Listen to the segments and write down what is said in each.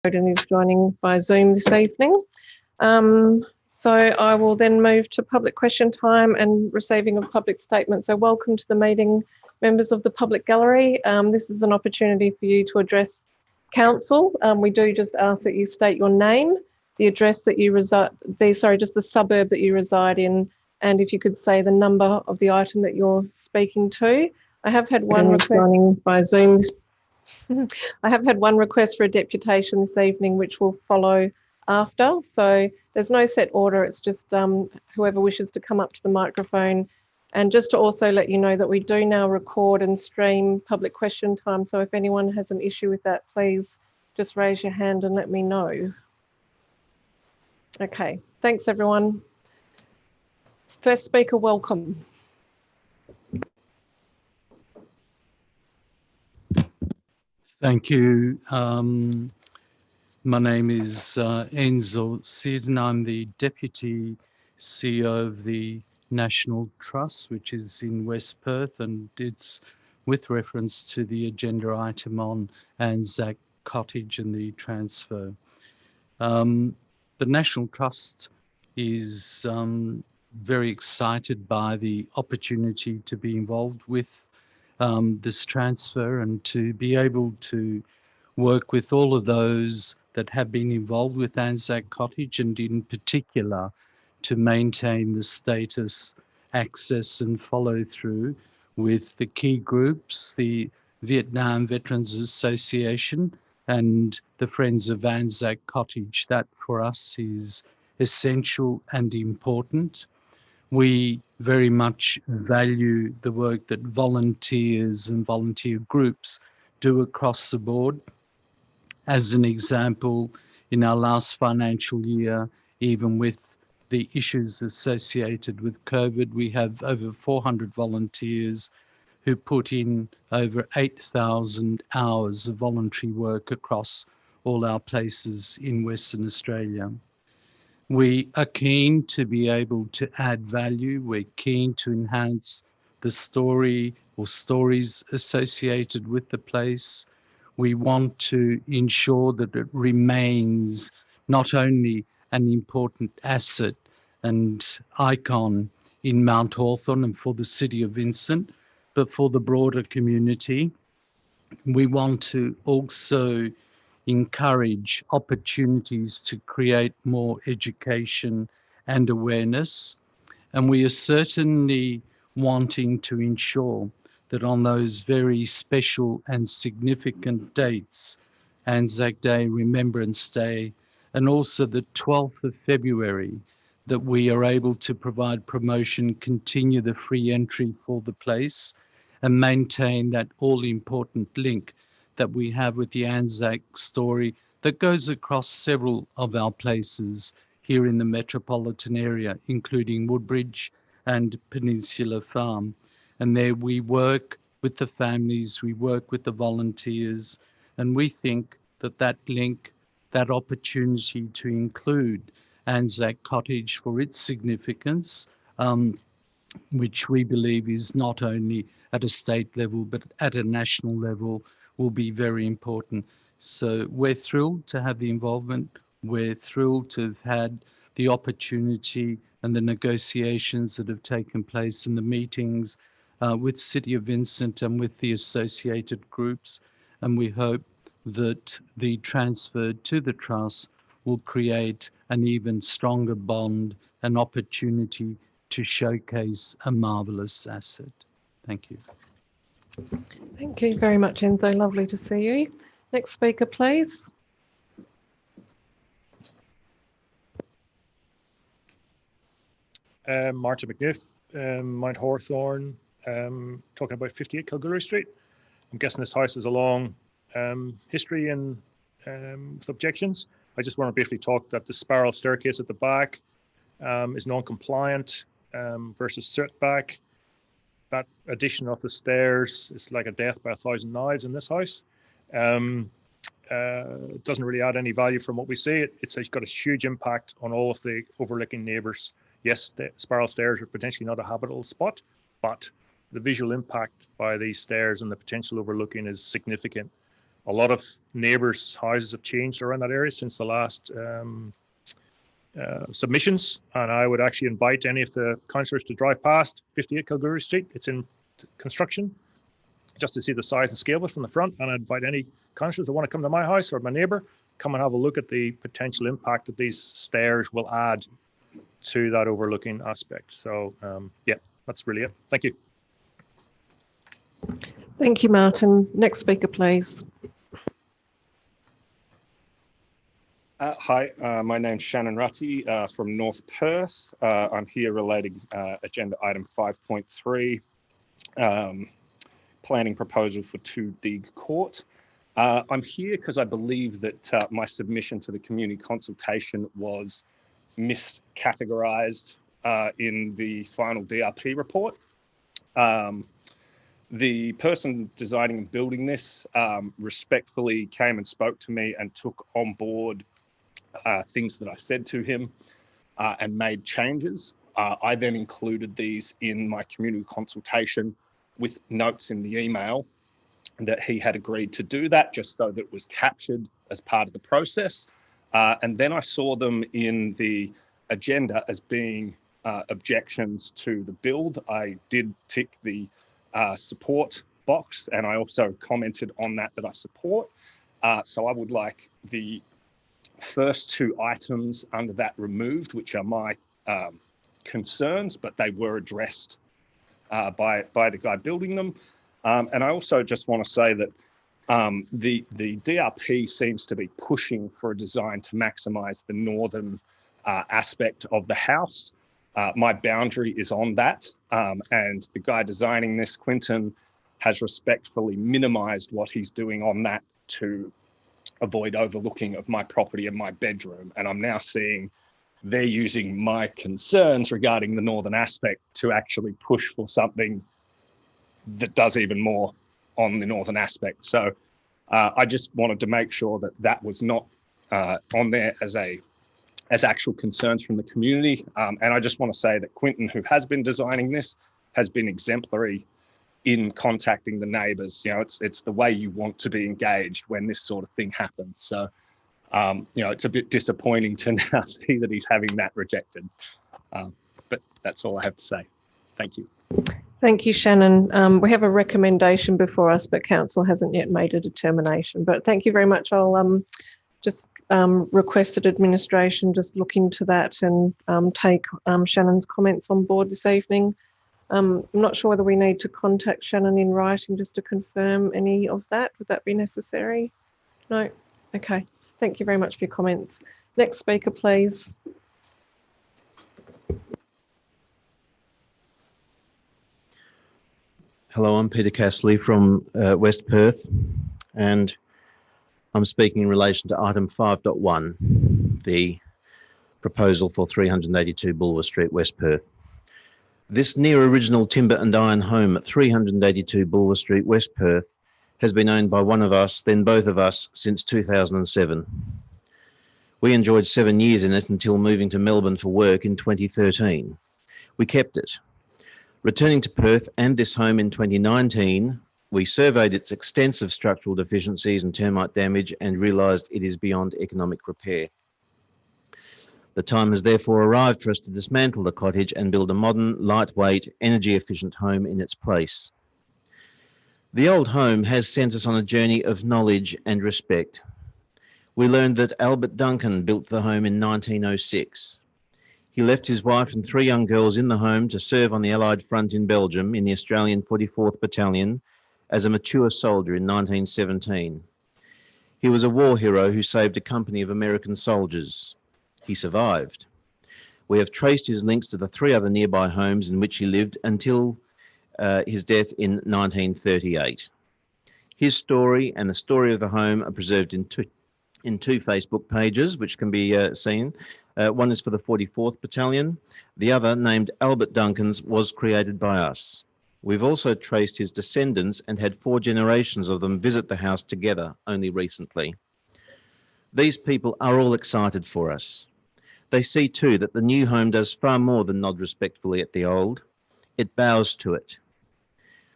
And is joining by Zoom this evening. So I will then move to public question time and receiving of public statements. So welcome to the meeting, members of the public gallery. This is an opportunity for you to address council. We do just ask that you state your name, the address that you reside, just the suburb that you reside in, and if you could say the number of the item that you're speaking to. I have had one request joining by Zoom. I have had one request for a deputation this evening, which will follow after. So there's no set order. It's just whoever wishes to come up to the microphone. And just to also let you know that we do now record and stream public question time. So if anyone has an issue with that, please just raise your hand and let me know. Okay, thanks everyone. First speaker, welcome. Thank you. My name is Enzo Sid, and I'm the Deputy CEO of the National Trust, which is in West Perth, and it's with reference to the agenda item on Anzac Cottage and the transfer. The National Trust is very excited by the opportunity to be involved with this transfer and to be able to work with all of those that have been involved with Anzac Cottage, and in particular to maintain the status, access and follow through with the key groups, the Vietnam Veterans Association and the Friends of Anzac Cottage. That for us is essential and important. We very much value the work that volunteers and volunteer groups do across the board. As an example, in our last financial year, even with the issues associated with COVID, we have over 400 volunteers who put in over 8,000 hours of voluntary work across all our places in Western Australia. We are keen to be able to add value. We're keen to enhance the story or stories associated with the place. We want to ensure that it remains not only an important asset and icon in Mount Hawthorn and for the city of Vincent, but for the broader community. We want to also encourage opportunities to create more education and awareness. And we are certainly wanting to ensure that on those very special and significant dates, Anzac Day, Remembrance Day, and also the 12th of February, that we are able to provide promotion, continue the free entry for the place, and maintain that all-important link that we have with the Anzac story that goes across several of our places here in the metropolitan area, including Woodbridge and Peninsula Farm. And there we work with the families, we work with the volunteers, and we think that that link, that opportunity to include Anzac Cottage for its significance, which we believe is not only at a state level, but at a national level, will be very important. So we're thrilled to have the involvement. We're thrilled to have had the opportunity and the negotiations that have taken place in the meetings with City of Vincent and with the associated groups. And we hope that the transfer to the Trust will create an even stronger bond and opportunity to showcase a marvellous asset. Thank you. Thank you very much, Enzo. Lovely to see you. Next speaker, please. Martin McNiff, Mount Hawthorn, talking about 58 Kilgore Street. I'm guessing this house has a long history and with objections. I just want to briefly talk that the spiral staircase at the back is non-compliant versus setback. That addition of the stairs is like a death by 1,000 knives in this house. It doesn't really add any value from what we see. It's got a huge impact on all of the overlooking neighbours. Yes, the spiral stairs are potentially not a habitable spot, but the visual impact by these stairs and the potential overlooking is significant. A lot of neighbours' houses have changed around that area since the last submissions, and I would actually invite any of the councillors to drive past 58 Kilgore Street. It's in construction, just to see the size and scale of it from the front. And I invite any councillors that want to come to my house or my neighbour, come and have a look at the potential impact that these stairs will add to that overlooking aspect. So yeah, that's really it. Thank you. Thank you, Martin. Next speaker, please. Hi, my name's Shannon Rutty from North Perth. I'm here relating agenda item 5.3, planning proposal for 2 Deeg Court. I'm here because I believe that my submission to the community consultation was miscategorized in the final DRP report. The person designing and building this respectfully came and spoke to me and took on board things that I said to him and made changes. I then included these in my community consultation with notes in the email that he had agreed to do that, just so that it was captured as part of the process. And then I saw them in the agenda as being objections to the build. I did tick the support box, and I also commented on that I support. So I would like the first 2 items under that removed, which are my concerns, but they were addressed by the guy building them. And I also just want to say that the DRP seems to be pushing for a design to maximise the northern aspect of the house. My boundary is on that, and the guy designing this, Quinton, has respectfully minimised what he's doing on that to avoid overlooking of my property and my bedroom. And I'm now seeing they're using my concerns regarding the northern aspect to actually push for something that does even more on the northern aspect. So I just wanted to make sure that that was not on there as actual concerns from the community. And I just want to say that Quinton, who has been designing this, has been exemplary in contacting the neighbours. You know, it's the way you want to be engaged when this sort of thing happens. So, you know, it's a bit disappointing to now see that he's having that rejected. But that's all I have to say. Thank you. Thank you, Shannon. We have a recommendation before us, but council hasn't yet made a determination. But thank you very much. I'll just request that administration just look into that and take Shannon's comments on board this evening. I'm not sure whether we need to contact Shannon in writing just to confirm any of that. Would that be necessary? No? Okay. Thank you very much for your comments. Next speaker, please. Hello, I'm Peter Castley from West Perth, and I'm speaking in relation to item 5.1, the proposal for 382 Bulwer Street, West Perth. This near original timber and iron home at 382 Bulwer Street, West Perth, has been owned by one of us, then both of us, since 2007. We enjoyed 7 years in it until moving to Melbourne for work in 2013. We kept it. Returning to Perth and this home in 2019, we surveyed its extensive structural deficiencies and termite damage and realised it is beyond economic repair. The time has therefore arrived for us to dismantle the cottage and build a modern, lightweight, energy-efficient home in its place. The old home has sent us on a journey of knowledge and respect. We learned that Albert Duncan built the home in 1906. He left his wife and 3 young girls in the home to serve on the Allied front in Belgium in the Australian 44th Battalion as a mature soldier in 1917. He was a war hero who saved a company of American soldiers. He survived. We have traced his links to the 3 other nearby homes in which he lived until his death in 1938. His story and the story of the home are preserved in two Facebook pages, which can be seen. One is for the 44th Battalion. The other, named Albert Duncan's, was created by us. We've also traced his descendants and had 4 generations of them visit the house together only recently. These people are all excited for us. They see too that the new home does far more than nod respectfully at the old. It bows to it.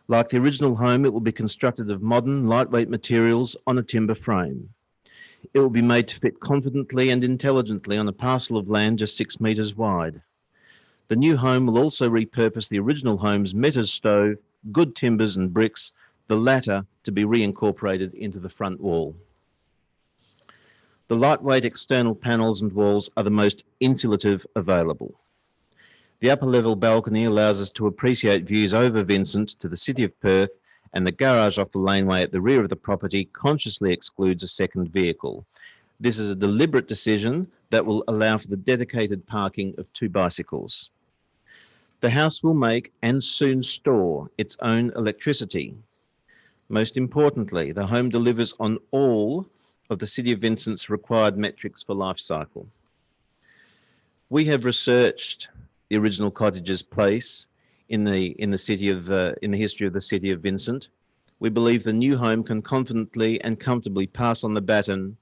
Like the original home, it will be constructed of modern, lightweight materials on a timber frame. It will be made to fit confidently and intelligently on a parcel of land just 6 metres wide. The new home will also repurpose the original home's metal stove, good timbers and bricks, the latter to be reincorporated into the front wall. The lightweight external panels and walls are the most insulative available. The upper level balcony allows us to appreciate views over Vincent to the City of Perth, and the garage off the laneway at the rear of the property consciously excludes a second vehicle. This is a deliberate decision that will allow for the dedicated parking of 2 bicycles. The house will make and soon store its own electricity. Most importantly, the home delivers on all of the City of Vincent's required metrics for life cycle. We have researched the original cottage's place in the history of the City of Vincent. We believe the new home can confidently and comfortably pass on the baton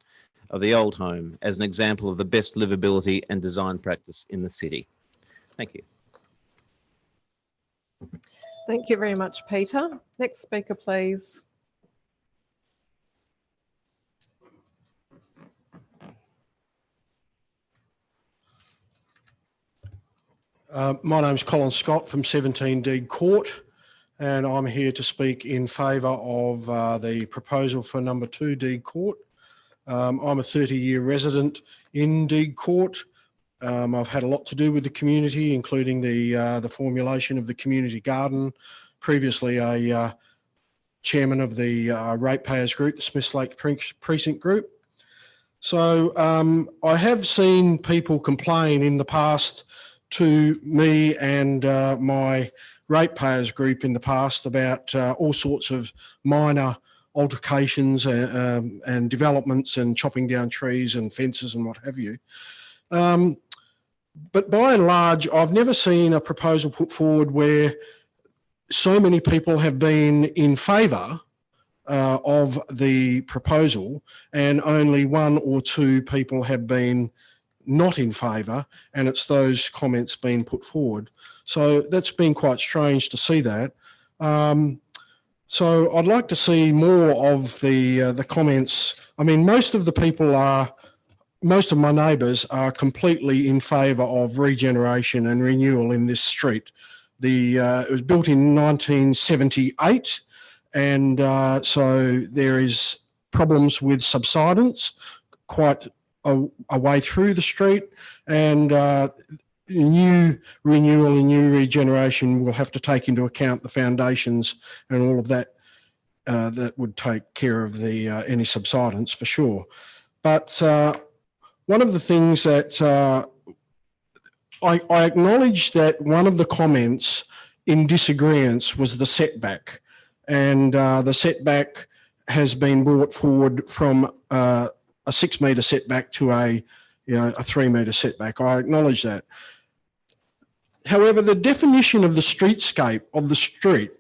of the old home as an example of the best livability and design practice in the city. Thank you. Thank you very much, Peter. Next speaker, please. My name's Colin Scott from 17 Deed Court, and I'm here to speak in favour of the proposal for number 2 Deed Court. I'm a 30-year resident in Deed Court. I've had a lot to do with the community, including the formulation of the community garden. Previously, a chairman of the ratepayers group, the Smiths Lake Precinct Group. So I have seen people complain in the past to me and my ratepayers group in the past about all sorts of minor altercations and developments and chopping down trees and fences and what have you. But by and large, I've never seen a proposal put forward where so many people have been in favour of the proposal and only 1 or 2 people have been not in favour, and it's those comments being put forward. So that's been quite strange to see that. So I'd like to see more of the comments. I mean, most of my neighbours are completely in favour of regeneration and renewal in this street. It was built in 1978, and so there is problems with subsidence quite a way through the street, and new renewal and new regeneration will have to take into account the foundations and all of that. That would take care of the any subsidence for sure. But one of the things that I acknowledge that one of the comments in disagreement was the setback, and the setback has been brought forward from a 6 metre setback to a 3 metre setback. I acknowledge that. However, the definition of the streetscape of the street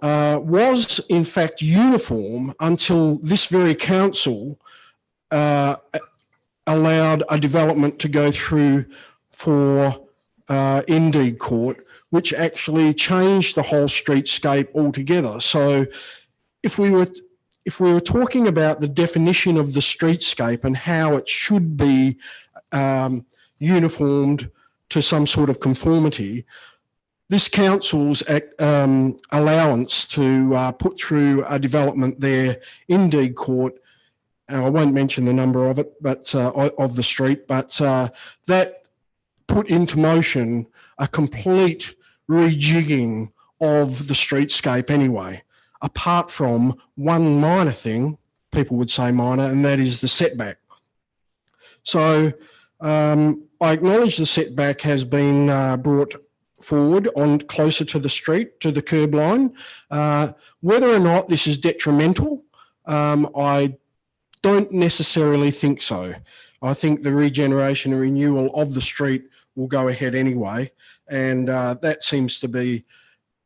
was in fact uniform until this very council allowed a development to go through for Deed Court, which actually changed the whole streetscape altogether. So if we were talking about the definition of the streetscape and how it should be uniformed to some sort of conformity, this council's allowance to put through a development there in Deed Court, and I won't mention the number of it, but of the street, but that put into motion a complete rejigging of the streetscape anyway, apart from one minor thing, people would say minor, and that is the setback. So I acknowledge the setback has been brought forward on closer to the street, to the curb line. Whether or not this is detrimental, I don't necessarily think so. I think the regeneration and renewal of the street will go ahead anyway, and that seems to be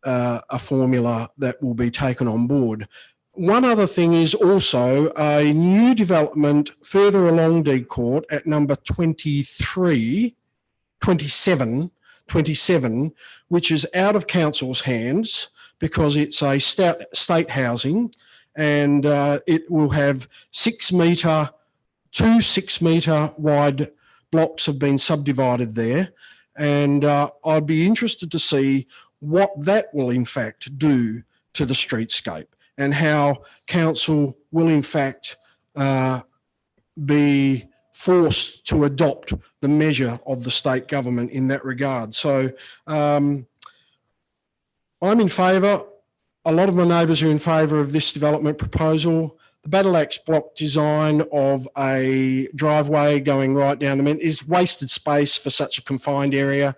a formula that will be taken on board. One other thing is also a new development further along Deed Court at number 27, which is out of council's hands, because it's a state housing, and it will have 6 metre, 2 6 metre wide blocks have been subdivided there. And I'd be interested to see what that will in fact do to the streetscape, and how council will in fact be forced to adopt the measure of the state government in that regard. So I'm in favour. A lot of my neighbours are in favour of this development proposal. The Battle Axe block design of a driveway going right down the middle is wasted space for such a confined area.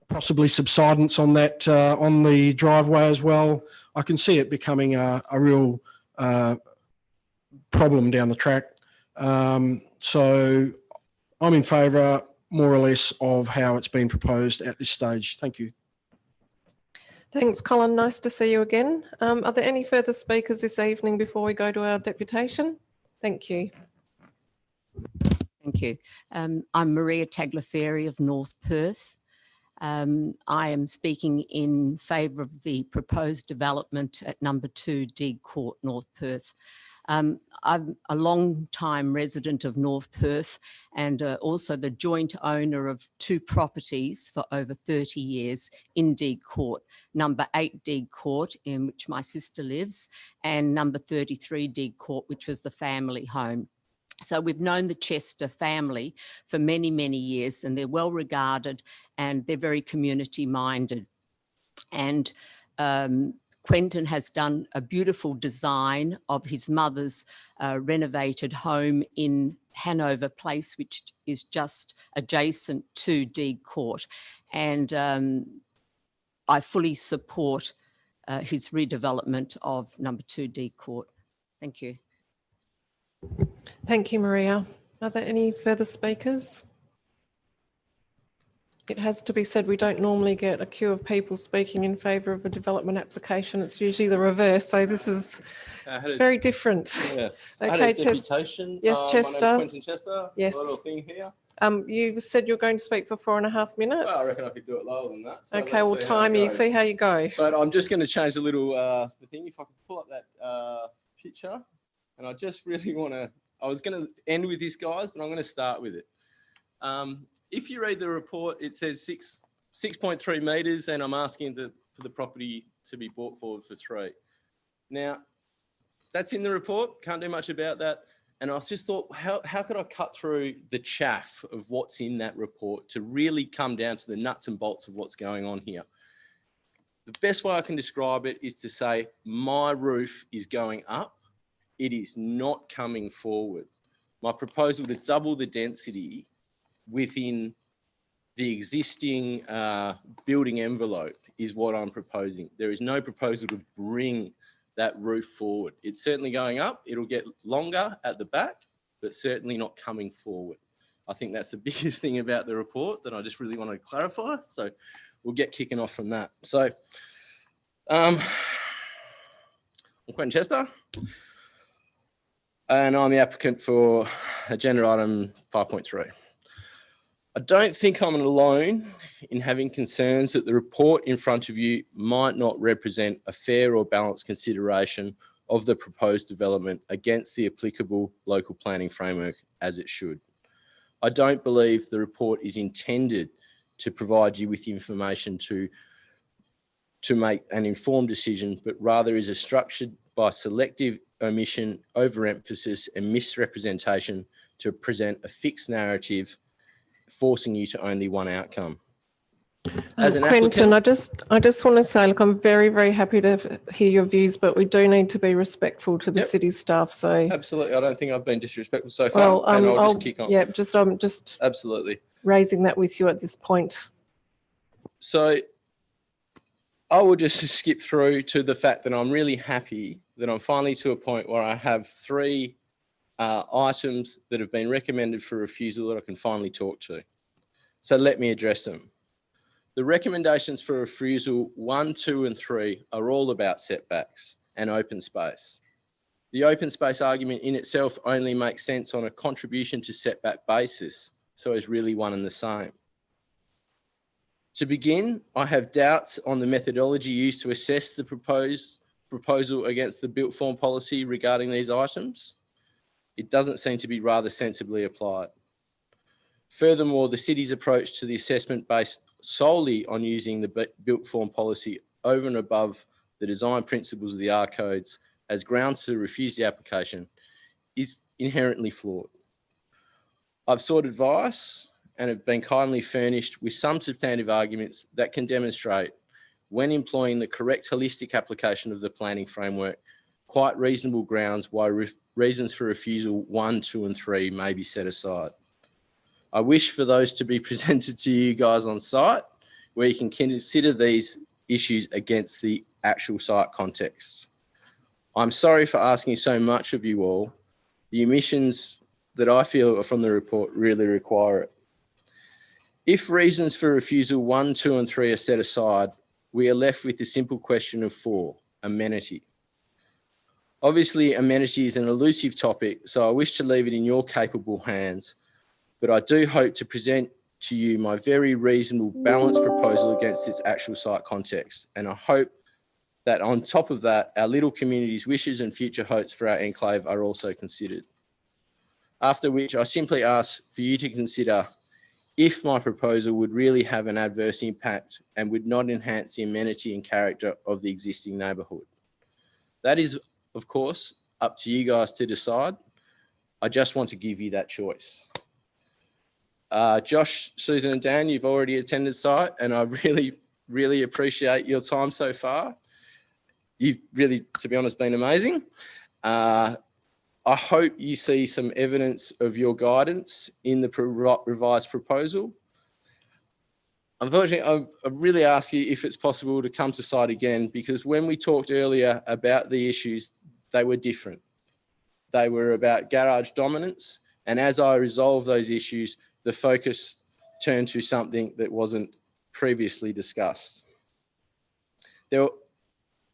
Possibly subsidence on that, on the driveway as well. I can see it becoming a real problem down the track. So I'm in favour, more or less, of how it's been proposed at this stage. Thank you. Thanks, Colin. Nice to see you again. Are there any further speakers this evening before we go to our deputation? Thank you. Thank you. I'm Maria Tagliaferri of North Perth. I am speaking in favour of the proposed development at number 2 Deeg Court, North Perth. I'm a long-time resident of North Perth, and also the joint owner of 2 properties for over 30 years in Deeg Court. Number 8 Deeg Court, in which my sister lives, and number 33 Deeg Court, which was the family home. So we've known the Chester family for many, many years, and they're well regarded and they're very community minded. And Quentin has done a beautiful design of his mother's renovated home in Hanover Place, which is just adjacent to Deeg Court. And I fully support his redevelopment of number 2 Deeg Court. Thank you. Thank you, Maria. Are there any further speakers? It has to be said, we don't normally get a queue of people speaking in favour of a development application. It's usually the reverse. So this is very different. Yeah. Okay, I had a deputation. Yes, My Chester. name's Quentin Chester. Yes. A little thing here. You said you're going to speak for 4.5 minutes. Well, I reckon I could do it lower than that. So Okay, we'll time you. See how you go. But I'm just going to change a little the thing. If I could pull up that picture, and I just really want to. I was going to end with this, guys, but I'm going to start with it. If you read the report, it says 6.3 metres, and I'm asking for the property to be brought forward for 3. Now, that's in the report. Can't do much about that. And I just thought, how could I cut through the chaff of what's in that report to really come down to the nuts and bolts of what's going on here? The best way I can describe it is to say my roof is going up. It is not coming forward. My proposal to double the density within the existing building envelope is what I'm proposing. There is no proposal to bring that roof forward. It's certainly going up. It'll get longer at the back, but certainly not coming forward. I think that's the biggest thing about the report that I just really want to clarify. So we'll get kicking off from that. So I'm Quentin Chester, and I'm the applicant for agenda item 5.3. I don't think I'm alone in having concerns that the report in front of you might not represent a fair or balanced consideration of the proposed development against the applicable local planning framework as it should. I don't believe the report is intended to provide you with information to make an informed decision, but rather is structured by selective omission, overemphasis and misrepresentation to present a fixed narrative, forcing you to only one outcome. As an Quentin, I just want to say, look, I'm very, very happy to hear your views, but we do need to be respectful to the city staff. So absolutely, I don't think I've been disrespectful so far, and I'll just kick on. Yeah, I'm just absolutely raising that with you at this point. So I will just skip through to the fact that I'm really happy that I'm finally to a point where I have 3 items that have been recommended for refusal that I can finally talk to. So let me address them. The recommendations for refusal 1, 2 and 3 are all about setbacks and open space. The open space argument in itself only makes sense on a contribution to setback basis, so it's really one and the same. To begin, I have doubts on the methodology used to assess the proposal against the built form policy regarding these items. It doesn't seem to be rather sensibly applied. Furthermore, the city's approach to the assessment based solely on using the built form policy over and above the design principles of the R codes as grounds to refuse the application is inherently flawed. I've sought advice and have been kindly furnished with some substantive arguments that can demonstrate, when employing the correct holistic application of the planning framework, quite reasonable grounds why reasons for refusal 1, 2 and 3 may be set aside. I wish for those to be presented to you guys on site, where you can consider these issues against the actual site context. I'm sorry for asking so much of you all. The omissions that I feel are from the report really require it. If reasons for refusal 1, 2 and 3 are set aside, we are left with the simple question of 4, amenity. Obviously, amenity is an elusive topic, so I wish to leave it in your capable hands, but I do hope to present to you my very reasonable balanced proposal against its actual site context. And I hope that on top of that, our little community's wishes and future hopes for our enclave are also considered. After which I simply ask for you to consider if my proposal would really have an adverse impact and would not enhance the amenity and character of the existing neighbourhood. That is, of course, up to you guys to decide. I just want to give you that choice. Josh, Susan and Dan, you've already attended site and I really appreciate your time so far. You've really, to be honest, been amazing. I hope you see some evidence of your guidance in the revised proposal. Unfortunately, I really ask you if it's possible to come to site again, because when we talked earlier about the issues, they were different. They were about garage dominance. And as I resolve those issues, the focus turned to something that wasn't previously discussed. There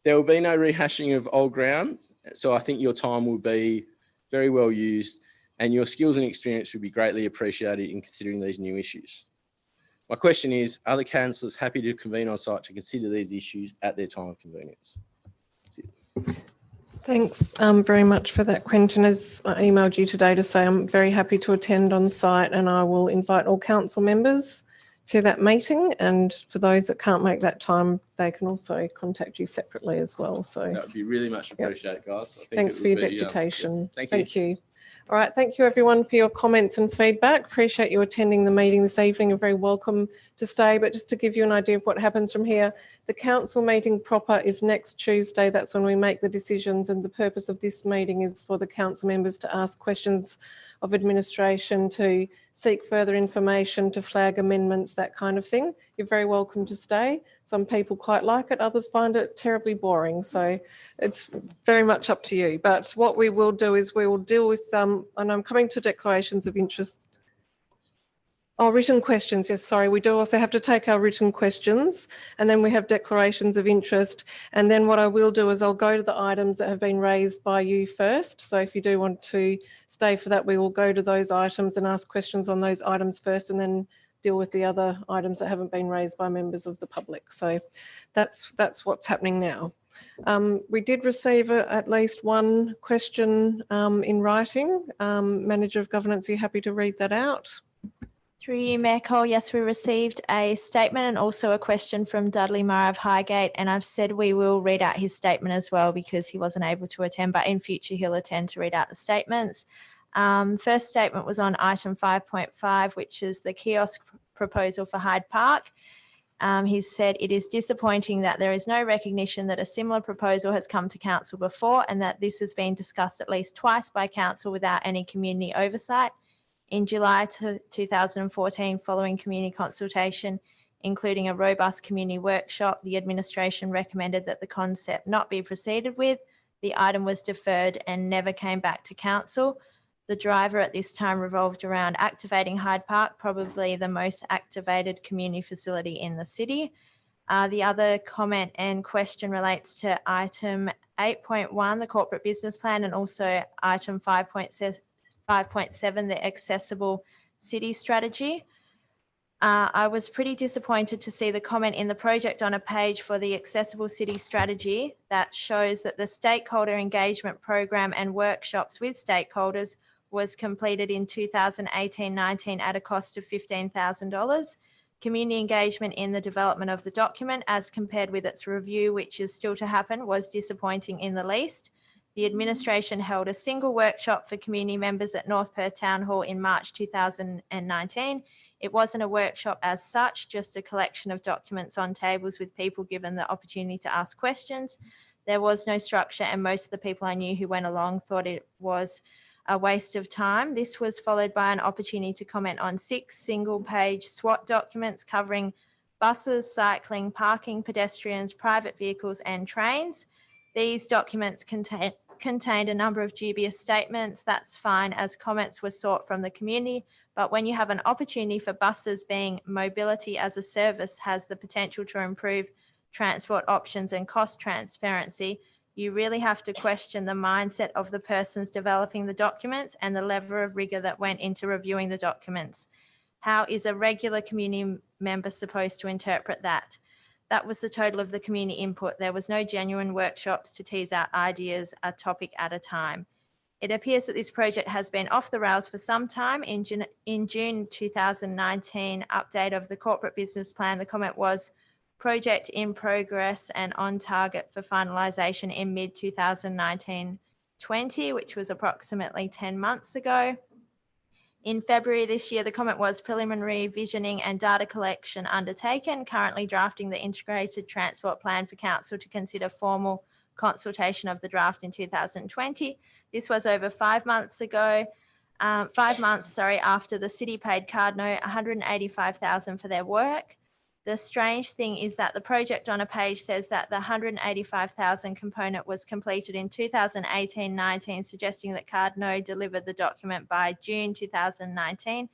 will be no rehashing of old ground. So I think your time will be very well used and your skills and experience would be greatly appreciated in considering these new issues. My question is, are the councillors happy to convene on site to consider these issues at their time of convenience? Thanks very much for that, Quentin. As I emailed you today to say I'm very happy to attend on site and I will invite all council members to that meeting, and for those that can't make that time, they can also contact you separately as well. So that would be really much appreciated, guys. I think thanks for your deputation. Thank you. All right, thank you everyone for your comments and feedback. Appreciate you attending the meeting this evening. You're very welcome to stay, but just to give you an idea of what happens from here, the council meeting proper is next Tuesday. That's when we make the decisions, and the purpose of this meeting is for the council members to ask questions of administration, to seek further information, to flag amendments, that kind of thing. You're very welcome to stay. Some people quite like it, others find it terribly boring. So it's very much up to you. But what we will do is we will deal with, and I'm coming to declarations of interest. Oh, written questions. Yes, sorry. We do also have to take our written questions, and then we have declarations of interest. And then what I will do is I'll go to the items that have been raised by you first. So if you do want to stay for that, we will go to those items and ask questions on those items first, and then deal with the other items that haven't been raised by members of the public. So that's what's happening now. We did receive at least one question in writing. Manager of Governance, are you happy to read that out? Through you, Mayor Cole, yes, we received a statement and also a question from Dudley Marr of Highgate, and I've said we will read out his statement as well because he wasn't able to attend, but in future he'll attend to read out the statements. First statement was on item 5.5, which is the kiosk proposal for Hyde Park. He said it is disappointing that there is no recognition that a similar proposal has come to council before and that this has been discussed at least twice by council without any community oversight. In July 2014, following community consultation, including a robust community workshop, the administration recommended that the concept not be proceeded with. The item was deferred and never came back to council. The driver at this time revolved around activating Hyde Park, probably the most activated community facility in the city. The other comment and question relates to item 8.1, the corporate business plan, and also item 5.7, the accessible city strategy. I was pretty disappointed to see the comment in the project on a page for the Accessible City Strategy that shows that the stakeholder engagement program and workshops with stakeholders was completed in 2018-19 at a cost of $15,000. Community engagement in the development of the document as compared with its review, which is still to happen, was disappointing in the least. The administration held a single workshop for community members at North Perth Town Hall in March 2019. It wasn't a workshop as such, just a collection of documents on tables with people given the opportunity to ask questions. There was no structure, and most of the people I knew who went along thought it was a waste of time. This was followed by an opportunity to comment on 6 single-page SWOT documents covering buses, cycling, parking, pedestrians, private vehicles, and trains. These documents contained a number of dubious statements. That's fine, as comments were sought from the community. But when you have an opportunity for buses being mobility as a service has the potential to improve transport options and cost transparency, you really have to question the mindset of the persons developing the documents and the level of rigor that went into reviewing the documents. How is a regular community member supposed to interpret that? That was the total of the community input. There was no genuine workshops to tease out ideas, a topic at a time. It appears that this project has been off the rails for some time. In June 2019 update of the corporate business plan, the comment was project in progress and on target for finalisation in mid-2019-20, which was approximately 10 months ago. In February this year, the comment was preliminary visioning and data collection undertaken, currently drafting the integrated transport plan for council to consider formal consultation of the draft in 2020. This was over 5 months ago, 5 months, after the city paid Cardno $185,000 for their work. The strange thing is that the project on a page says that the $185,000 component was completed in 2018-19, suggesting that Cardno delivered the document by June 2019.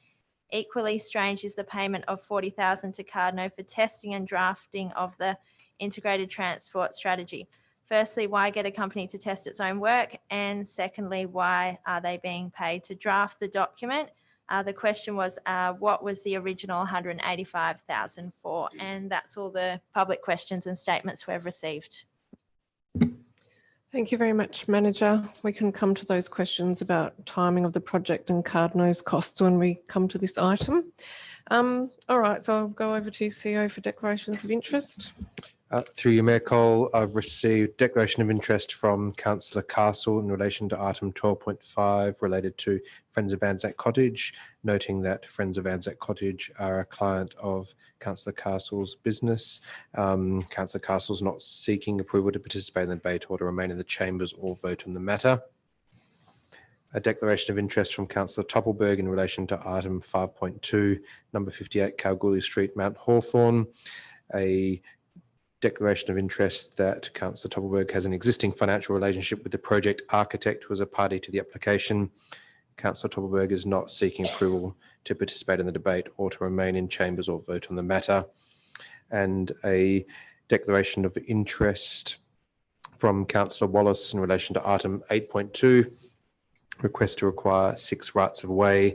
Equally strange is the payment of $40,000 to Cardno for testing and drafting of the integrated transport strategy. Firstly, why get a company to test its own work? And secondly, why are they being paid to draft the document? The question was, what was the original $185,000 for? And that's all the public questions and statements we've received. Thank you very much, Manager. We can come to those questions about timing of the project and Cardno's costs when we come to this item. All right, so I'll go over to CEO for declarations of interest. Through you, Mayor Cole, I've received declaration of interest from Councillor Castle in relation to item 12.5 related to Friends of Anzac Cottage, noting that Friends of Anzac Cottage are a client of Councillor Castle's business. Councillor Castle's not seeking approval to participate in the debate or to remain in the chambers or vote on the matter. A declaration of interest from Councillor Toppelberg in relation to item 5.2, number 58 Kalgoorlie Street, Mount Hawthorn. A declaration of interest that Councillor Toppelberg has an existing financial relationship with the project architect who is a party to the application. Councillor Toppelberg is not seeking approval to participate in the debate or to remain in chambers or vote on the matter. And a declaration of interest from Councillor Wallace in relation to item 8.2, request to acquire 6 rights of way.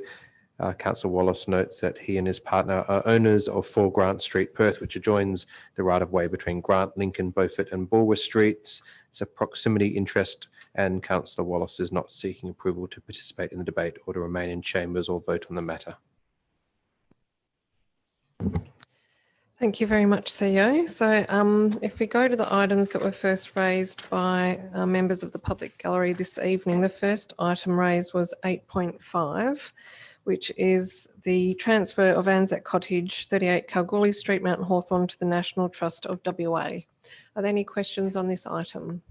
Councillor Wallace notes that he and his partner are owners of 4 Grant Street, Perth, which adjoins the right-of-way between Grant, Lincoln, Beaufort and Bulwer Streets. It's a proximity interest, and Councillor Wallace is not seeking approval to participate in the debate or to remain in chambers or vote on the matter. Thank you very much, CEO. So if we go to the items that were first raised by members of the public gallery this evening, the first item raised was 8.5. which is the transfer of Anzac Cottage, 38 Kalgoorlie Street, Mount Hawthorn to the National Trust of WA. Are there any questions on this item?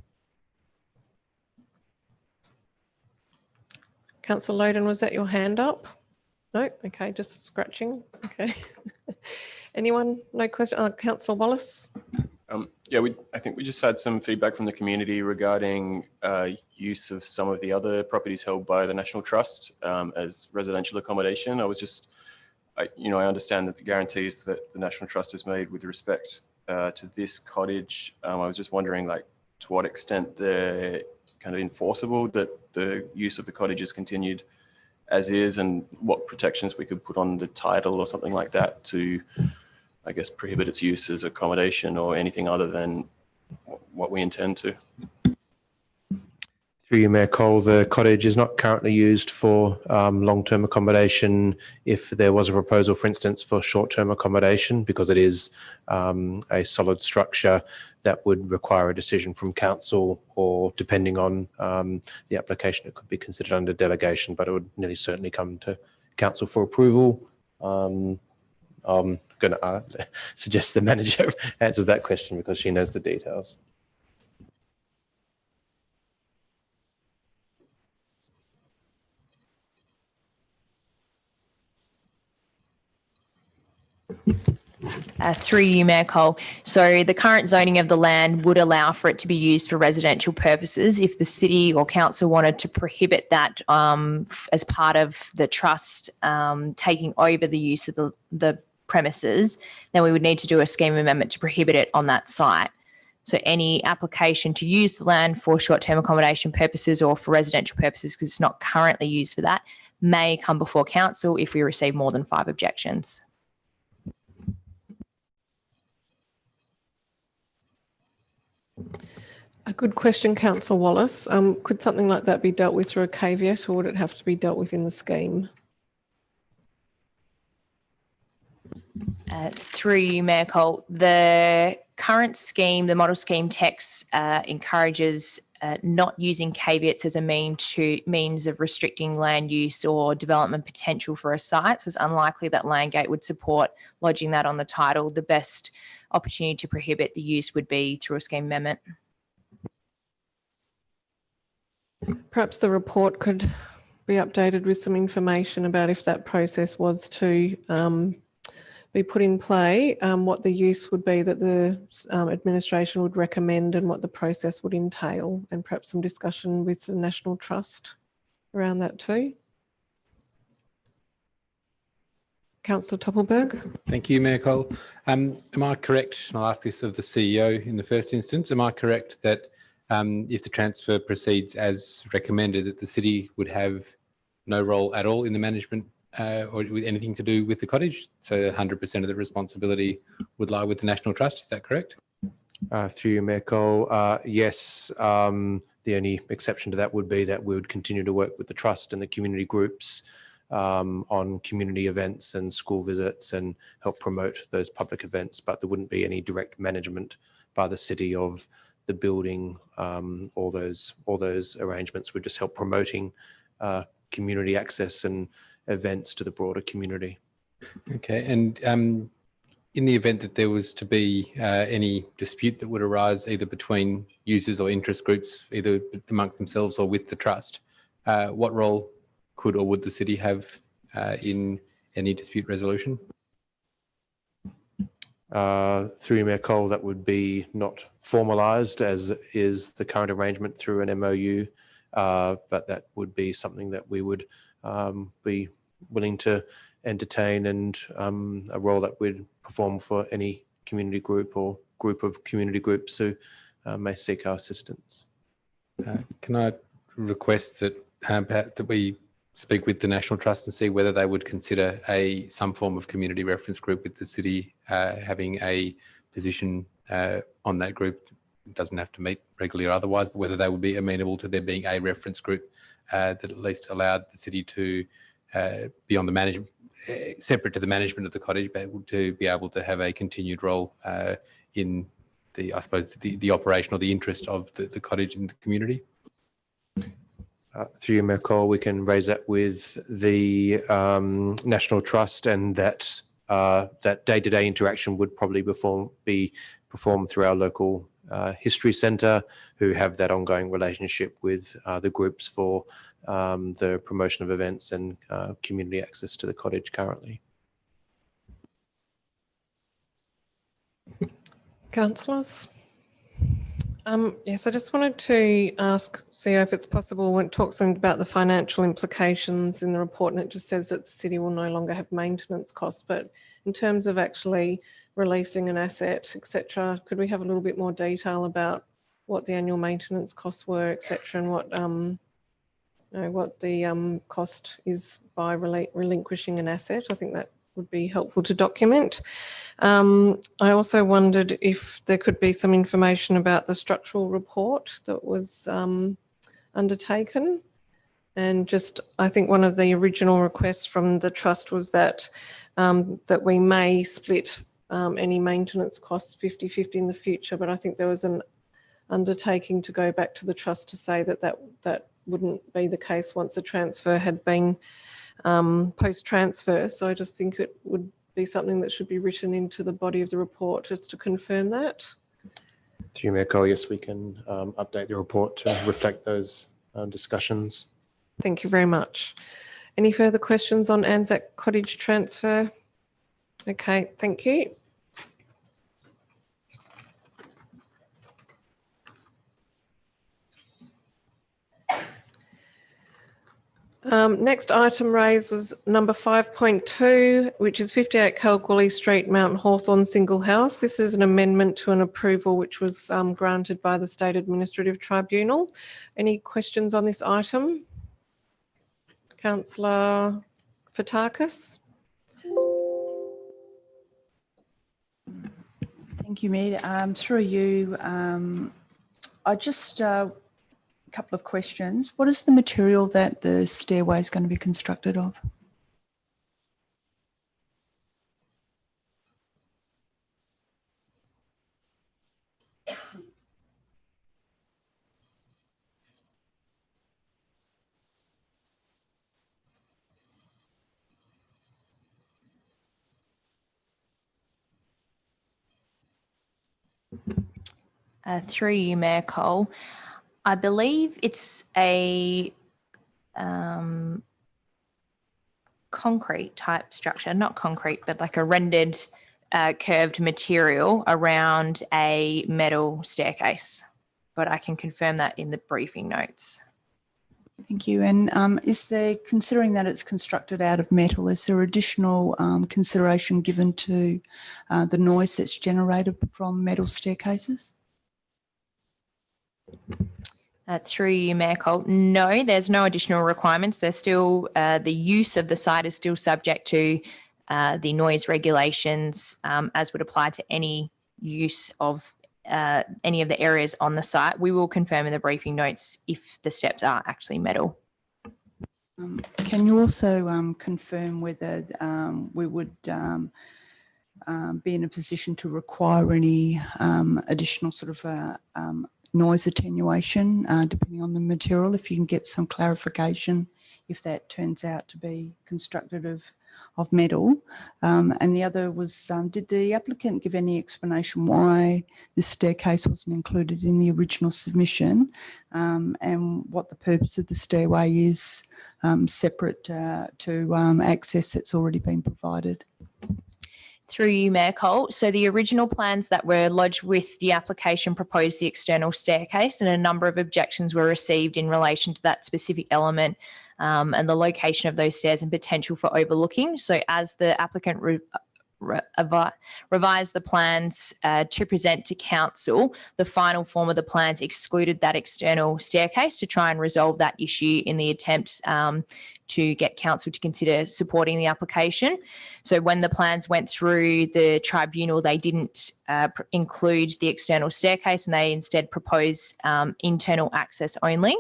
Councillor Loden, was that your hand up? No? Okay, just scratching. Okay. Anyone? No question? Councillor Wallace? Yeah, I think we just had some feedback from the community regarding use of some of the other properties held by the National Trust as residential accommodation. I understand that the guarantees that the National Trust has made with respect to this cottage, I was just wondering, to what extent they're kind of enforceable, that the use of the cottage is continued as is, and what protections we could put on the title or something like that to, I guess, prohibit its use as accommodation or anything other than what we intend to. Through you, Mayor Cole, the cottage is not currently used for long-term accommodation. If there was a proposal, for instance, for short-term accommodation, because it is a solid structure, that would require a decision from council, or depending on the application, it could be considered under delegation, but it would nearly certainly come to council for approval. I'm going to suggest the manager answers that question because she knows the details. Through you, Mayor Cole. So the current zoning of the land would allow for it to be used for residential purposes. If the city or council wanted to prohibit that as part of the trust taking over the use of the premises, then we would need to do a scheme amendment to prohibit it on that site. So any application to use the land for short-term accommodation purposes or for residential purposes, because it's not currently used for that, may come before council if we receive more than 5 objections. A good question, Councillor Wallace. Could something like that be dealt with through a caveat, or would it have to be dealt with in the scheme? Through you, Mayor Cole, the current scheme, the model scheme text encourages not using caveats as a means of restricting land use or development potential for a site. So it's unlikely that Landgate would support lodging that on the title. The best opportunity to prohibit the use would be through a scheme amendment. Perhaps the report could be updated with some information about if that process was to be put in play, what the use would be that the administration would recommend and what the process would entail, and perhaps some discussion with the National Trust around that too. Councillor Toppelberg. Thank you, Mayor Cole. Am I correct, and I'll ask this of the CEO in the first instance, am I correct that if the transfer proceeds as recommended, that the city would have no role at all in the management or with anything to do with the cottage? So 100% of the responsibility would lie with the National Trust, is that correct? Through you, Mayor Cole, yes. The only exception to that would be that we would continue to work with the Trust and the community groups on community events and school visits and help promote those public events, but there wouldn't be any direct management by the city of the building. All those arrangements would just help promoting community access and events to the broader community. Okay, and in the event that there was to be any dispute that would arise either between users or interest groups, either amongst themselves or with the trust, what role could or would the city have in any dispute resolution? Through you, Mayor Cole, that would be not formalised as is the current arrangement through an MOU, but that would be something that we would be willing to entertain, and a role that we'd perform for any community group or group of community groups who may seek our assistance. Can I request that that we speak with the National Trust and see whether they would consider some form of community reference group with the city having a position on that group? It doesn't have to meet regularly or otherwise, but whether they would be amenable to there being a reference group that at least allowed the city to be on the management, separate to the management of the cottage, but to be able to have a continued role in the, I suppose, the operation or the interest of the cottage in the community. Through you, Mayor Cole, we can raise that with the National Trust, and that that day-to-day interaction would probably be performed through our local history centre, who have that ongoing relationship with the groups for the promotion of events and community access to the cottage currently. Councillors? Yes, I just wanted to ask CEO if it's possible when it talks about the financial implications in the report, and it just says that the city will no longer have maintenance costs, but in terms of actually releasing an asset, etc., could we have a little bit more detail about what the annual maintenance costs were, etc., and what know what the cost is by relinquishing an asset. I think that would be helpful to document. I also wondered if there could be some information about the structural report that was undertaken. And just, I think one of the original requests from the trust was that that we may split any maintenance costs 50-50 in the future, but I think there was an undertaking to go back to the trust to say that that wouldn't be the case once a transfer had been post-transfer. So I just think it would be something that should be written into the body of the report just to confirm that. Through you, Mayor Cole, yes, we can update the report to reflect those discussions. Thank you very much. Any further questions on Anzac Cottage transfer? Okay, thank you. Next item raised was number 5.2, which is 58 Kalgoorlie Street, Mount Hawthorn single house. This is an amendment to an approval which was granted by the State Administrative Tribunal. Any questions on this item? Councillor Fotakis. Thank you, Mayor. Through you, I just a couple of questions. What is the material that the stairway is going to be constructed of? Through you, Mayor Cole. I believe it's a concrete type structure, not concrete, but like a rendered curved material around a metal staircase. But I can confirm that in the briefing notes. Thank you. And is there, considering that it's constructed out of metal, is there additional consideration given to the noise that's generated from metal staircases? Through you, Mayor Cole. No, there's no additional requirements. There's still, the use of the site is still subject to the noise regulations as would apply to any use of any of the areas on the site. We will confirm in the briefing notes if the steps are actually metal. Can you also confirm whether we would be in a position to require any additional sort of noise attenuation depending on the material, if you can get some clarification if that turns out to be constructed of metal? And the other was, did the applicant give any explanation why this staircase wasn't included in the original submission, and what the purpose of the stairway is separate to access that's already been provided? Through you, Mayor Cole. So the original plans that were lodged with the application proposed the external staircase, and a number of objections were received in relation to that specific element and the location of those stairs and potential for overlooking. So as the applicant revised the plans to present to council, the final form of the plans excluded that external staircase to try and resolve that issue in the attempt to get council to consider supporting the application. So when the plans went through the tribunal, they didn't include the external staircase, and they instead proposed internal access only.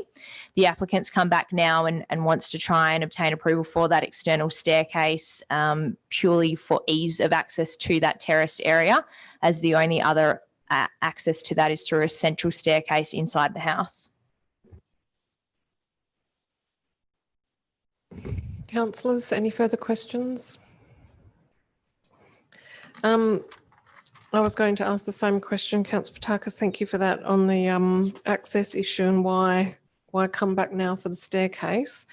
The applicant's come back now and wants to try and obtain approval for that external staircase purely for ease of access to that terraced area, as the only other access to that is through a central staircase inside the house. Councillors, any further questions? I was going to ask the same question, Councillor Fotakis. Thank you for that on the access issue and why come back now for the staircase.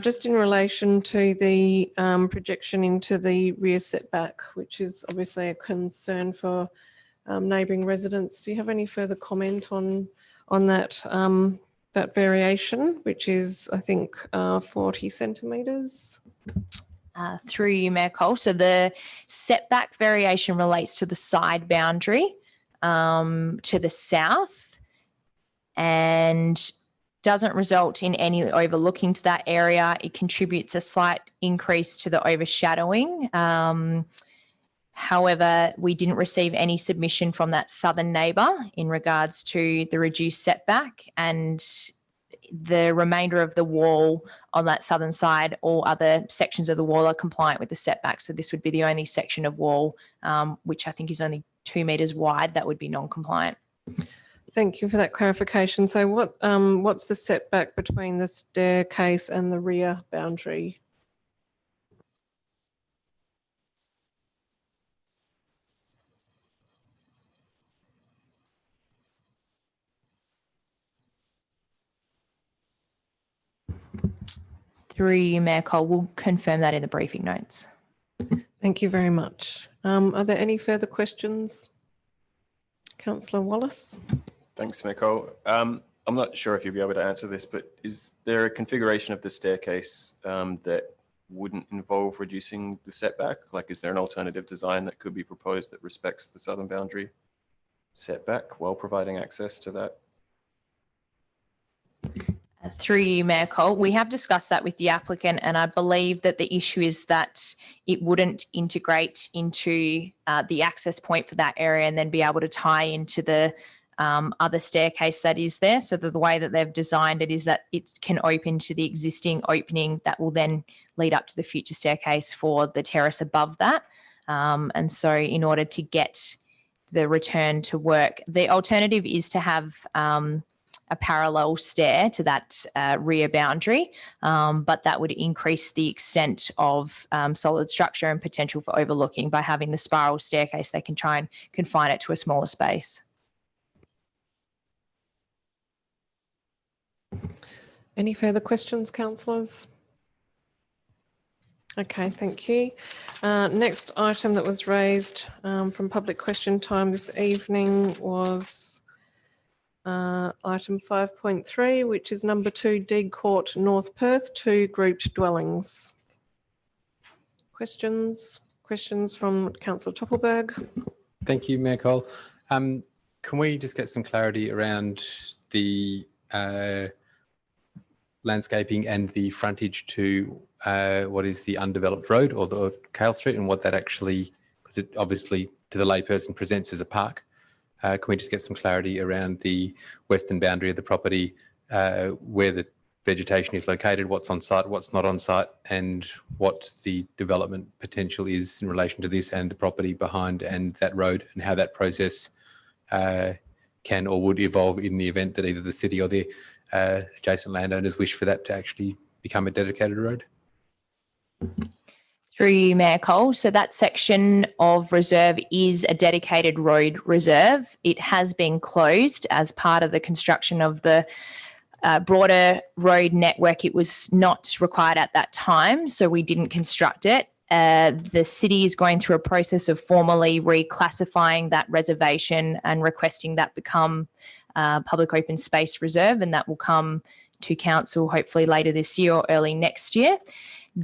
Just in relation to the projection into the rear setback, which is obviously a concern for neighbouring residents. Do you have any further comment on that that variation, which is, I think, 40 centimetres? Through you, Mayor Cole. So the setback variation relates to the side boundary to the south, and doesn't result in any overlooking to that area. It contributes a slight increase to the overshadowing. However, we didn't receive any submission from that southern neighbour in regards to the reduced setback, and the remainder of the wall on that southern side, all other sections of the wall are compliant with the setback. So this would be the only section of wall, which I think is only 2 metres wide, that would be non-compliant. Thank you for that clarification. So what's the setback between the staircase and the rear boundary? Through you, Mayor Cole, we'll confirm that in the briefing notes. Thank you very much. Are there any further questions? Councillor Wallace. Thanks, Mayor Cole. I'm not sure if you'll be able to answer this, but is there a configuration of the staircase that wouldn't involve reducing the setback? Like, is there an alternative design that could be proposed that respects the southern boundary setback while providing access to that? Through you, Mayor Cole, we have discussed that with the applicant, and I believe that the issue is that it wouldn't integrate into the access point for that area and then be able to tie into the other staircase that is there. So the way that they've designed it is that it can open to the existing opening that will then lead up to the future staircase for the terrace above that. And so in order to get the return to work, the alternative is to have a parallel stair to that rear boundary, but that would increase the extent of solid structure and potential for overlooking. By having the spiral staircase, they can try and confine it to a smaller space. Any further questions, councillors? Okay, thank you. Next item that was raised from public question time this evening was item 5.3, which is number 2 Deeg Court, North Perth, 2 grouped dwellings. Questions from Councillor Toppelberg? Thank you, Mayor Cole. Can we just get some clarity around the landscaping and the frontage to what is the undeveloped road or the Kale Street, and what that actually, because it obviously to the layperson presents as a park. Can we just get some clarity around the western boundary of the property, where the vegetation is located, what's on site, what's not on site, and what the development potential is in relation to this and the property behind and that road, and how that process can or would evolve in the event that either the city or the adjacent landowners wish for that to actually become a dedicated road? Through you, Mayor Cole. So that section of reserve is a dedicated road reserve. It has been closed as part of the construction of the broader road network. It was not required at that time, so we didn't construct it. The city is going through a process of formally reclassifying that reservation and requesting that become public open space reserve, and that will come to council hopefully later this year or early next year.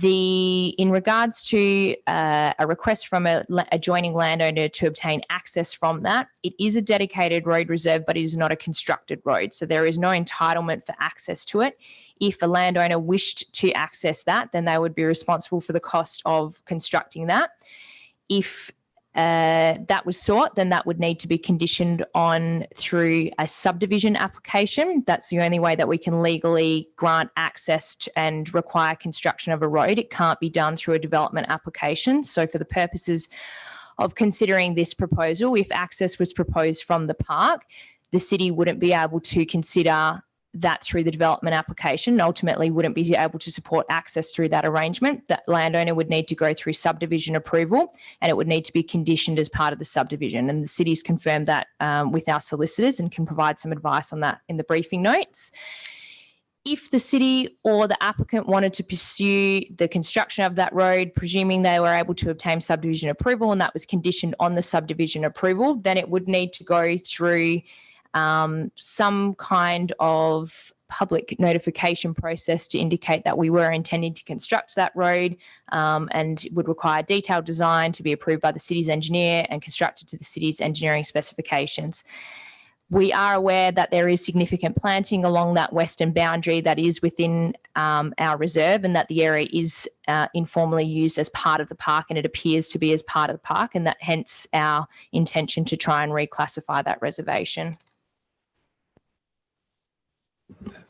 In regards to a request from a adjoining landowner to obtain access from that, it is a dedicated road reserve, but it is not a constructed road. So there is no entitlement for access to it. If a landowner wished to access that, then they would be responsible for the cost of constructing that. If that was sought, then that would need to be conditioned on through a subdivision application. That's the only way that we can legally grant access to and require construction of a road. It can't be done through a development application. So for the purposes of considering this proposal, if access was proposed from the park, the city wouldn't be able to consider that through the development application, and ultimately wouldn't be able to support access through that arrangement. That landowner would need to go through subdivision approval, and it would need to be conditioned as part of the subdivision. And the city's confirmed that with our solicitors and can provide some advice on that in the briefing notes. If the city or the applicant wanted to pursue the construction of that road, presuming they were able to obtain subdivision approval and that was conditioned on the subdivision approval, then it would need to go through some kind of public notification process to indicate that we were intending to construct that road, and it would require detailed design to be approved by the city's engineer and constructed to the city's engineering specifications. We are aware that there is significant planting along that western boundary that is within our reserve, and that the area is informally used as part of the park, and it appears to be as part of the park, and that hence our intention to try and reclassify that reservation.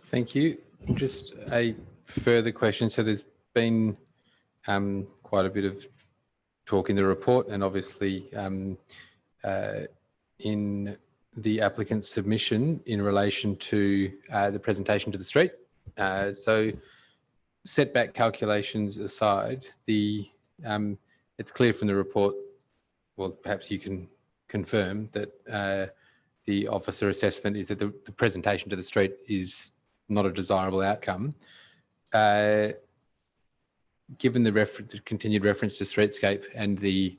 Thank you. Just a further question. So there's been quite a bit of talk in the report, and obviously in the applicant's submission in relation to the presentation to the street. So setback calculations aside, it's clear from the report, well, perhaps you can confirm that the officer assessment is that the presentation to the street is not a desirable outcome. Given the continued reference to streetscape and the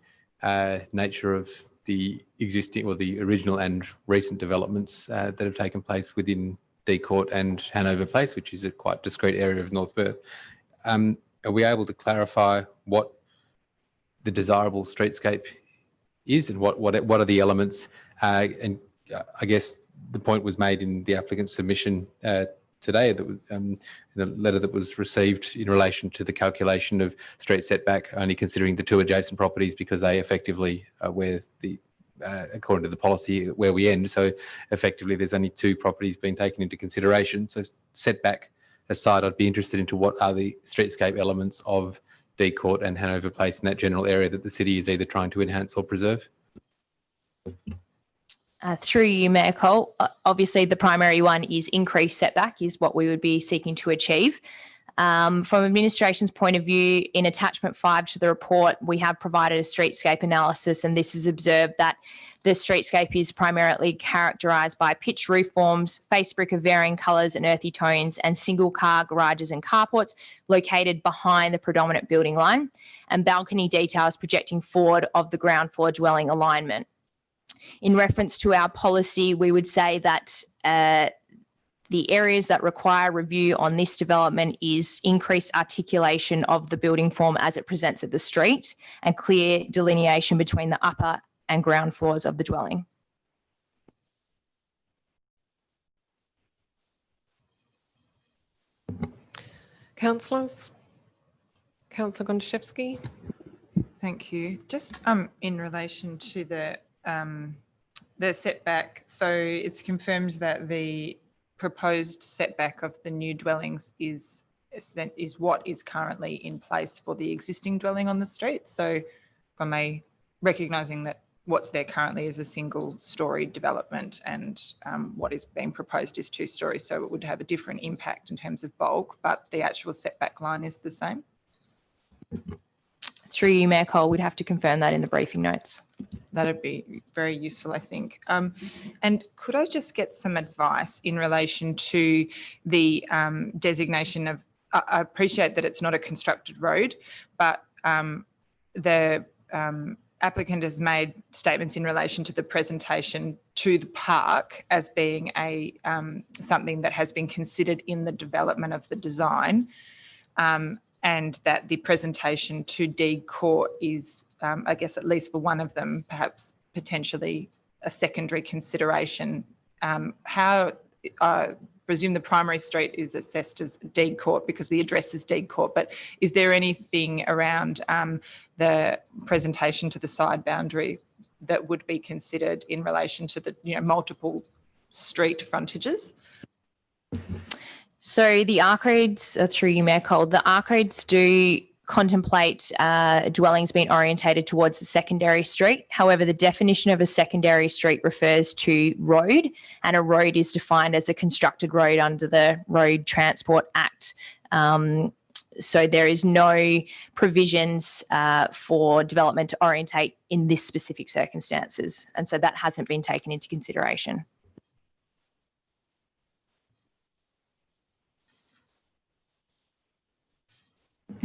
nature of the existing or the original and recent developments that have taken place within D Court and Hanover Place, which is a quite discrete area of North Perth, are we able to clarify what the desirable streetscape is, and what are the elements? And I guess the point was made in the applicant's submission today, that in the letter that was received in relation to the calculation of street setback, only considering the two adjacent properties because they effectively are where the according to the policy where we end. So effectively there's only two properties being taken into consideration. So setback aside, I'd be interested into what are the streetscape elements of D Court and Hanover Place in that general area that the city is either trying to enhance or preserve. Through you, Mayor Cole, obviously the primary one is increased setback is what we would be seeking to achieve. From administration's point of view, in attachment 5 to the report, we have provided a streetscape analysis, and this has observed that the streetscape is primarily characterised by pitched roof forms, face brick of varying colours and earthy tones, and single car garages and carports located behind the predominant building line, and balcony details projecting forward of the ground floor dwelling alignment. In reference to our policy, we would say that the areas that require review on this development is increased articulation of the building form as it presents at the street, and clear delineation between the upper and ground floors of the dwelling. Councillors? Councillor Gontaszewski. Thank you. Just in relation to the setback, so it's confirmed that the proposed setback of the new dwellings is what is currently in place for the existing dwelling on the street. So from recognising that what's there currently is a single story development, and what is being proposed is 2 stories, so it would have a different impact in terms of bulk, but the actual setback line is the same. Through you, Mayor Cole, we'd have to confirm that in the briefing notes. That'd be very useful, I think. And could I just get some advice in relation to the designation of, I appreciate that it's not a constructed road, but the applicant has made statements in relation to the presentation to the park as being something that has been considered in the development of the design. And that the presentation to D Court is, I guess, at least for one of them, perhaps potentially a secondary consideration. How I presume the primary street is assessed as D Court because the address is D Court, but is there anything around the presentation to the side boundary that would be considered in relation to the multiple street frontages? So the arcades, through you, Mayor Cole, the arcades do contemplate dwellings being orientated towards the secondary street. However, the definition of a secondary street refers to road, and a road is defined as a constructed road under the Road Transport Act. So there is no provisions for development to orientate in this specific circumstances, and so that hasn't been taken into consideration.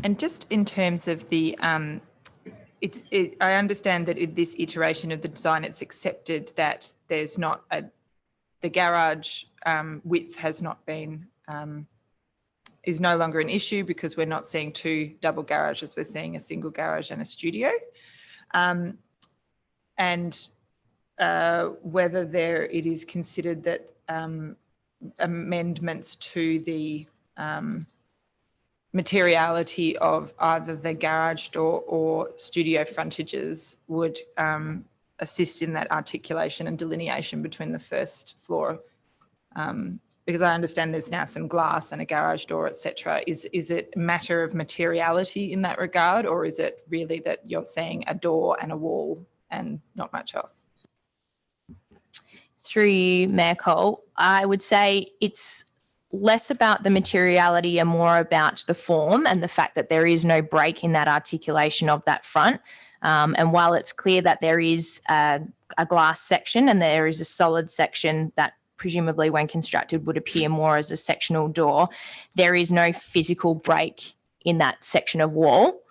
And just in terms of the, I understand that in this iteration of the design, it's accepted that there's not the garage width has not been, is no longer an issue because we're not seeing 2 double garages, we're seeing a single garage and a studio. And whether it is considered that amendments to the materiality of either the garage door or studio frontages would assist in that articulation and delineation between the first floor. Because I understand there's now some glass and a garage door, etc. Is it a matter of materiality in that regard, or is it really that you're saying a door and a wall and not much else? Through you, Mayor Cole, I would say it's less about the materiality and more about the form and the fact that there is no break in that articulation of that front. And while it's clear that there is a glass section and there is a solid section that presumably when constructed would appear more as a sectional door, there is no physical break in that section of wall,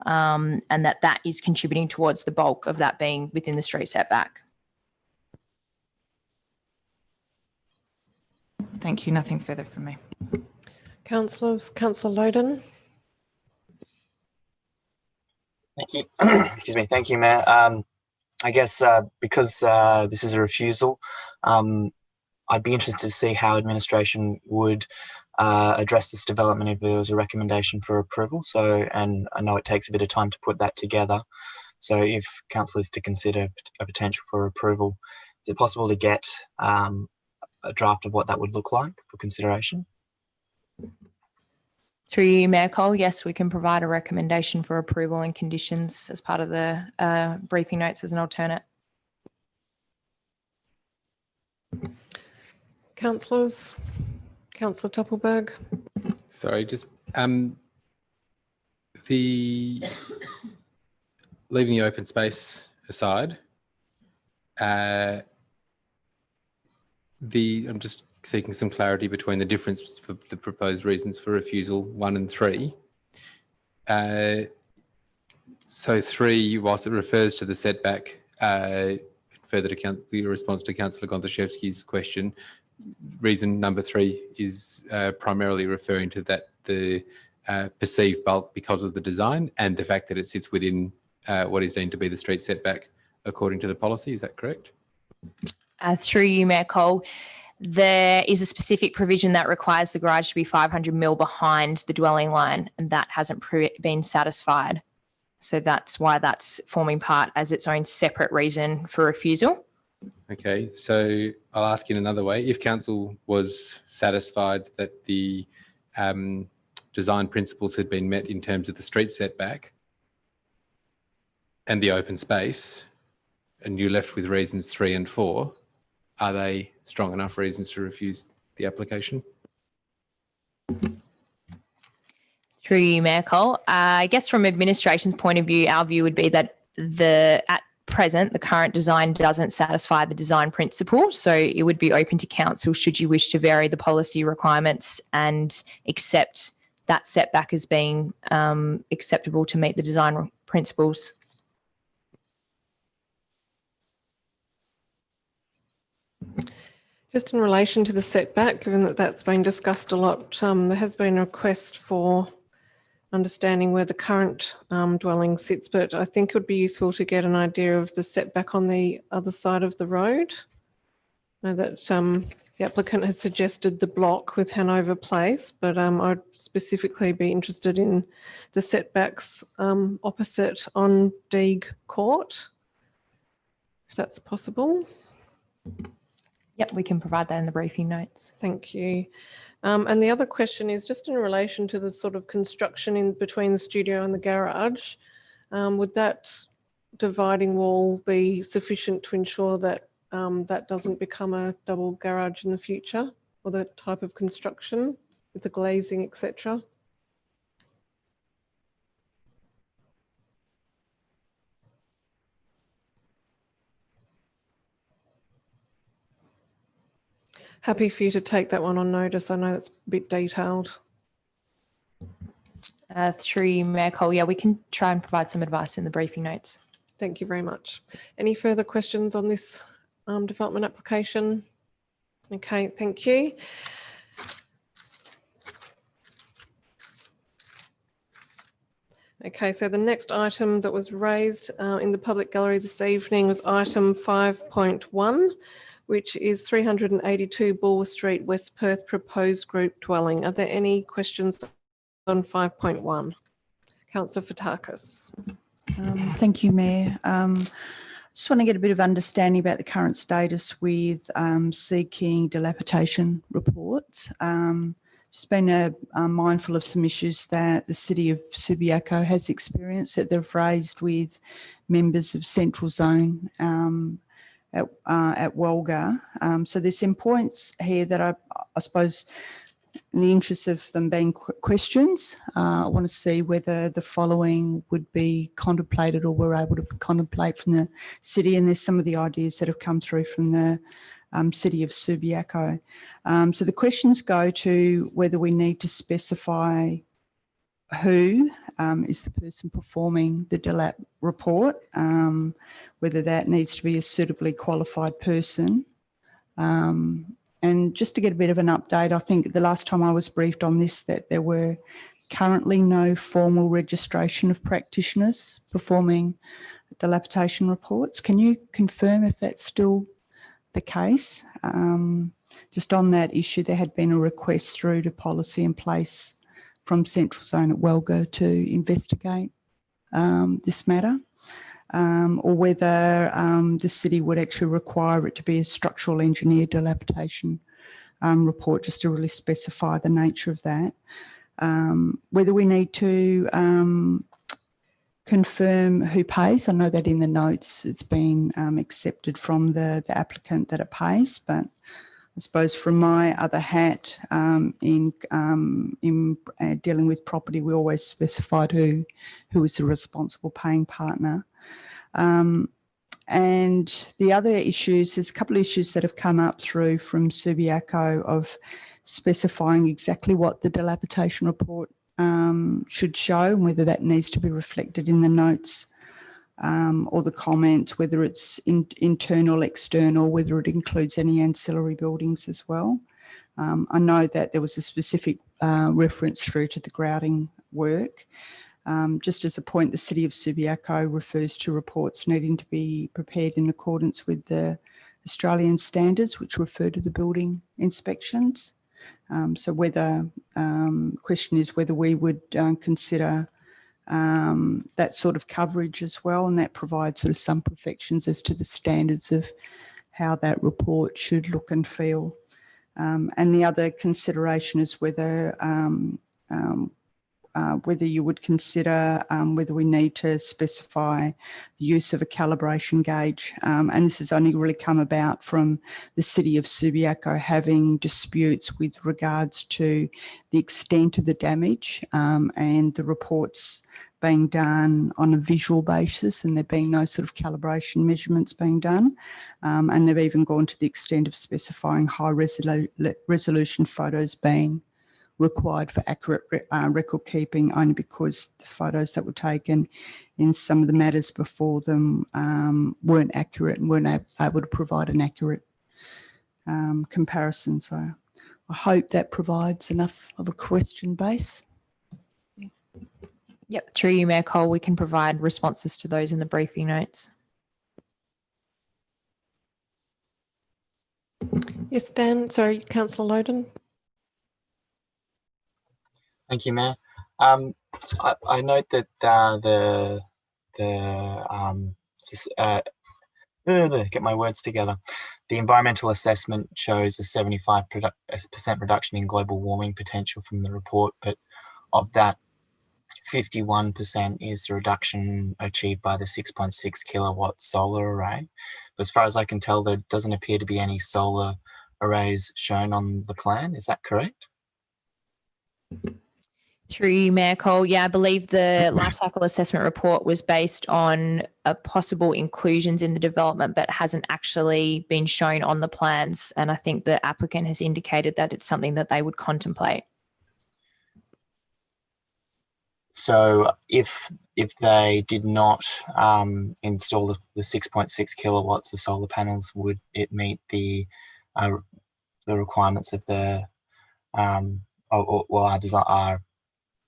and that is contributing towards the bulk of that being within the street setback. Thank you. Nothing further from me. Councillors, Councillor Loden. Thank you. Excuse me. Thank you, Mayor. I guess because this is a refusal, I'd be interested to see how administration would address this development if there was a recommendation for approval. So, and I know it takes a bit of time to put that together. So if council is to consider a potential for approval, is it possible to get a draft of what that would look like for consideration? Through you, Mayor Cole, yes, we can provide a recommendation for approval and conditions as part of the briefing notes as an alternate. Councillors, Councillor Toppelberg. Sorry, just leaving the open space aside, I'm just seeking some clarity between the difference for the proposed reasons for refusal 1 and 3. So 3, whilst it refers to the setback, further to the response to Councillor Gontaszewski's question, reason number 3 is primarily referring to that the perceived bulk because of the design and the fact that it sits within what is deemed to be the street setback according to the policy. Is that correct? Through you, Mayor Cole, there is a specific provision that requires the garage to be 500 mil behind the dwelling line, and that hasn't been satisfied. So that's why that's forming part as its own separate reason for refusal. Okay, so I'll ask in another way. If council was satisfied that the design principles had been met in terms of the street setback and the open space, and you're left with reasons 3 and 4, are they strong enough reasons to refuse the application? Through you, Mayor Cole. I guess from administration's point of view, our view would be that at present, the current design doesn't satisfy the design principle. So it would be open to council should you wish to vary the policy requirements and accept that setback as being acceptable to meet the design principles. Just in relation to the setback, given that that's been discussed a lot, there has been a request for understanding where the current dwelling sits, but I think it would be useful to get an idea of the setback on the other side of the road. I know that the applicant has suggested the block with Hanover Place, but I'd specifically be interested in the setbacks opposite on Deeg Court, if that's possible. Yep, we can provide that in the briefing notes. Thank you. And the other question is just in relation to the sort of construction in between the studio and the garage. Would that dividing wall be sufficient to ensure that that doesn't become a double garage in the future, or the type of construction with the glazing, etc.? Happy for you to take that one on notice. I know that's a bit detailed. Through you, Mayor Cole, yeah, we can try and provide some advice in the briefing notes. Thank you very much. Any further questions on this development application? Okay, thank you. Okay, so the next item that was raised in the public gallery this evening was item 5.1, which is 382 Bulwer Street, West Perth, proposed group dwelling. Are there any questions on 5.1? Councillor Fotakis. Thank you, Mayor. Just want to get a bit of understanding about the current status with seeking dilapidation reports. Just been mindful of some issues that the City of Subiaco has experienced that they've raised with members of Central Zone at Welga. So there's some points here that I suppose, in the interest of them being questions, I want to see whether the following would be contemplated or we're able to contemplate from the city. And there's some of the ideas that have come through from the City of Subiaco. So the questions go to whether we need to specify who is the person performing the DELAP report, whether that needs to be a suitably qualified person. And just to get a bit of an update, I think the last time I was briefed on this, that there were currently no formal registration of practitioners performing dilapidation reports. Can you confirm if that's still the case? Just on that issue, there had been a request through to policy in place from Central Zone at Welga to investigate this matter. Or whether the city would actually require it to be a structural engineer dilapidation report, just to really specify the nature of that. Whether we need to confirm who pays. I know that in the notes it's been accepted from the applicant that it pays, but I suppose from my other hat in dealing with property, we always specified who is the responsible paying partner. And the other issues, there's a couple of issues that have come up through from Subiaco of specifying exactly what the dilapidation report should show and whether that needs to be reflected in the notes or the comments, whether it's internal, external, whether it includes any ancillary buildings as well. I know that there was a specific reference through to the grouting work. Just as a point, the City of Subiaco refers to reports needing to be prepared in accordance with the Australian standards, which refer to the building inspections. So whether, question is whether we would consider that sort of coverage as well, and that provides sort of some perfections as to the standards of how that report should look and feel. And the other consideration is whether whether you would consider whether we need to specify the use of a calibration gauge. And this has only really come about from the City of Subiaco having disputes with regards to the extent of the damage and the reports being done on a visual basis and there being no sort of calibration measurements being done. And they've even gone to the extent of specifying high resolution photos being required for accurate record keeping, only because the photos that were taken in some of the matters before them weren't accurate and weren't able to provide an accurate comparison. So I hope that provides enough of a question base. Yep, through you, Mayor Cole, we can provide responses to those in the briefing notes. Yes, Dan. Sorry, Councillor Loden. Thank you, Mayor. I note that get my words together. The environmental assessment shows a 75% reduction in global warming potential from the report, but of that, 51% is the reduction achieved by the 6.6 kilowatt solar array. But as far as I can tell, there doesn't appear to be any solar arrays shown on the plan. Is that correct? Through you, Mayor Cole. Yeah, I believe the life cycle assessment report was based on possible inclusions in the development, but hasn't actually been shown on the plans. And I think the applicant has indicated that it's something that they would contemplate. So if they did not install the 6.6 kilowatts of solar panels, would it meet the requirements of the our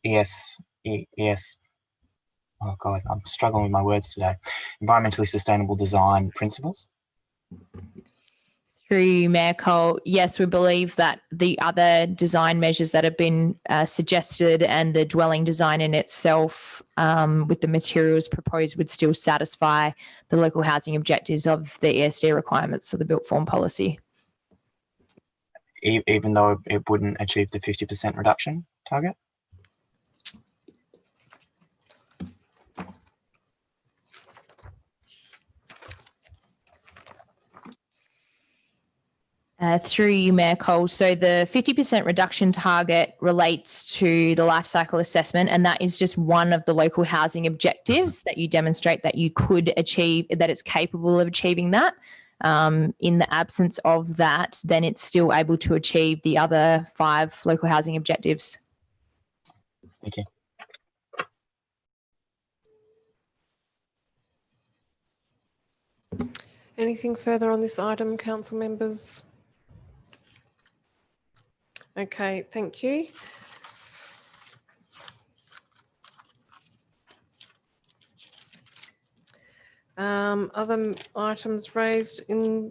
ES oh God, I'm struggling with my words today. Environmentally sustainable design principles. Through you, Mayor Cole, yes, we believe that the other design measures that have been suggested and the dwelling design in itself with the materials proposed would still satisfy the local housing objectives of the ESD requirements of the built form policy. Even though it wouldn't achieve the 50% reduction target? Through you, Mayor Cole. So the 50% reduction target relates to the life cycle assessment, and that is just one of the local housing objectives that you demonstrate that you could achieve, that it's capable of achieving that. In the absence of that, then it's still able to achieve the other 5 local housing objectives. Thank you. Anything further on this item, council members? Okay, thank you. Other items raised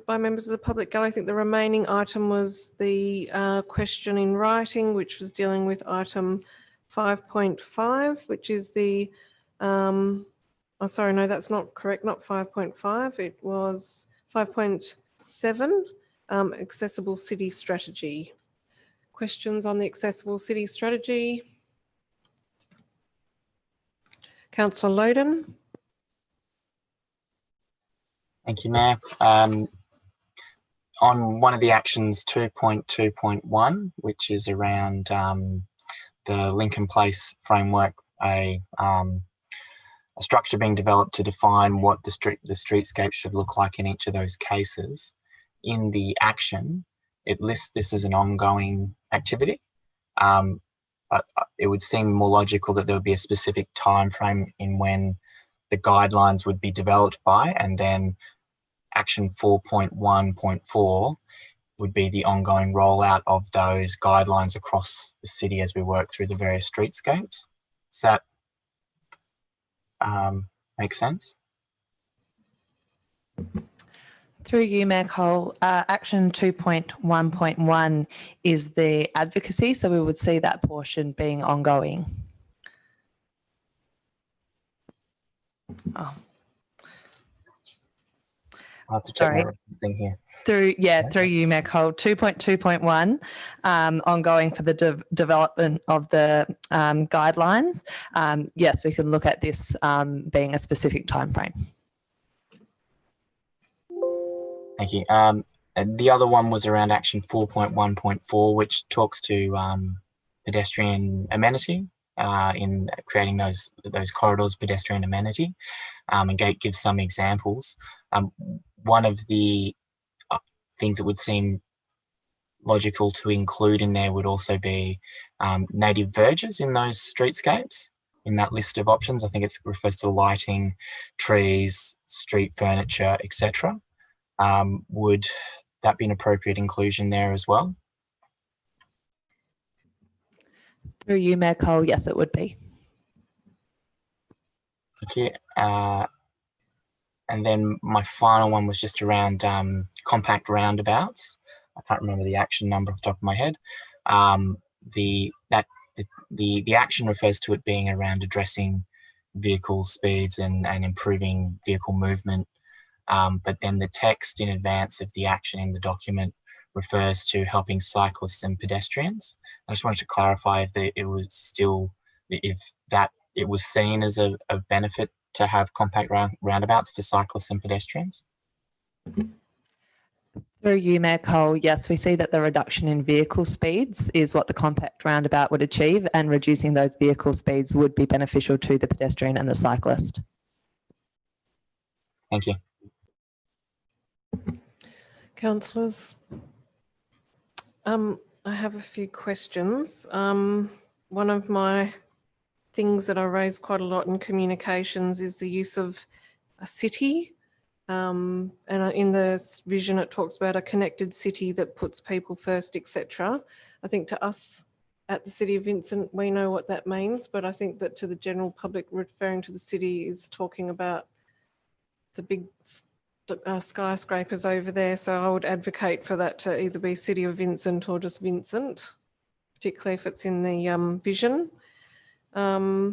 by members of the public gallery. I think the remaining item was the question in writing, which was dealing with item 5.5, which is the, oh, sorry, no, that's not correct, not 5.5. It was 5.7, accessible city strategy. Questions on the accessible city strategy? Councillor Loden. Thank you, Mayor. On one of the actions 2.2.1, which is around the Lincoln Place framework, a structure being developed to define what the streetscape should look like in each of those cases. In the action, it lists this as an ongoing activity. But it would seem more logical that there would be a specific time frame in when the guidelines would be developed by, and then action 4.1.4 would be the ongoing rollout of those guidelines across the city as we work through the various streetscapes. Does that make sense? Through you, Mayor Cole, action 2.1.1 is the advocacy, so we would see that portion being ongoing. Oh. I'll have to check Sorry. thing here. Through you, Mayor Cole, 2.2.1, ongoing for the development of the guidelines. Yes, we can look at this being a specific time frame. Thank you. And the other one was around action 4.1.4, which talks to pedestrian amenity in creating those corridors, pedestrian amenity, and Gate gives some examples. One of the things that would seem logical to include in there would also be native verges in those streetscapes. In that list of options, I think it refers to lighting, trees, street furniture, etc. Would that be an appropriate inclusion there as well? Through you, Mayor Cole, yes, it would be. Thank you. And then my final one was just around compact roundabouts. I can't remember the action number off the top of my head. The action refers to it being around addressing vehicle speeds and improving vehicle movement. But then the text in advance of the action in the document refers to helping cyclists and pedestrians. I just wanted to clarify if it was seen as a benefit to have compact roundabouts for cyclists and pedestrians. Through you, Mayor Cole, yes, we see that the reduction in vehicle speeds is what the compact roundabout would achieve, and reducing those vehicle speeds would be beneficial to the pedestrian and the cyclist. Thank you. Councillors, I have a few questions. One of my things that I raise quite a lot in communications is the use of a city. And in the vision, it talks about a connected city that puts people first, etc. I think to us at the City of Vincent, we know what that means, but I think that to the general public, referring to the city is talking about the big skyscrapers over there. So I would advocate for that to either be City of Vincent or just Vincent, particularly if it's in the vision. I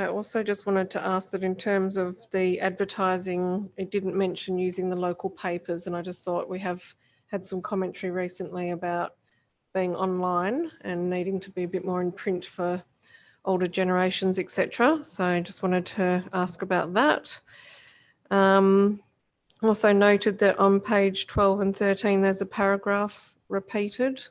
also just wanted to ask that in terms of the advertising, it didn't mention using the local papers, and I just thought we have had some commentary recently about being online and needing to be a bit more in print for older generations, etc. So I just wanted to ask about that. Also noted that on page 12 and 13, there's a paragraph repeated.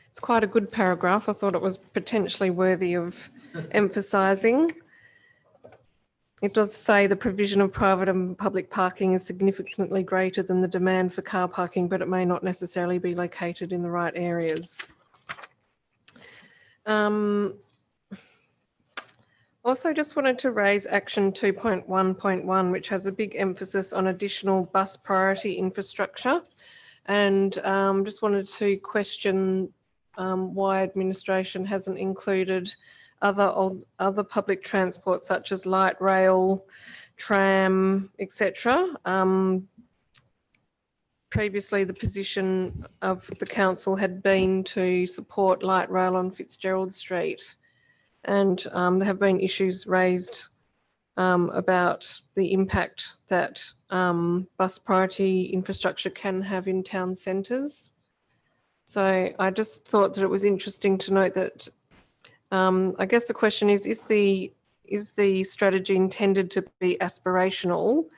It's quite a good paragraph. I thought it was potentially worthy of emphasising. It does say the provision of private and public parking is significantly greater than the demand for car parking, but it may not necessarily be located in the right areas. Also just wanted to raise action 2.1.1, which has a big emphasis on additional bus priority infrastructure. And just wanted to question why administration hasn't included other public transport such as light rail, tram, etc. Previously, the position of the council had been to support light rail on Fitzgerald Street, and there have been issues raised about the impact that bus priority infrastructure can have in town centres. So I just thought that it was interesting to note that I guess the question is the strategy intended to be aspirational?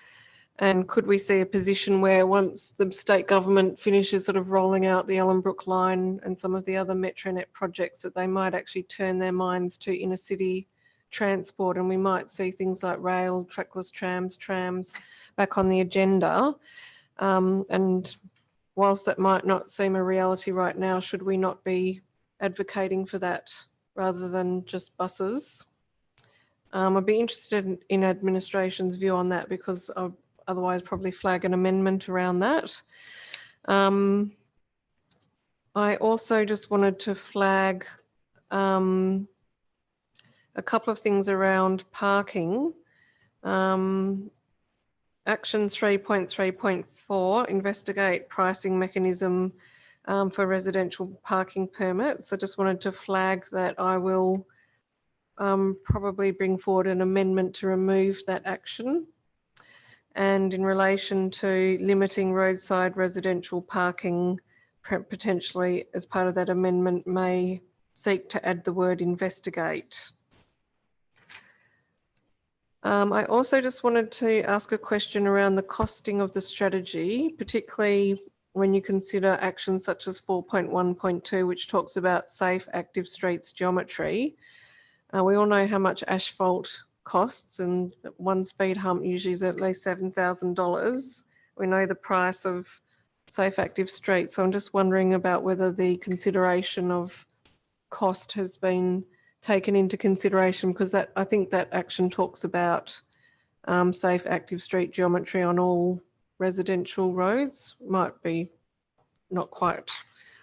And could we see a position where once the state government finishes sort of rolling out the Ellenbrook line and some of the other Metronet projects, that they might actually turn their minds to inner city transport, and we might see things like rail, trackless trams back on the agenda? And whilst that might not seem a reality right now, should we not be advocating for that rather than just buses? I'd be interested in administration's view on that, because I'll otherwise probably flag an amendment around that. I also just wanted to flag a couple of things around parking. Action 3.3.4, investigate pricing mechanism for residential parking permits. I just wanted to flag that I will probably bring forward an amendment to remove that action. And in relation to limiting roadside residential parking, potentially as part of that amendment may seek to add the word investigate. I also just wanted to ask a question around the costing of the strategy, particularly when you consider actions such as 4.1.2, which talks about safe, active streets geometry. We all know how much asphalt costs, and one speed hump usually is at least $7,000. We know the price of safe, active streets. So I'm just wondering about whether the consideration of cost has been taken into consideration, because that, I think that action talks about safe, active street geometry on all residential roads. Might be not quite,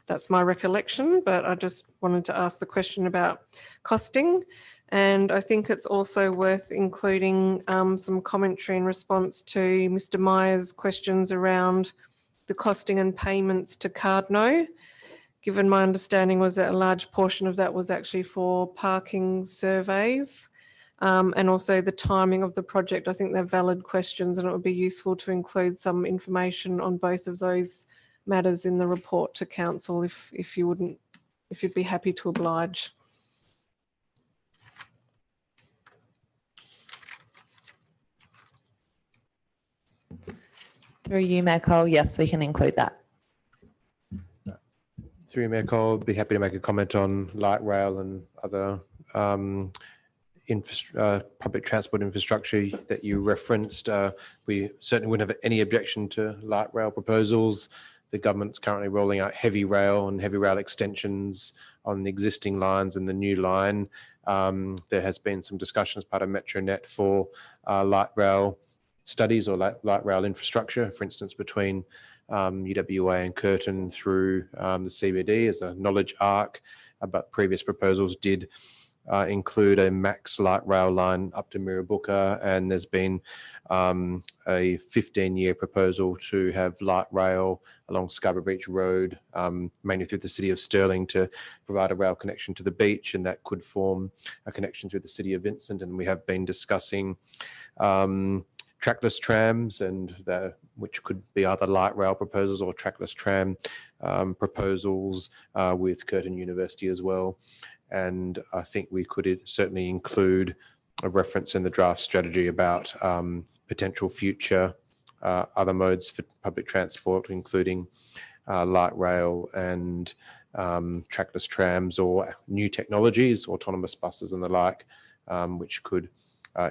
that's my recollection, but I just wanted to ask the question about costing. And I think it's also worth including some commentary in response to Mr. Meyer's questions around the costing and payments to Cardno, given my understanding was that a large portion of that was actually for parking surveys, and also the timing of the project. I think they're valid questions, and it would be useful to include some information on both of those matters in the report to council if you'd be happy to oblige. Through you, Mayor Cole, yes, we can include that. Through you, Mayor Cole, be happy to make a comment on light rail and other public transport infrastructure that you referenced. We certainly wouldn't have any objection to light rail proposals. the government's currently rolling out heavy rail and heavy rail extensions on the existing lines and the new line. There has been some discussion as part of MetroNet for light rail studies or light rail infrastructure, for instance, between UWA and Curtin through the CBD as a knowledge arc, but previous proposals did include a max light rail line up to Mirrabooka, and there's been a 15-year proposal to have light rail along Scarborough Beach Road, mainly through the city of Stirling, to provide a rail connection to the beach, and that could form a connection through the city of Vincent. And we have been discussing trackless trams, and which could be either light rail proposals or trackless tram proposals with Curtin University as well. And I think we could certainly include a reference in the draft strategy about potential future other modes for public transport, including light rail and trackless trams, or new technologies, autonomous buses and the like, which could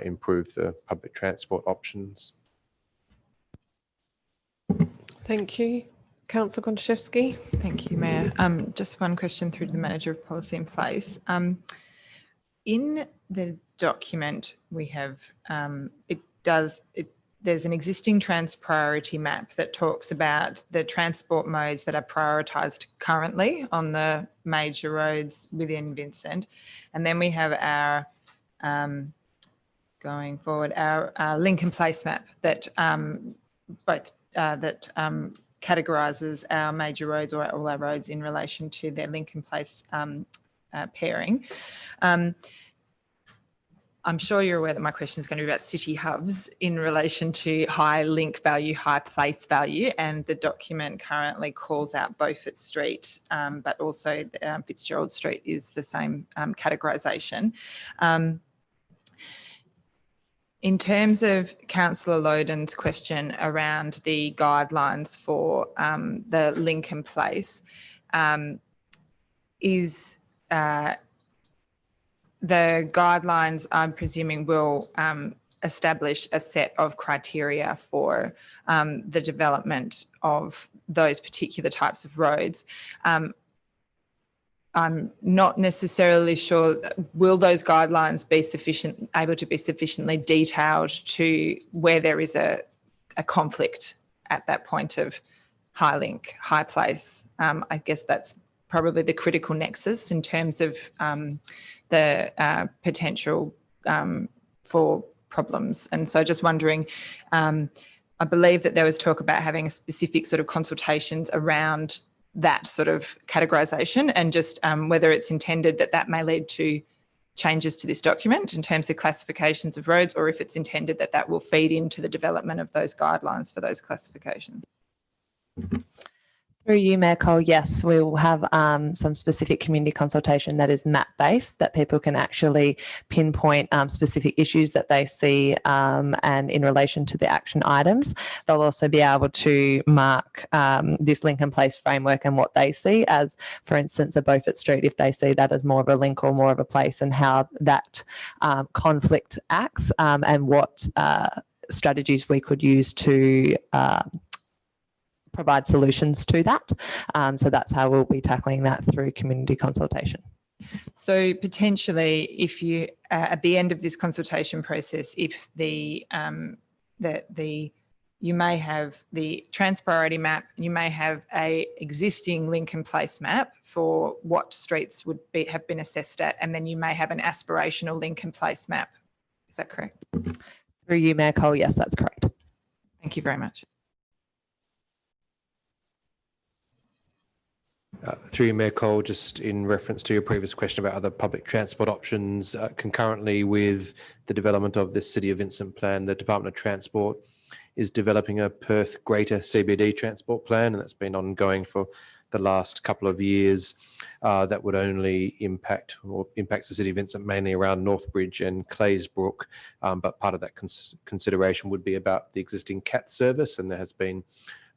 improve the public transport options. Thank you. Councillor Gontaszewski. Thank you, Mayor. Just one question through to the Manager of Policy in Place. In the document we have, there's an existing trans priority map that talks about the transport modes that are prioritised currently on the major roads within Vincent. And then we have our, going forward, our Lincoln Place map that categorises our major roads, or all our roads, in relation to their Lincoln Place pairing. I'm sure you're aware that my question is going to be about city hubs in relation to high link value, high place value, and the document currently calls out Beaufort Street, but also Fitzgerald Street is the same categorisation. In terms of Councillor Loden's question around the guidelines for the Lincoln Place, the guidelines, I'm presuming, will establish a set of criteria for the development of those particular types of roads. I'm not necessarily sure, will those guidelines be able to be sufficiently detailed to where there is a conflict at that point of high link, high place? I guess that's probably the critical nexus in terms of the potential for problems. And so just wondering, I believe that there was talk about having a specific sort of consultations around that sort of categorisation, and just whether it's intended that that may lead to changes to this document in terms of classifications of roads, or if it's intended that that will feed into the development of those guidelines for those classifications. Through you, Mayor Cole, yes, we will have some specific community consultation that is map-based, that people can actually pinpoint specific issues that they see, and in relation to the action items. They'll also be able to mark this Lincoln Place framework and what they see as, for instance, a Beaufort Street, if they see that as more of a link or more of a place, and how that conflict acts, and what strategies we could use to provide solutions to that. So that's how we'll be tackling that through community consultation. So potentially, if you at the end of this consultation process, if you may have the trans priority map, you may have a existing Lincoln Place map for what streets would have been assessed at, and then you may have an aspirational Lincoln Place map. Is that correct? Through you, Mayor Cole, yes, that's correct. Thank you very much. Through you, Mayor Cole, just in reference to your previous question about other public transport options, concurrently with the development of the City of Vincent plan, the Department of Transport is developing a Perth Greater CBD transport plan, and that's been ongoing for the last couple of years. That would only impacts the City of Vincent mainly around Northbridge and Claysbrook, but part of that consideration would be about the existing CAT service, and there has been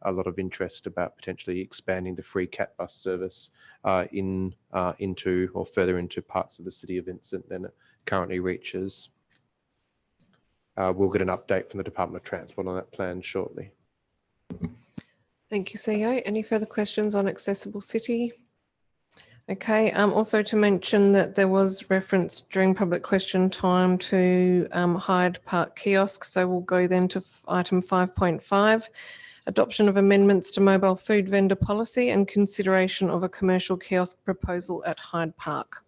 a lot of interest about potentially expanding the free CAT bus service into or further into parts of the City of Vincent than it currently reaches. We'll get an update from the Department of Transport on that plan shortly. Thank you, CEO. Any further questions on Accessible City? Okay, also to mention that there was reference during public question time to Hyde Park kiosk. So we'll go then to item 5.5, adoption of amendments to mobile food vendor policy and consideration of a commercial kiosk proposal at Hyde Park.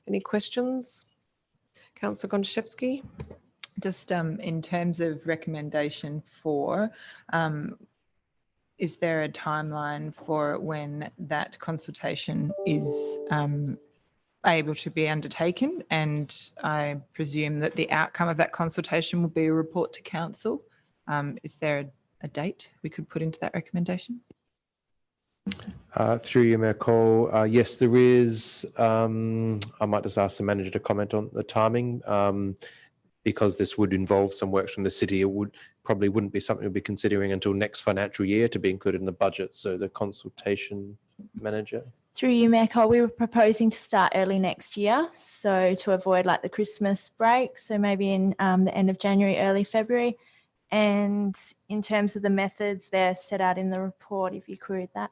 Any questions? Councillor Gontaszewski. Just in terms of recommendation 4, is there a timeline for when that consultation is able to be undertaken? And I presume that the outcome of that consultation will be a report to council. Is there a date we could put into that recommendation? Through you, Mayor Cole. Yes, there is. I might just ask the manager to comment on the timing. Because this would involve some works from the city, it probably wouldn't be something we'll be considering until next financial year to be included in the budget. So the consultation manager. Through you, Mayor Cole, we were proposing to start early next year, so to avoid like the Christmas break, so maybe in the end of January, early February. And in terms of the methods, they're set out in the report, if you could read that.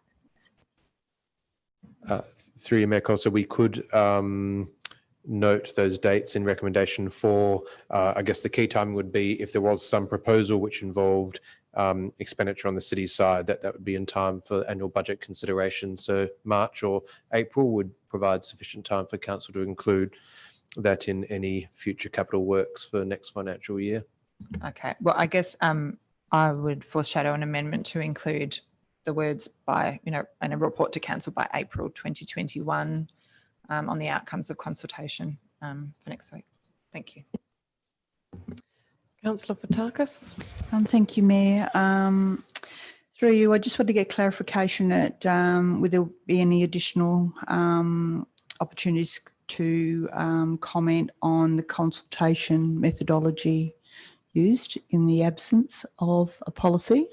Through you, Mayor Cole, so we could note those dates in recommendation 4. I guess the key timing would be if there was some proposal which involved expenditure on the city side, that would be in time for annual budget consideration. So March or April would provide sufficient time for council to include that in any future capital works for next financial year. Okay, well, I guess I would foreshadow an amendment to include the words by, and a report to council by April 2021 on the outcomes of consultation for next week. Thank you. Councillor Fotakis. Thank you, Mayor. Through you, I just want to get clarification that will there be any additional opportunities to comment on the consultation methodology used in the absence of a policy?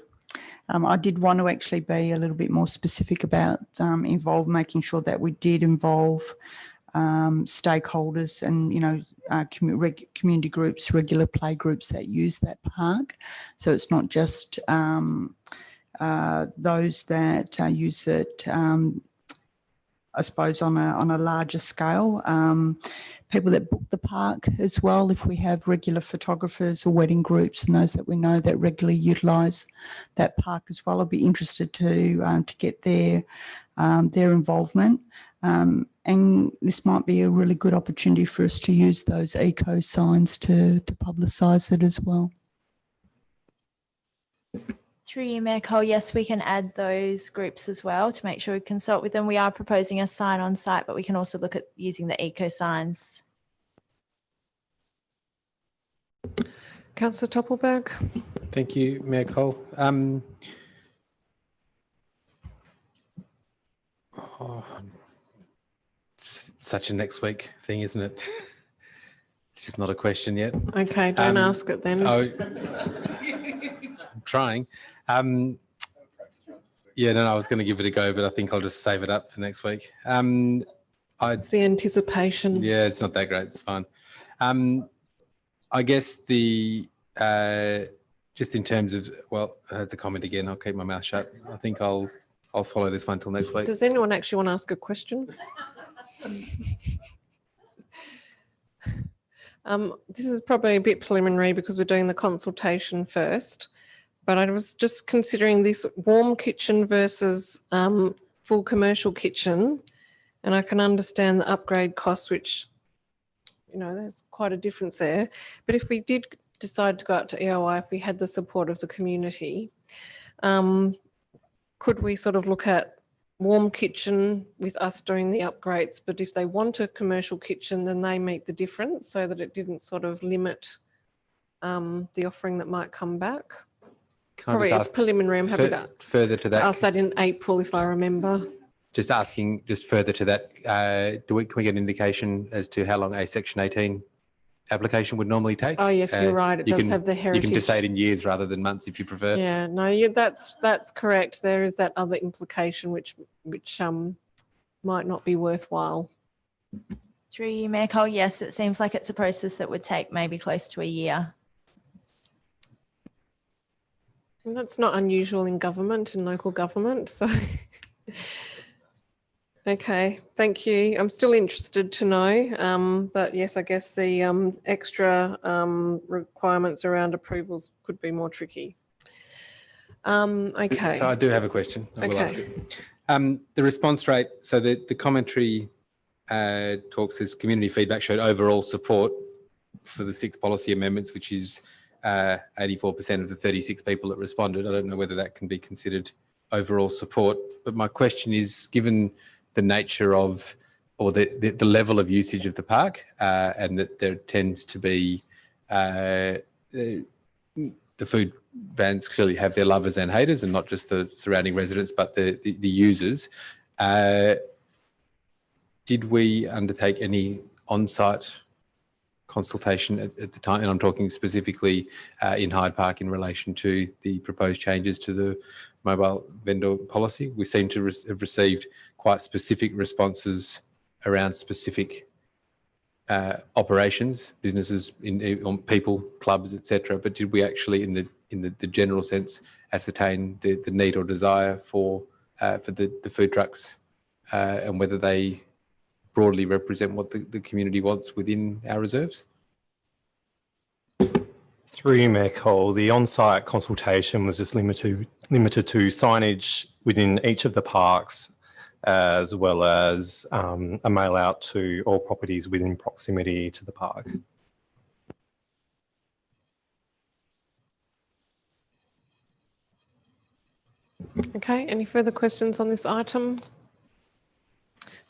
I did want to actually be a little bit more specific about making sure that we did involve stakeholders and, community groups, regular play groups that use that park. So it's not just those that use it, I suppose, on a larger scale. People that book the park as well, if we have regular photographers or wedding groups and those that we know that regularly utilise that park as well, I'd be interested to get their involvement. And this might be a really good opportunity for us to use those eco signs to publicise it as well. Through you, Mayor Cole, yes, we can add those groups as well to make sure we consult with them. We are proposing a sign on site, but we can also look at using the eco signs. Councillor Toppelberg. Thank you, Mayor Cole. It's such a next week thing, isn't it? It's just not a question yet. Okay, don't ask it then. I'm trying. Yeah, no, I was going to give it a go, but I think I'll just save it up for next week. It's the anticipation. Yeah, it's not that great. It's fine. I guess just in terms of, well, it's a comment again. I'll keep my mouth shut. I think I'll follow this one till next week. Does anyone actually want to ask a question? This is probably a bit preliminary because we're doing the consultation first, but I was just considering this warm kitchen versus full commercial kitchen, and I can understand the upgrade costs, which, there's quite a difference there. But if we did decide to go out to EOI, if we had the support of the community, could we sort of look at warm kitchen with us doing the upgrades, but if they want a commercial kitchen, then they meet the difference so that it didn't sort of limit the offering that might come back? Probably it's preliminary. I'm happy to further to that. I'll say in April if I remember. Just asking, just further to that, can we get an indication as to how long a Section 18 application would normally take? Oh yes, you're right. It does have the heritage. You can just say it in years rather than months if you prefer. Yeah, no, that's correct. There is that other implication which might not be worthwhile. Through you, Mayor Cole, yes, it seems like it's a process that would take maybe close to a year. And that's not unusual in government and local government. So, okay, thank you. I'm still interested to know, but yes, I guess the extra requirements around approvals could be more tricky. Okay. So I do have a question. I will ask Okay. it. The response rate, so the commentary talks as community feedback showed overall support for the 6 policy amendments, which is 84% of the 36 people that responded. I don't know whether that can be considered overall support, but my question is, given the nature of, or the level of usage of the park, and that there tends to be, the food vans clearly have their lovers and haters, and not just the surrounding residents, but the users. Did we undertake any on-site consultation at the time? And I'm talking specifically in Hyde Park in relation to the proposed changes to the mobile vendor policy. We seem to have received quite specific responses around specific operations, businesses, on people, clubs, etc. But did we actually, in the general sense, ascertain the need or desire for the food trucks, and whether they broadly represent what the community wants within our reserves? Through you, Mayor Cole, the on-site consultation was just limited to signage within each of the parks, as well as a mail out to all properties within proximity to the park. Okay, any further questions on this item?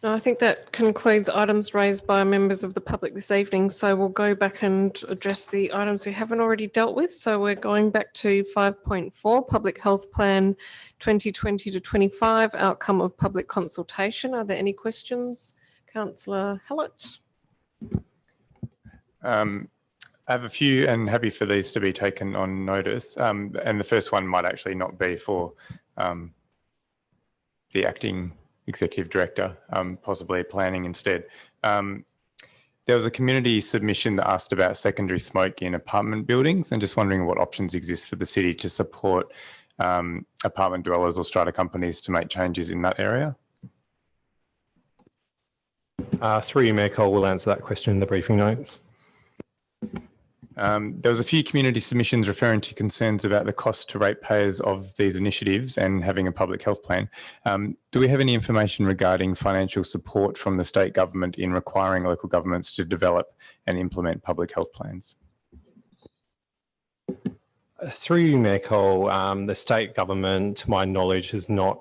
No, I think that concludes items raised by members of the public this evening. So we'll go back and address the items we haven't already dealt with. So we're going back to 5.4, Public Health Plan 2020 to 25, outcome of public consultation. Are there any questions? Councillor Hallett. I have a few and happy for these to be taken on notice. And the first one might actually not be for the acting executive director, possibly planning instead. There was a community submission that asked about secondary smoke in apartment buildings, and just wondering what options exist for the city to support apartment dwellers or strata companies to make changes in that area. Through you, Mayor Cole, will answer that question in the briefing notes. There was a few community submissions referring to concerns about the cost to ratepayers of these initiatives and having a public health plan. Do we have any information regarding financial support from the state government in requiring local governments to develop and implement public health plans? Through you, Mayor Cole, the state government, to my knowledge, has not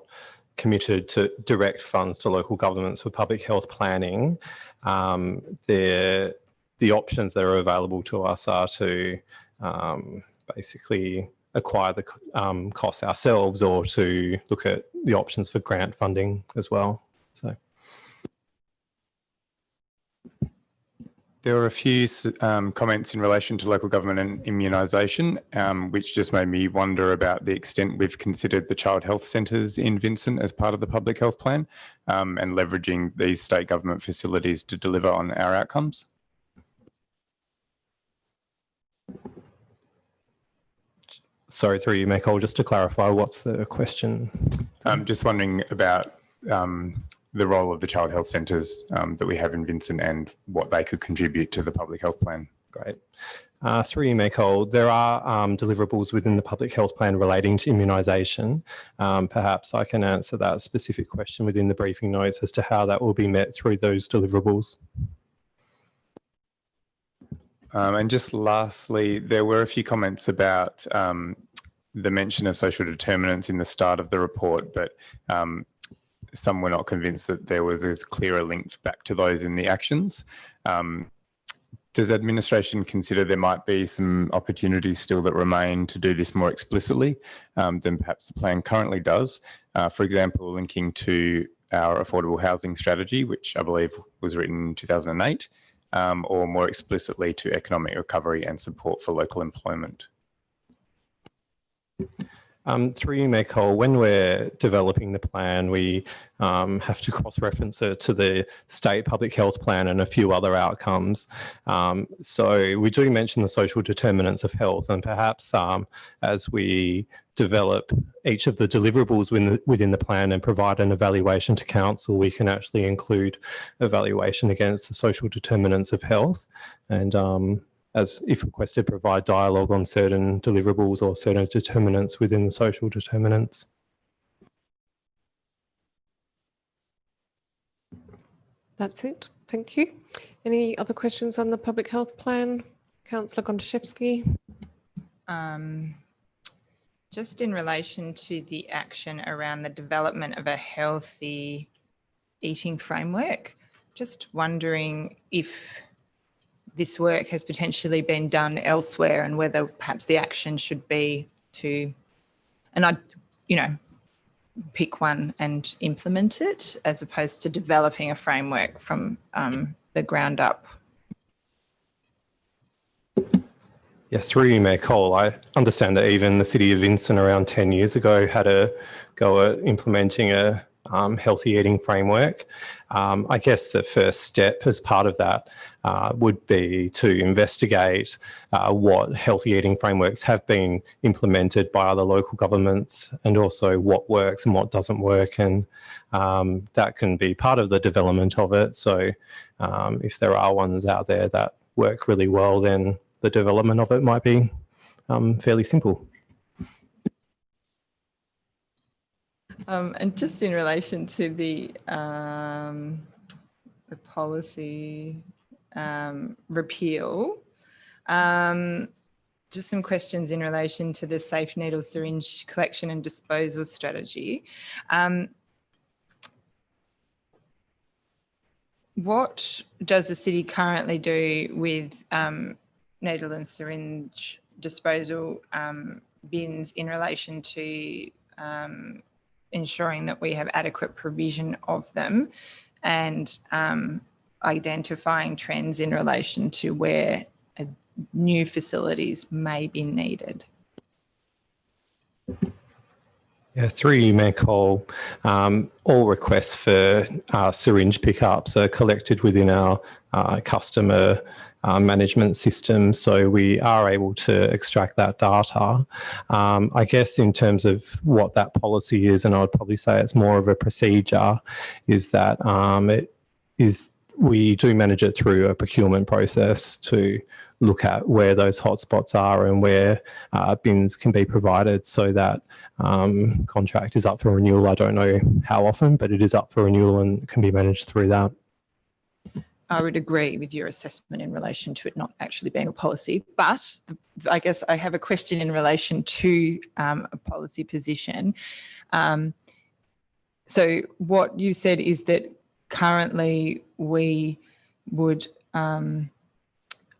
committed to direct funds to local governments for public health planning. The options that are available to us are to basically acquire the costs ourselves, or to look at the options for grant funding as well. So there were a few comments in relation to local government and immunisation, which just made me wonder about the extent we've considered the child health centres in Vincent as part of the public health plan, and leveraging these state government facilities to deliver on our outcomes. Sorry, through you, Mayor Cole, just to clarify, what's the question? I'm just wondering about the role of the child health centres that we have in Vincent and what they could contribute to the public health plan. Great. Through you, Mayor Cole, there are deliverables within the public health plan relating to immunisation. Perhaps I can answer that specific question within the briefing notes as to how that will be met through those deliverables. And just lastly, there were a few comments about the mention of social determinants in the start of the report, but some were not convinced that there was as clear a link back to those in the actions. Does administration consider there might be some opportunities still that remain to do this more explicitly than perhaps the plan currently does? For example, linking to our affordable housing strategy, which I believe was written in 2008. Or more explicitly to economic recovery and support for local employment? Through you, Mayor Cole, when we're developing the plan, we have to cross-reference it to the state public health plan and a few other outcomes. So we do mention the social determinants of health, and perhaps as we develop each of the deliverables within the plan and provide an evaluation to council, we can actually include evaluation against the social determinants of health, and as if requested, provide dialogue on certain deliverables or certain determinants within the social determinants. That's it. Thank you. Any other questions on the public health plan? Councillor Gontaszewski. Just in relation to the action around the development of a healthy eating framework, just wondering if this work has potentially been done elsewhere and whether perhaps the action should be to, and I'd, pick one and implement it as opposed to developing a framework from the ground up. Yeah, through you, Mayor Cole, I understand that even the City of Vincent around 10 years ago had a go at implementing a healthy eating framework. I guess the first step as part of that would be to investigate what healthy eating frameworks have been implemented by other local governments, and also what works and what doesn't work, and that can be part of the development of it. So if there are ones out there that work really well, then the development of it might be fairly simple. And just in relation to the policy repeal, just some questions in relation to the safe needle syringe collection and disposal strategy. What does the city currently do with needle and syringe disposal bins in relation to ensuring that we have adequate provision of them, and identifying trends in relation to where new facilities may be needed? Yeah, through you, Mayor Cole, all requests for syringe pickups are collected within our customer management system, so we are able to extract that data. I guess in terms of what that policy is, and I would probably say it's more of a procedure, is that we do manage it through a procurement process to look at where those hotspots are and where bins can be provided, so that contract is up for renewal. I don't know how often, but it is up for renewal and can be managed through that. I would agree with your assessment in relation to it not actually being a policy, but I guess I have a question in relation to a policy position. So what you said is that currently we would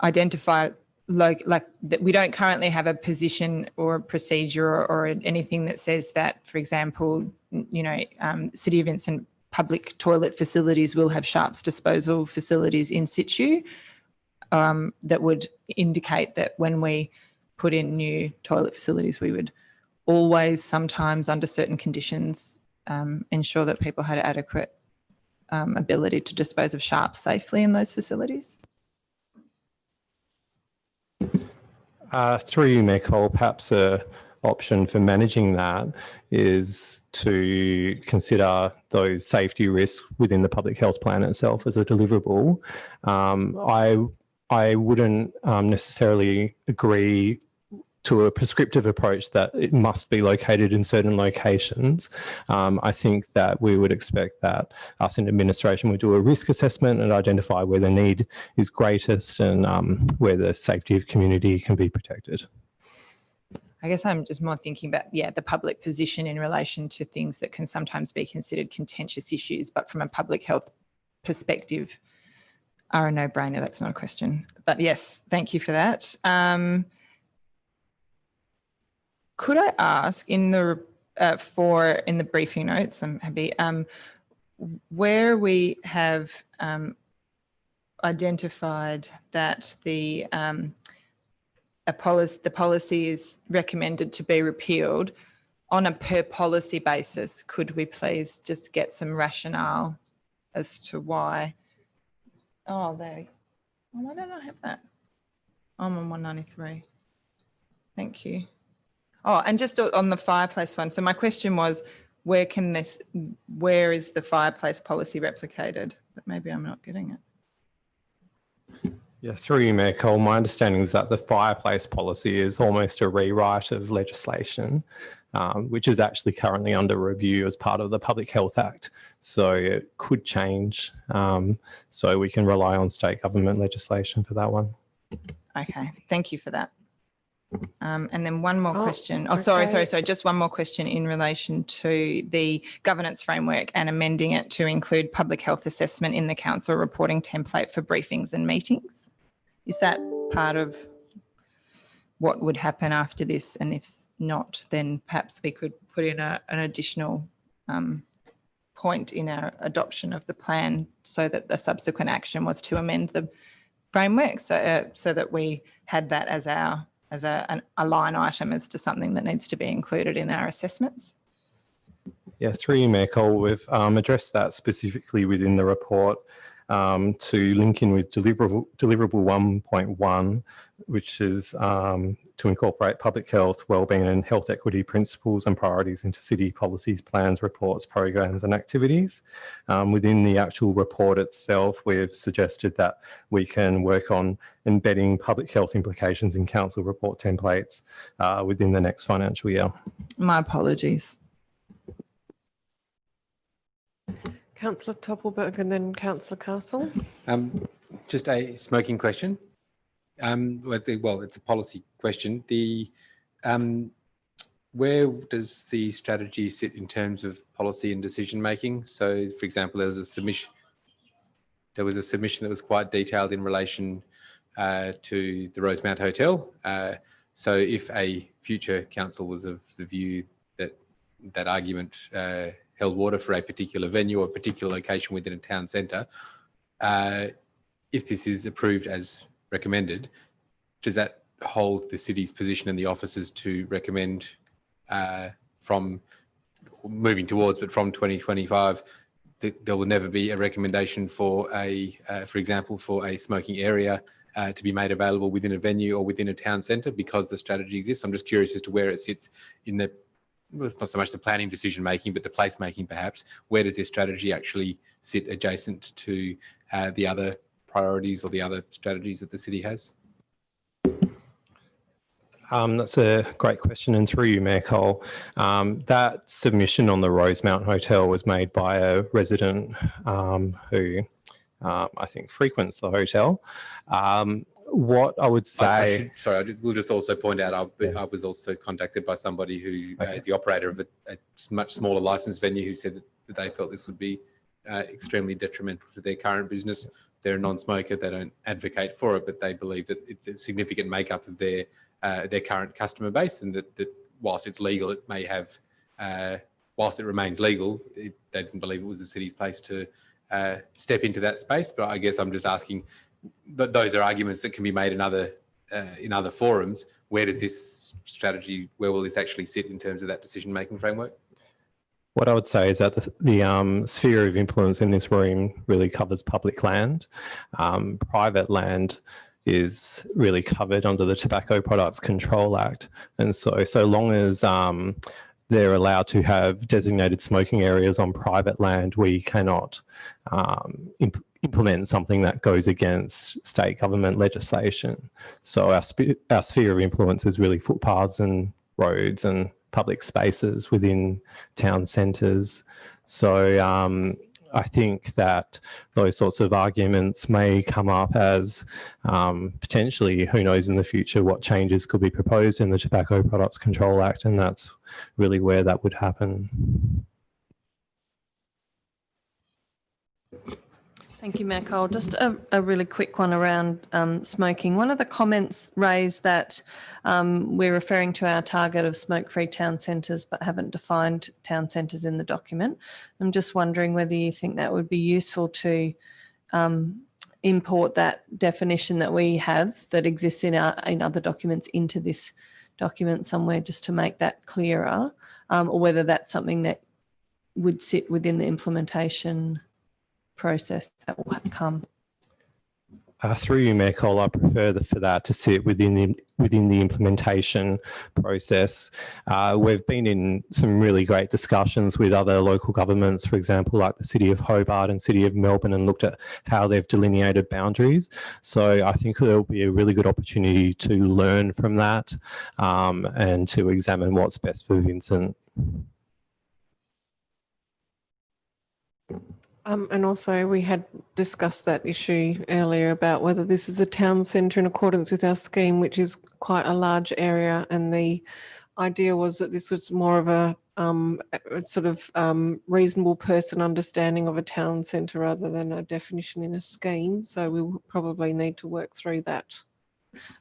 identify like that we don't currently have a position or a procedure or anything that says that, for example, City of Vincent public toilet facilities will have sharps disposal facilities in situ, that would indicate that when we put in new toilet facilities, we would always, sometimes under certain conditions, ensure that people had adequate ability to dispose of sharps safely in those facilities? Through you, Mayor Cole, perhaps a option for managing that is to consider those safety risks within the public health plan itself as a deliverable. I wouldn't necessarily agree to a prescriptive approach that it must be located in certain locations. I think that we would expect that us in administration would do a risk assessment and identify where the need is greatest and where the safety of community can be protected. I guess I'm just more thinking about, the public position in relation to things that can sometimes be considered contentious issues, but from a public health perspective are a no-brainer. That's not a question. But yes, thank you for that. Could I ask in the briefing notes, I'm happy, where we have identified that the policy is recommended to be repealed, on a per policy basis, could we please just get some rationale as to why? Oh, there. Oh, why don't I have that? I'm on 193. Thank you. Oh, and just on the fireplace one. So my question was, where is the fireplace policy replicated? But maybe I'm not getting it. Yeah, through you, Mayor Cole, my understanding is that the fireplace policy is almost a rewrite of legislation, which is actually currently under review as part of the Public Health Act. So it could change. So we can rely on state government legislation for that one. Okay, thank you for that. And then one more question. Oh, sorry. Just one more question in relation to the governance framework and amending it to include public health assessment in the council reporting template for briefings and meetings. Is that part of what would happen after this? And if not, then perhaps we could put in an additional point in our adoption of the plan so that the subsequent action was to amend the framework so that we had that as a line item as to something that needs to be included in our assessments. Yeah, through you, Mayor Cole, we've addressed that specifically within the report to link in with deliverable 1.1, which is to incorporate public health, wellbeing and health equity principles and priorities into city policies, plans, reports, programs and activities. Within the actual report itself, we've suggested that we can work on embedding public health implications in council report templates within the next financial year. My apologies. Councillor Toppelberg and then Councillor Castle. Just a smoking question. Well, it's a policy question. Where does the strategy sit in terms of policy and decision making? So, for example, there was a submission that was quite detailed in relation to the Rosemount Hotel. So, if a future council was of the view that that argument held water for a particular venue or a particular location within a town centre, if this is approved as recommended, does that hold the city's position and the officers to recommend from moving towards, but from 2025, that there will never be a recommendation for for example, for a smoking area to be made available within a venue or within a town centre because the strategy exists? I'm just curious as to where it sits in the, well, it's not so much the planning decision making, but the place making perhaps. Where does this strategy actually sit adjacent to the other priorities or the other strategies that the city has? That's a great question, and through you, Mayor Cole, that submission on the Rosemount Hotel was made by a resident who I think frequents the hotel. What I would say... we'll just also point out, I was also contacted by somebody who is the operator of a much smaller licensed venue who said that they felt this would be extremely detrimental to their current business. They're a non-smoker, they don't advocate for it, but they believe that it's a significant makeup of their current customer base, and that whilst it's legal, it may have, whilst it remains legal, they didn't believe it was the city's place to step into that space. But I guess I'm just asking, those are arguments that can be made in other forums. Where does this strategy, where will this actually sit in terms of that decision-making framework? What I would say is that the sphere of influence in this room really covers public land. Private land is really covered under the Tobacco Products Control Act. And so long as they're allowed to have designated smoking areas on private land, we cannot implement something that goes against state government legislation. So our sphere of influence is really footpaths and roads and public spaces within town centres. So I think that those sorts of arguments may come up as potentially, who knows in the future, what changes could be proposed in the Tobacco Products Control Act, and that's really where that would happen. Thank you, Mayor Cole. Just a really quick one around smoking. One of the comments raised that we're referring to our target of smoke-free town centres but haven't defined town centres in the document. I'm just wondering whether you think that would be useful to import that definition that we have that exists in other documents into this document somewhere, just to make that clearer. or whether that's something that would sit within the implementation process that will come. Through you, Mayor Cole, I prefer for that to sit within the implementation process. We've been in some really great discussions with other local governments, for example, like the City of Hobart and City of Melbourne, and looked at how they've delineated boundaries. So I think there'll be a really good opportunity to learn from that and to examine what's best for Vincent. And also we had discussed that issue earlier about whether this is a town centre in accordance with our scheme, which is quite a large area. And the idea was that this was more of a sort of reasonable person understanding of a town centre rather than a definition in a scheme. So we will probably need to work through that.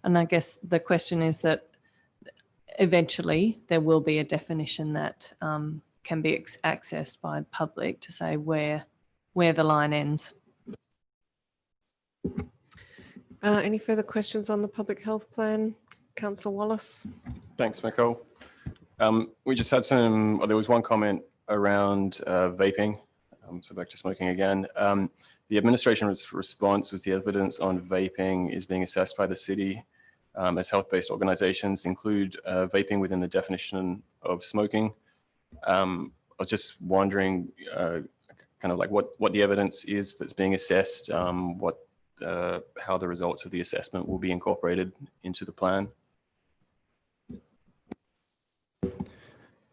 And I guess the question is that eventually there will be a definition that can be accessed by public to say where the line ends. Any further questions on the public health plan? Councillor Wallace. Thanks, Nicole. We just had there was one comment around vaping. So back to smoking again. The administration's response was the evidence on vaping is being assessed by the city as health-based organisations include vaping within the definition of smoking. I was just wondering kind of like what the evidence is that's being assessed, how the results of the assessment will be incorporated into the plan.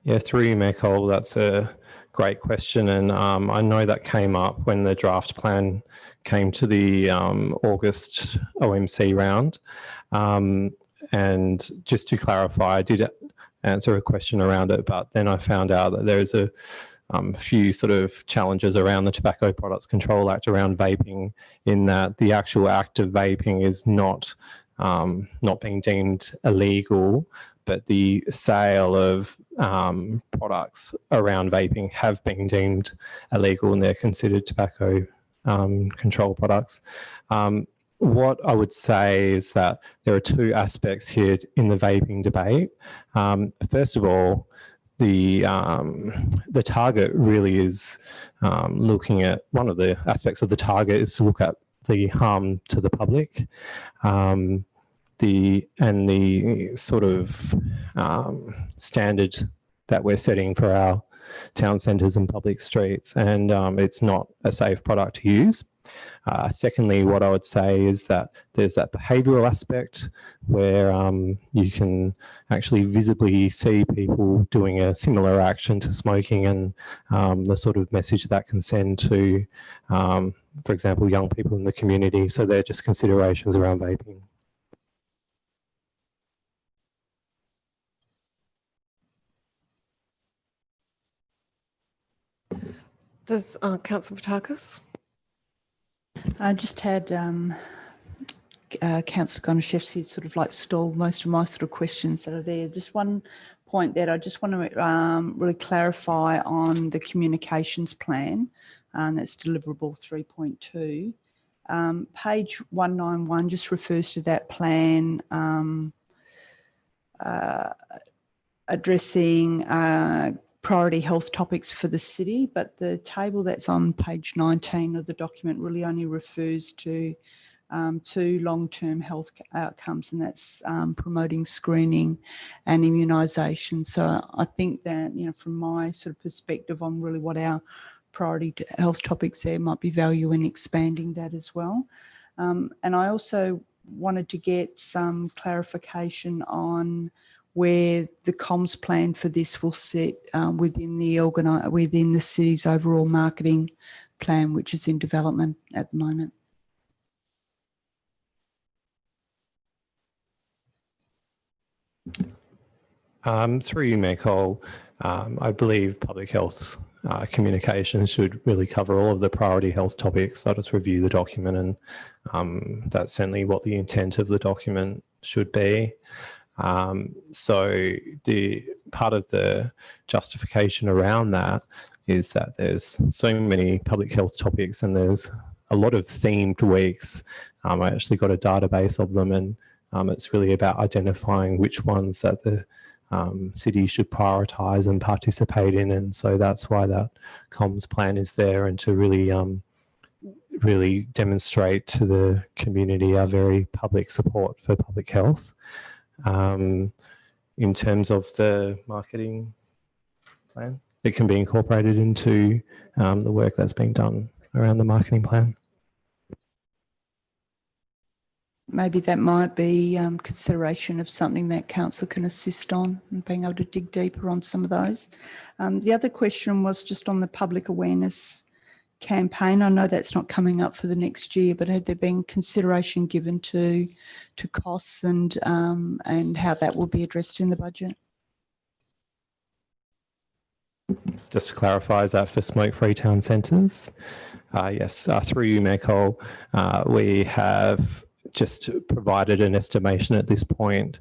Yeah, through you, Mayor Cole, that's a great question. And I know that came up when the draft plan came to the August OMC round. And just to clarify, I did answer a question around it, but then I found out that there's a few sort of challenges around the Tobacco Products Control Act around vaping, in that the actual act of vaping is not being deemed illegal, but the sale of products around vaping have been deemed illegal and they're considered tobacco control products. What I would say is that there are two aspects here in the vaping debate. First of all, the target really is looking at, one of the aspects of the target is to look at the harm to the public, the sort of standard that we're setting for our town centres and public streets, and it's not a safe product to use. Secondly, what I would say is that there's that behavioural aspect where you can actually visibly see people doing a similar action to smoking, and the sort of message that can send to, for example, young people in the community. So they're just considerations around vaping. Does Councillor Fotakis? I just had Councillor Gonoshevsky sort of like stole most of my sort of questions that are there. Just one point that I just want to really clarify on the communications plan, that's deliverable 3.2. Page 191 just refers to that plan addressing priority health topics for the city, but the table that's on page 19 of the document really only refers to two long-term health outcomes, and that's promoting screening and immunisation. So I think that, you know, from my sort of perspective on really what our priority health topics there, might be value in expanding that as well. And I also wanted to get some clarification on where the comms plan for this will sit within the city's overall marketing plan, which is in development at the moment. Through you, Mayor Cole, I believe public health communication should really cover all of the priority health topics. I'll just review the document, and that's certainly what the intent of the document should be. So the part of the justification around that is that there's so many public health topics and there's a lot of themed weeks. I actually got a database of them, and it's really about identifying which ones that the cities should prioritise and participate in. And so that's why that comms plan is there, and to really really demonstrate to the community our very public support for public health. In terms of the marketing plan, it can be incorporated into the work that's being done around the marketing plan. Maybe that might be consideration of something that council can assist on, and being able to dig deeper on some of those. The other question was just on the public awareness campaign. I know that's not coming up for the next year, but had there been consideration given to costs and how that will be addressed in the budget? Just to clarify, is that for smoke-free town centres? Yes, through you, Mayor Cole, we have just provided an estimation at this point,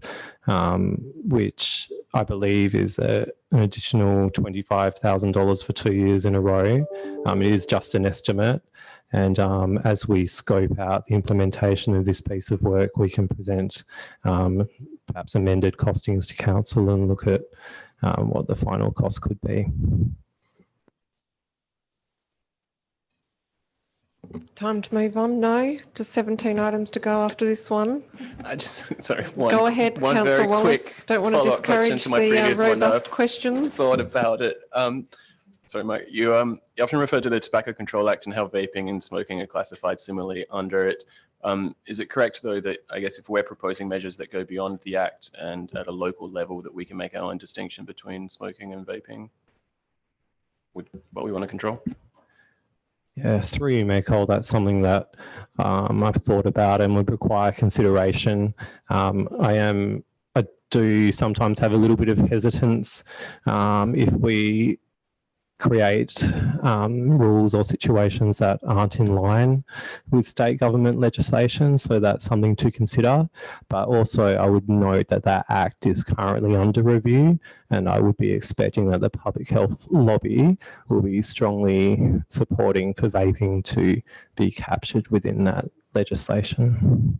which I believe is an additional $25,000 for 2 years in a row. It is just an estimate. And as we scope out the implementation of this piece of work, we can present perhaps amended costings to council and look at what the final cost could be. Time to move on? No? Just 17 items to go after this one. Sorry. Go ahead, Councillor Wallace. Don't want to discourage the robust questions. Thought about it. Sorry, Mike. You often refer to the Tobacco Control Act and how vaping and smoking are classified similarly under it. Is it correct, though, that I guess if we're proposing measures that go beyond the Act and at a local level, that we can make our own distinction between smoking and vaping with what we want to control? Yeah, through you, Mayor Cole, that's something that I've thought about and would require consideration. I do sometimes have a little bit of hesitance if we create rules or situations that aren't in line with state government legislation. So that's something to consider. But also I would note that that act is currently under review, and I would be expecting that the public health lobby will be strongly supporting for vaping to be captured within that legislation.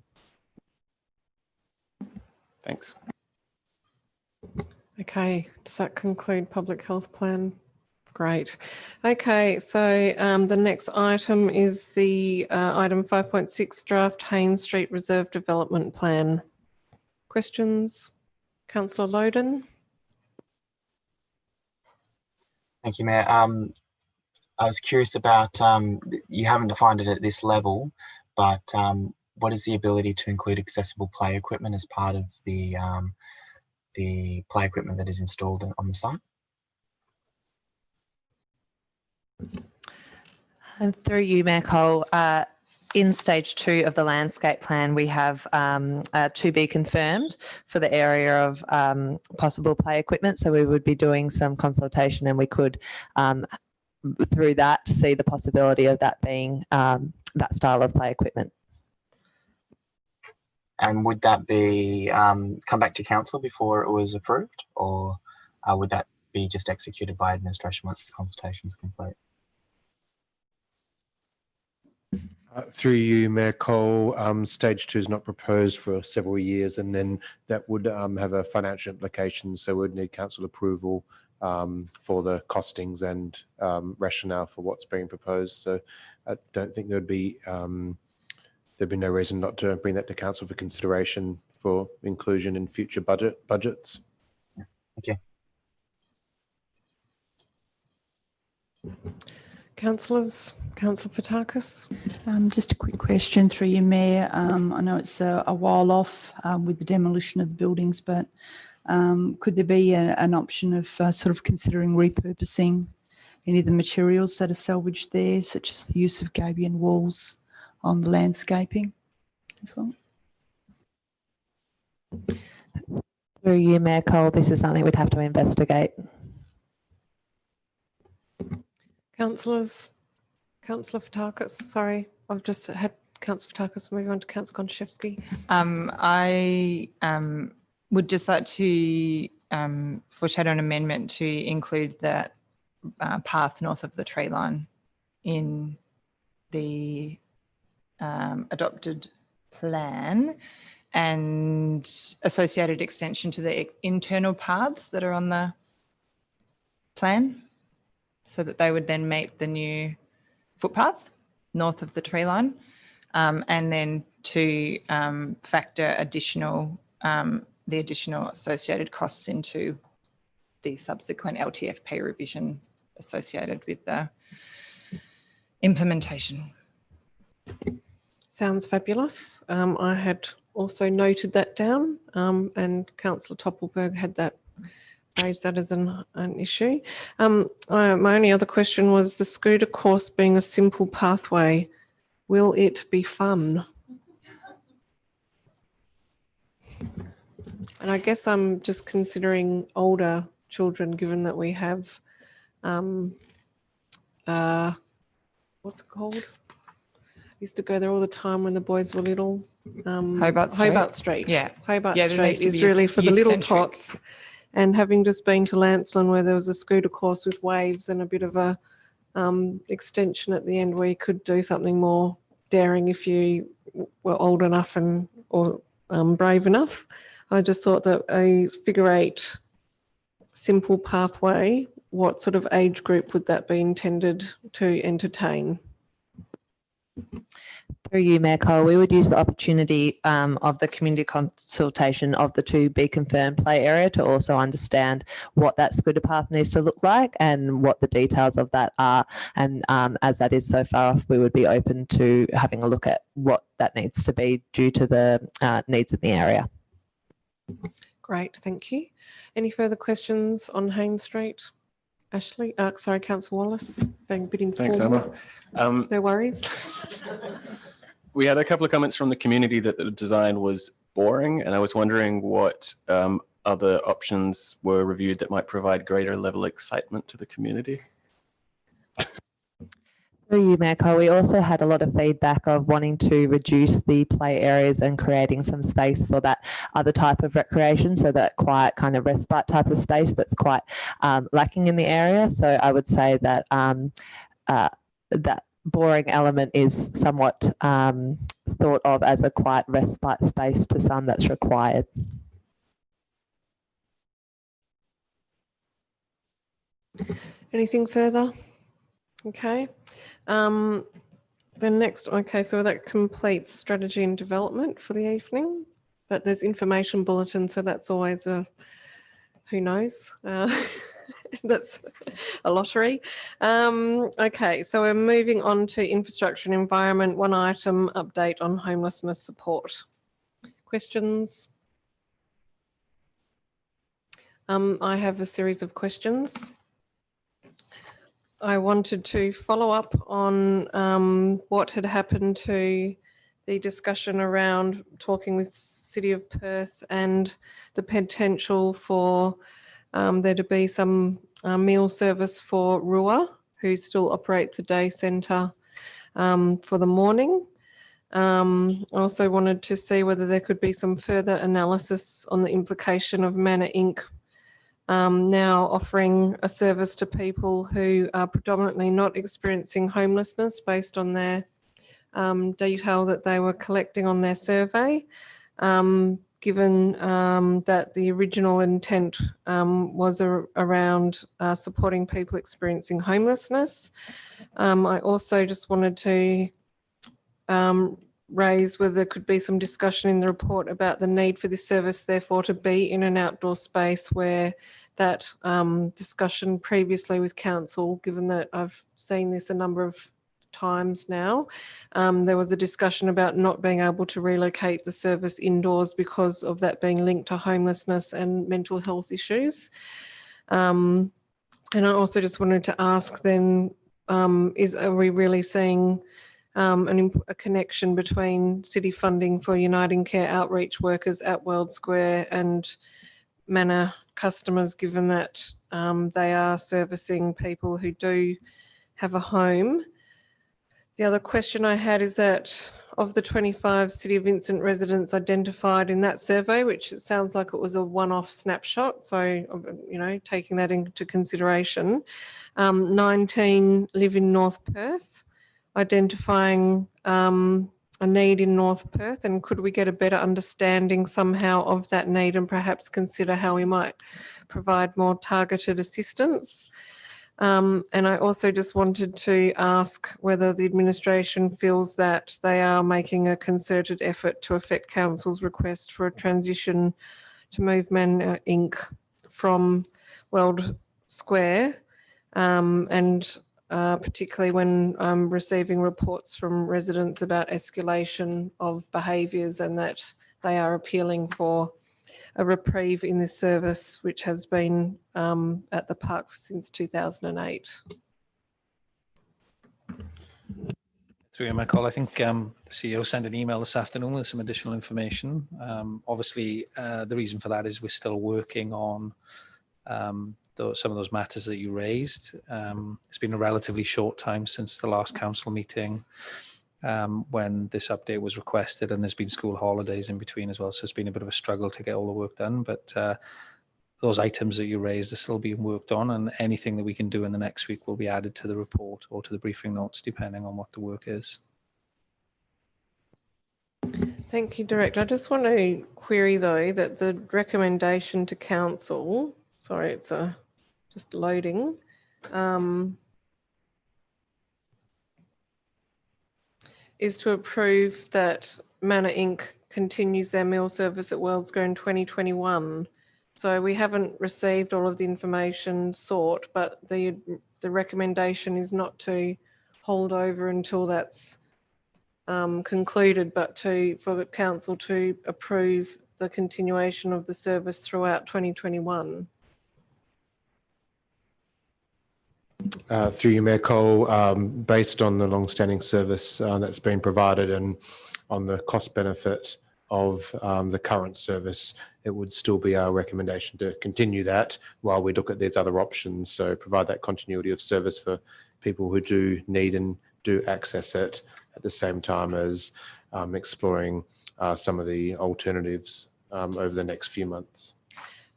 Thanks. Okay, does that conclude public health plan? Great. Okay, so the next item is the item 5.6 draft Haynes Street Reserve Development Plan. Questions? Councillor Loden. Thank you, Mayor. I was curious about, you haven't defined it at this level, but what is the ability to include accessible play equipment as part of the play equipment that is installed on the site? And through you, Mayor Cole, in stage 2 of the landscape plan, we have to be confirmed for the area of possible play equipment. So we would be doing some consultation, and we could, through that, see the possibility of that being that style of play equipment. And would that be come back to council before it was approved, or would that be just executed by administration once the consultation is complete? Through you, Mayor Cole, stage 2 is not proposed for several years, and then that would have a financial implication. So we'd need council approval for the costings and rationale for what's being proposed. So I don't think there'd be no reason not to bring that to council for consideration for inclusion in future budgets. Okay. Councillors, Councillor Fotakis. Just a quick question through you, Mayor. I know it's a while off with the demolition of the buildings, but could there be an option of sort of considering repurposing any of the materials that are salvaged there, such as the use of gabion walls on the landscaping as well? Through you, Mayor Cole, this is something we'd have to investigate. Councillors, Councillor Fotakis, sorry, I've just had Councillor Fotakis move on to Councillor Gontaszewski. I would just like to foreshadow an amendment to include that path north of the tree line in the adopted plan, and associated extension to the internal paths that are on the plan, so that they would then meet the new footpath north of the tree line, and then to factor the additional associated costs into the subsequent LTFP revision associated with the implementation. Sounds fabulous. I had also noted that down, and Councillor Toppelberg had that raised that as an issue. My only other question was the scooter course being a simple pathway. Will it be fun? And I guess I'm just considering older children, given that we have, what's it called? Used to go there all the time when the boys were little. Hobart Street. Hobart Street. Yeah. Hobart Yeah, there needs Street to is be really for the little youth-centric. tots. And having just been to Lancelin where there was a scooter course with waves and a bit of a extension at the end where you could do something more daring if you were old enough or brave enough. I just thought that a figure 8 simple pathway, what sort of age group would that be intended to entertain? Through you, Mayor Cole, we would use the opportunity of the community consultation of the to be confirmed play area to also understand what that scooter path needs to look like and what the details of that are. And as that is so far off, we would be open to having a look at what that needs to be due to the needs in the area. Great, thank you. Any further questions on Haynes Street? Ashley, sorry, Councillor Wallace, being a bit informal. Thanks, Emma. No worries. We had a couple of comments from the community that the design was boring, and I was wondering what other options were reviewed that might provide greater level of excitement to the community. Through you, Mayor Cole, we also had a lot of feedback of wanting to reduce the play areas and creating some space for that other type of recreation, so that quiet kind of respite type of space that's quite lacking in the area. So I would say that that boring element is somewhat thought of as a quiet respite space to some that's required. Anything further? Okay. The next, okay, so that completes strategy and development for the evening, but there's information bulletin, so that's always a, who knows, that's a lottery. Okay, so we're moving on to infrastructure and environment, one item, update on homelessness support. Questions? I have a series of questions. I wanted to follow up on what had happened to the discussion around talking with City of Perth and the potential for there to be some meal service for Rua, who still operates a day centre for the morning. I also wanted to see whether there could be some further analysis on the implication of Manor Inc. Now offering a service to people who are predominantly not experiencing homelessness based on their detail that they were collecting on their survey, given that the original intent was around supporting people experiencing homelessness. I also just wanted to raise whether there could be some discussion in the report about the need for this service therefore to be in an outdoor space, where that discussion previously with council, given that I've seen this a number of times now, there was a discussion about not being able to relocate the service indoors because of that being linked to homelessness and mental health issues. And I also just wanted to ask then, are we really seeing a connection between city funding for Uniting Care outreach workers at World Square and Manor customers, given that they are servicing people who do have a home? The other question I had is that of the 25 City of Vincent residents identified in that survey, which it sounds like it was a one-off snapshot, so, you know, taking that into consideration, 19 live in North Perth, identifying a need in North Perth, and could we get a better understanding somehow of that need and perhaps consider how we might provide more targeted assistance? And I also just wanted to ask whether the administration feels that they are making a concerted effort to effect Council's request for a transition to move Manor Inc. from World Square, and particularly when receiving reports from residents about escalation of behaviours, and that they are appealing for a reprieve in this service, which has been at the park since 2008. Through my call, I think the CEO sent an email this afternoon with some additional information. Obviously, the reason for that is we're still working on some of those matters that you raised. It's been a relatively short time since the last council meeting when this update was requested, and there's been school holidays in between as well, so it's been a bit of a struggle to get all the work done, but those items that you raised are still being worked on, and anything that we can do in the next week will be added to the report or to the briefing notes depending on what the work is. Thank you, Director. I just want to query though that the recommendation to council, sorry, it's just loading, is to approve that Manor Inc. continues their meal service at World Square in 2021. So we haven't received all of the information sought, but the recommendation is not to hold over until that's concluded, but for council to approve the continuation of the service throughout 2021. Through you, Mayor Cole, based on the long-standing service that's been provided and on the cost benefit of the current service, it would still be our recommendation to continue that while we look at these other options. So provide that continuity of service for people who do need and do access it, at the same time as exploring some of the alternatives over the next few months.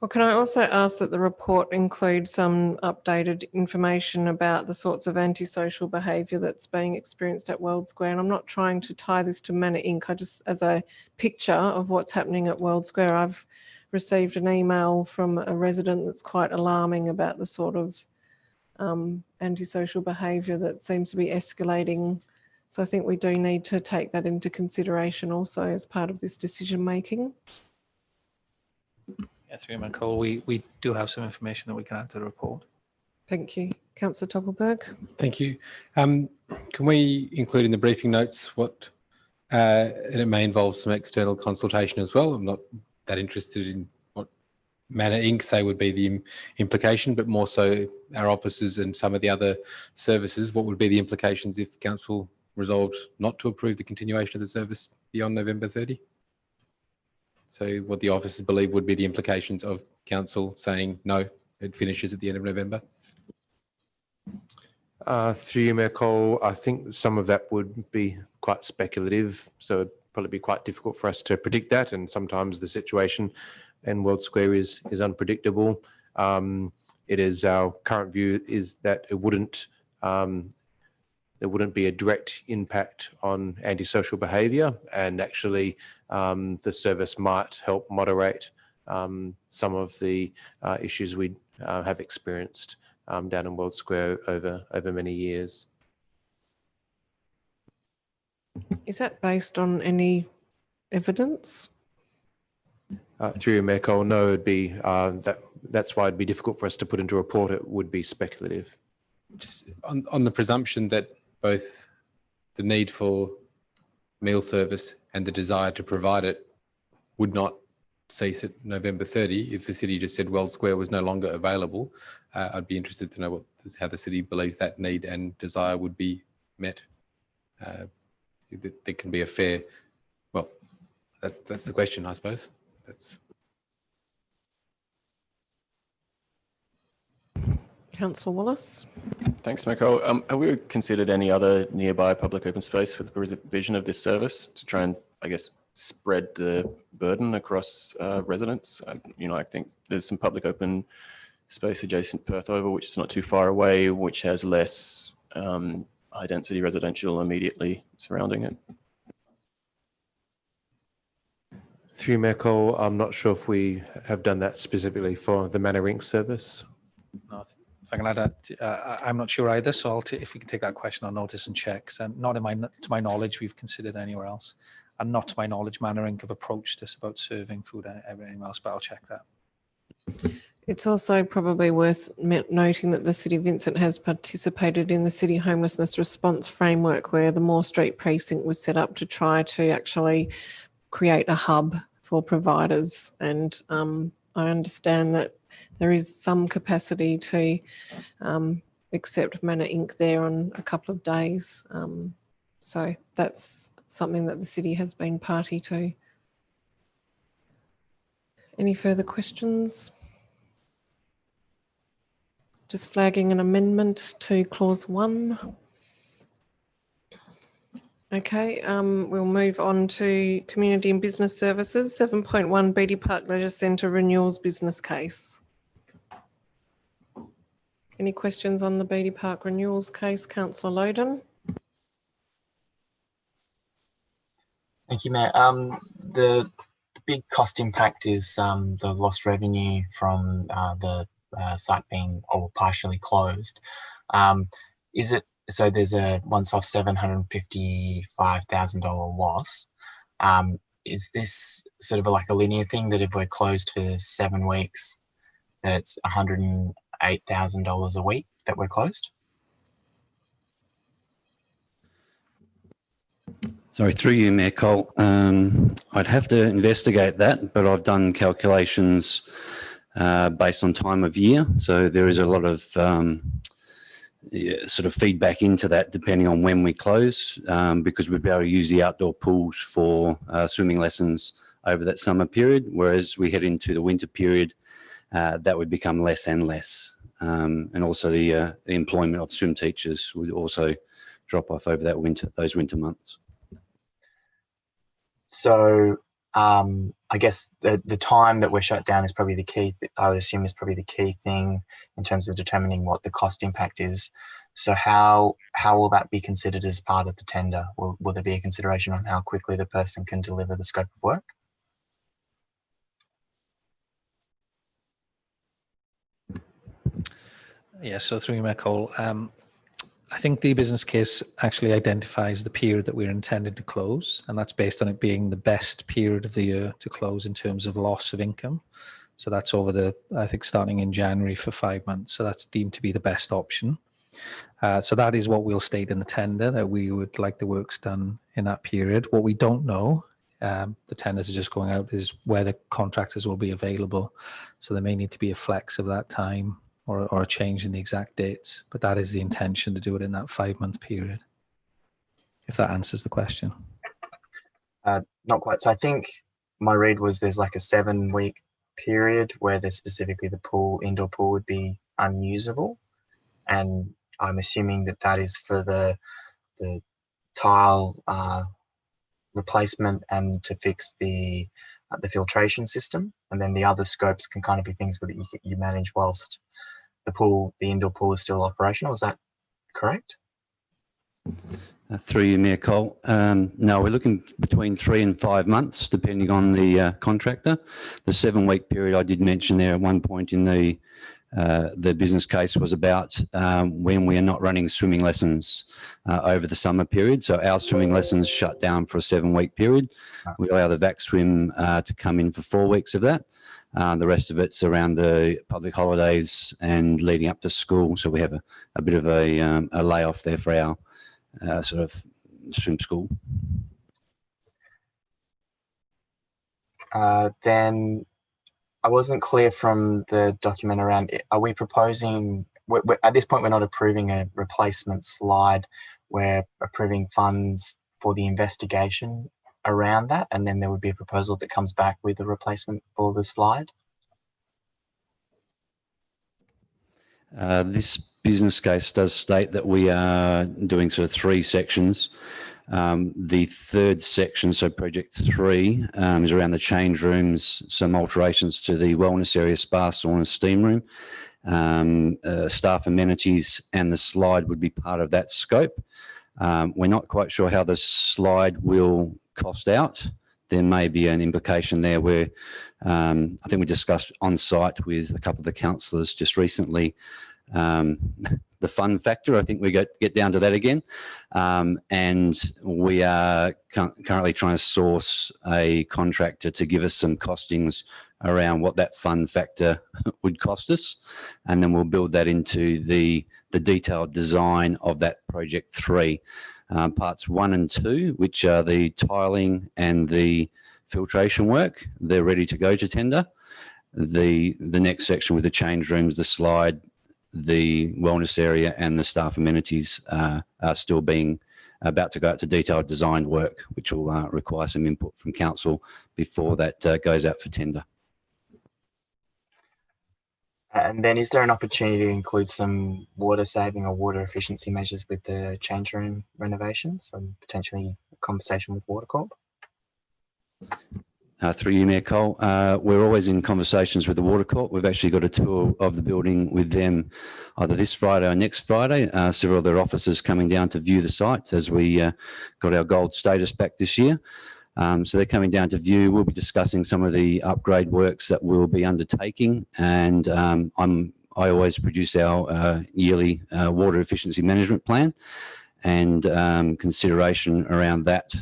Well, can I also ask that the report include some updated information about the sorts of antisocial behaviour that's being experienced at World Square? And I'm not trying to tie this to Manor Inc. I just, as a picture of what's happening at World Square, I've received an email from a resident that's quite alarming about the sort of antisocial behaviour that seems to be escalating. So I think we do need to take that into consideration also as part of this decision making. Yeah, through my call, we do have some information that we can add to the report. Thank you. Councillor Toppelberg. Thank you. Can we include in the briefing notes what, and it may involve some external consultation as well. I'm not that interested in what Manor Inc. say would be the implication, but more so our officers and some of the other services. What would be the implications if council resolved not to approve the continuation of the service beyond November 30? So what the officers believe would be the implications of council saying, no, it finishes at the end of November? Through you, Mayor Cole, I think some of that would be quite speculative, so it'd probably be quite difficult for us to predict that, and sometimes the situation in World Square is unpredictable. It is our current view is that it wouldn't there wouldn't be a direct impact on antisocial behaviour, and actually the service might help moderate some of the issues we have experienced down in World Square over many years. Is that based on any evidence? Through your Mayor Cole, no, it'd be that's why it'd be difficult for us to put into a report. It would be speculative. Just on the presumption that both the need for meal service and the desire to provide it would not cease at November 30, if the city just said World Square was no longer available, I'd be interested to know how the city believes that need and desire would be met. There can be a fair, well, that's the question, I suppose. Councillor Wallace. Thanks, Michael. Have we considered any other nearby public open space for the provision of this service to try and, I guess, spread the burden across residents? I think there's some public open space adjacent Perth Oval, which is not too far away, which has less high density residential immediately surrounding it. Through Mayor Cole, I'm not sure if we have done that specifically for the Manor Inc. service. No, if I can add that, I'm not sure either. So if we can take that question on notice and checks, and not to my knowledge, we've considered anywhere else, and not to my knowledge, Manor Inc. have approached us about serving food and everything else. But I'll check that. It's also probably worth noting that the City of Vincent has participated in the City Homelessness Response Framework, where the Moore Street Precinct was set up to try to actually create a hub for providers. And I understand that there is some capacity to accept Manor Inc. there on a couple of days. So that's something that the city has been party to. Any further questions? Just flagging an amendment to clause 1. Okay, we'll move on to community and business services. 7.1 Beatty Park Leisure Centre renewals business case. Any questions on the Beatty Park renewals case, Councillor Loden? Thank you, Mayor. The big cost impact is the lost revenue from the site being or partially closed. Is it so? There's a once-off $755,000 loss. Is this sort of like a linear thing that if we're closed for 7 weeks, that it's $108,000 a week that we're closed? Sorry, through you, Mayor Cole. I'd have to investigate that, but I've done calculations based on time of year. So there is a lot of sort of feedback into that depending on when we close, because we'd be able to use the outdoor pools for swimming lessons over that summer period, whereas we head into the winter period, that would become less and less. And also the employment of swim teachers would also drop off over that those winter months. So I guess the time that we're shut down is probably the key. I would assume is probably the key thing in terms of determining what the cost impact is. So how will that be considered as part of the tender? Will there be a consideration on how quickly the person can deliver the scope of work? Yeah, so through you, Mayor Cole, I think the business case actually identifies the period that we're intended to close, and that's based on it being the best period of the year to close in terms of loss of income. So that's over I think starting in January for 5 months. So that's deemed to be the best option. So that is what we'll state in the tender, that we would like the works done in that period. What we don't know, the tenders are just going out, is where the contractors will be available. So there may need to be a flex of that time, or a change in the exact dates, but that is the intention, to do it in that 5-month period, if that answers the question. Not quite. So I think my read was there's like a 7-week period where there's specifically the indoor pool would be unusable. And I'm assuming that is for the tile replacement and to fix the filtration system. And then the other scopes can kind of be things that you manage whilst the indoor pool is still operational. Is that correct? Through you, Mayor Cole. No, we're looking between 3 and 5 months, depending on the contractor. The 7-week period I did mention there at one point in the business case was about when we are not running swimming lessons over the summer period. So our swimming lessons shut down for a 7-week period. We allow the VAC swim to come in for 4 weeks of that. The rest of it's around the public holidays and leading up to school. So we have a bit of a layoff there for our sort of swim school. Then I wasn't clear from the document around it. Are we proposing, at this point, we're not approving a replacement slide. We're approving funds for the investigation around that, and then there would be a proposal that comes back with a replacement for the slide? This business case does state that we are doing sort of 3 sections. The third section, so project 3, is around the change rooms, some alterations to the wellness area, spa, sauna, steam room, staff amenities, and the slide would be part of that scope. We're not quite sure how the slide will cost out. there may be an implication there where I think we discussed on site with a couple of the councillors just recently the fun factor. I think we get down to that again. And we are currently trying to source a contractor to give us some costings around what that fun factor would cost us. And then we'll build that into the detailed design of that project 3. Parts 1 and 2, which are the tiling and the filtration work, they're ready to go to tender. The next section with the change rooms, the slide, the wellness area and the staff amenities are still about to go out to detailed design work, which will require some input from council before that goes out for tender. And then is there an opportunity to include some water saving or water efficiency measures with the change room renovations and potentially a conversation with Water Corp? Through you, Mayor Cole, we're always in conversations with the Water Corp. We've actually got a tour of the building with them either this Friday or next Friday. Several of their officers coming down to view the site as we got our gold status back this year. So they're coming down to view. We'll be discussing some of the upgrade works that we'll be undertaking. And I always produce our yearly water efficiency management plan, and consideration around that